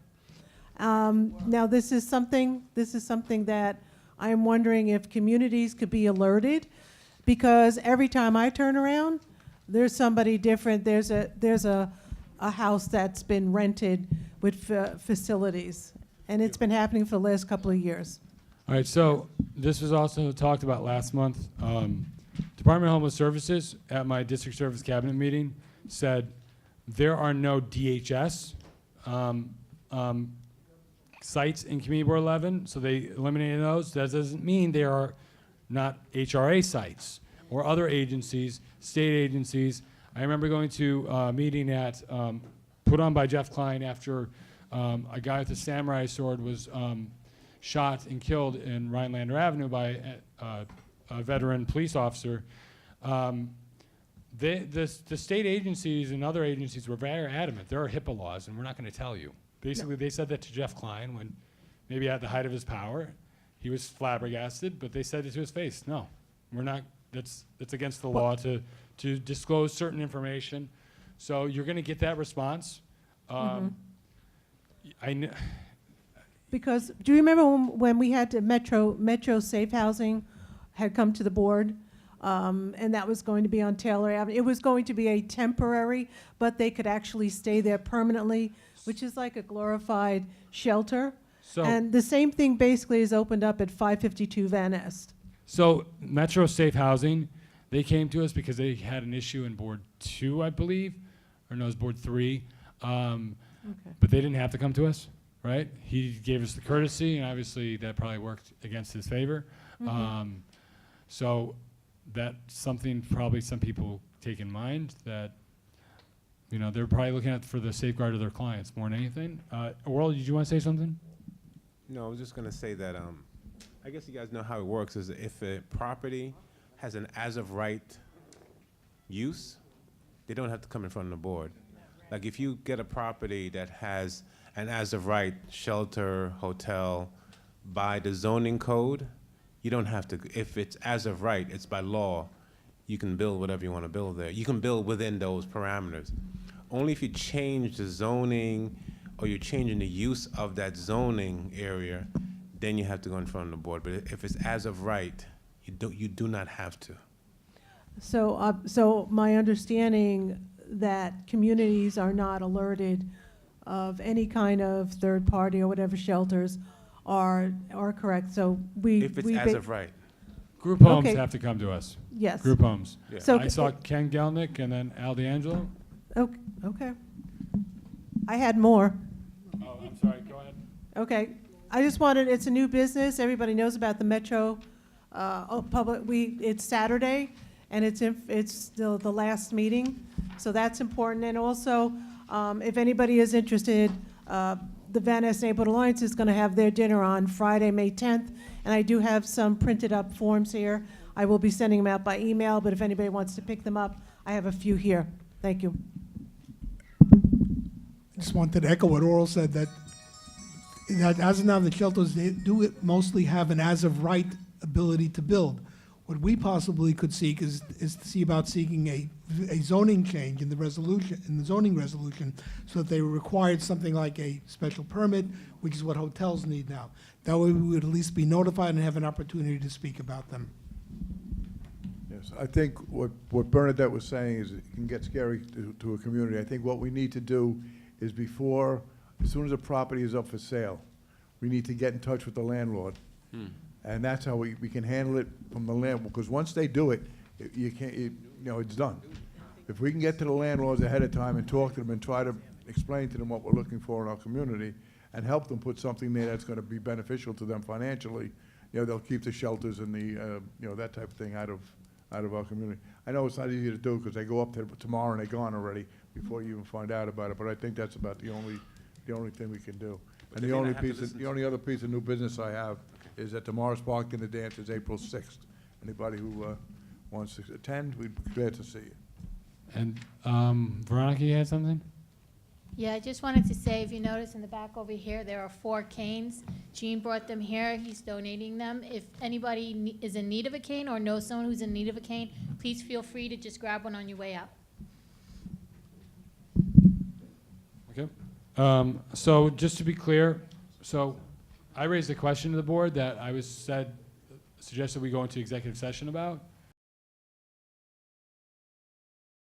Now, this is something that I'm wondering if communities could be alerted, because every time I turn around, there's somebody different. There's a house that's been rented with facilities, and it's been happening for the last couple of years. All right, so this was also talked about last month. Department of Homeless Services at my district service cabinet meeting said there are no DHS sites in Community Board 11, so they eliminated those. That doesn't mean they are not HRA sites or other agencies, state agencies. I remember going to a meeting at put on by Jeff Klein after a guy with a samurai sword was shot and killed in Rhinelander Avenue by a veteran police officer. The state agencies and other agencies were very adamant. There are HIPAA laws, and we're not going to tell you. Basically, they said that to Jeff Klein when maybe at the height of his power. He was flabbergasted, but they said it to his face. No, we're not. That's against the law to disclose certain information. So you're going to get that response. Because do you remember when we had to Metro Safe Housing had come to the board, and that was going to be on Taylor Avenue? It was going to be a temporary, but they could actually stay there permanently, which is like a glorified shelter. So, and the same thing basically is opened up at 552 Van Est. So Metro Safe Housing, they came to us because they had an issue in Board 2, I believe, or no, it was Board 3. But they didn't have to come to us, right? He gave us the courtesy, and obviously that probably worked against his favor. So that's something probably some people take in mind, that they're probably looking at for the safeguard of their clients more than anything. Oral, did you want to say something? No, I was just going to say that I guess you guys know how it works. Is if a property has an as-of-right use, they don't have to come in front of the board. Like if you get a property that has an as-of-right shelter, hotel, by the zoning code, you don't have to. If it's as-of-right, it's by law, you can build whatever you want to build there. You can build within those parameters. Only if you change the zoning or you're changing the use of that zoning area, then you have to go in front of the board. But if it's as-of-right, you do not have to. So my understanding that communities are not alerted of any kind of third party or whatever shelters are correct. So if it's as of right. Group homes have to come to us. Yes. Group homes. Yeah. So I saw Ken Gelnick and then Al D'Angelo. Okay. I had more. Oh, I'm sorry. Go ahead. Okay. I just wanted, it's a new business. Everybody knows about the Metro public. It's Saturday, and it's still the last meeting, so that's important. And also, if anybody is interested, the Van Ness Neighborhood Alliance is going to have their dinner on Friday, May 10th, and I do have some printed up forms here. I will be sending them out by email, but if anybody wants to pick them up, I have a few here. Thank you. I just wanted to echo what Oral said, that as of now, the shelters, they do mostly have an as-of-right ability to build. What we possibly could seek is to see about seeking a zoning change in the zoning resolution, so that they required something like a special permit, which is what hotels need now. That way we would at least be notified and have an opportunity to speak about them. Yes, I think what Bernadette was saying is it can get scary to a community. I think what we need to do is as soon as a property is up for sale, we need to get in touch with the landlord. And that's how we can handle it from the landlord, because once they do it, it's done. If we can get to the landlords ahead of time and talk to them and try to explain to them what we're looking for in our community and help them put something there that's going to be beneficial to them financially, they'll keep the shelters and that type of thing out of our community. I know it's not easy to do because they go up there tomorrow and they're gone already before you even find out about it, but I think that's about the only thing we can do. And the only other piece of new business I have is at the Morris Park Dinner Dance is April 6th. Anybody who wants to attend, we'd be glad to see you. And Veronica, you had something? Yeah, I just wanted to say, if you notice in the back over here, there are 4 canes. Gene brought them here. He's donating them. If anybody is in need of a cane or knows someone who's in need of a cane, please feel free to just grab one on your way out. Okay. So just to be clear, so I raised a question to the board that I suggested we go into executive session about.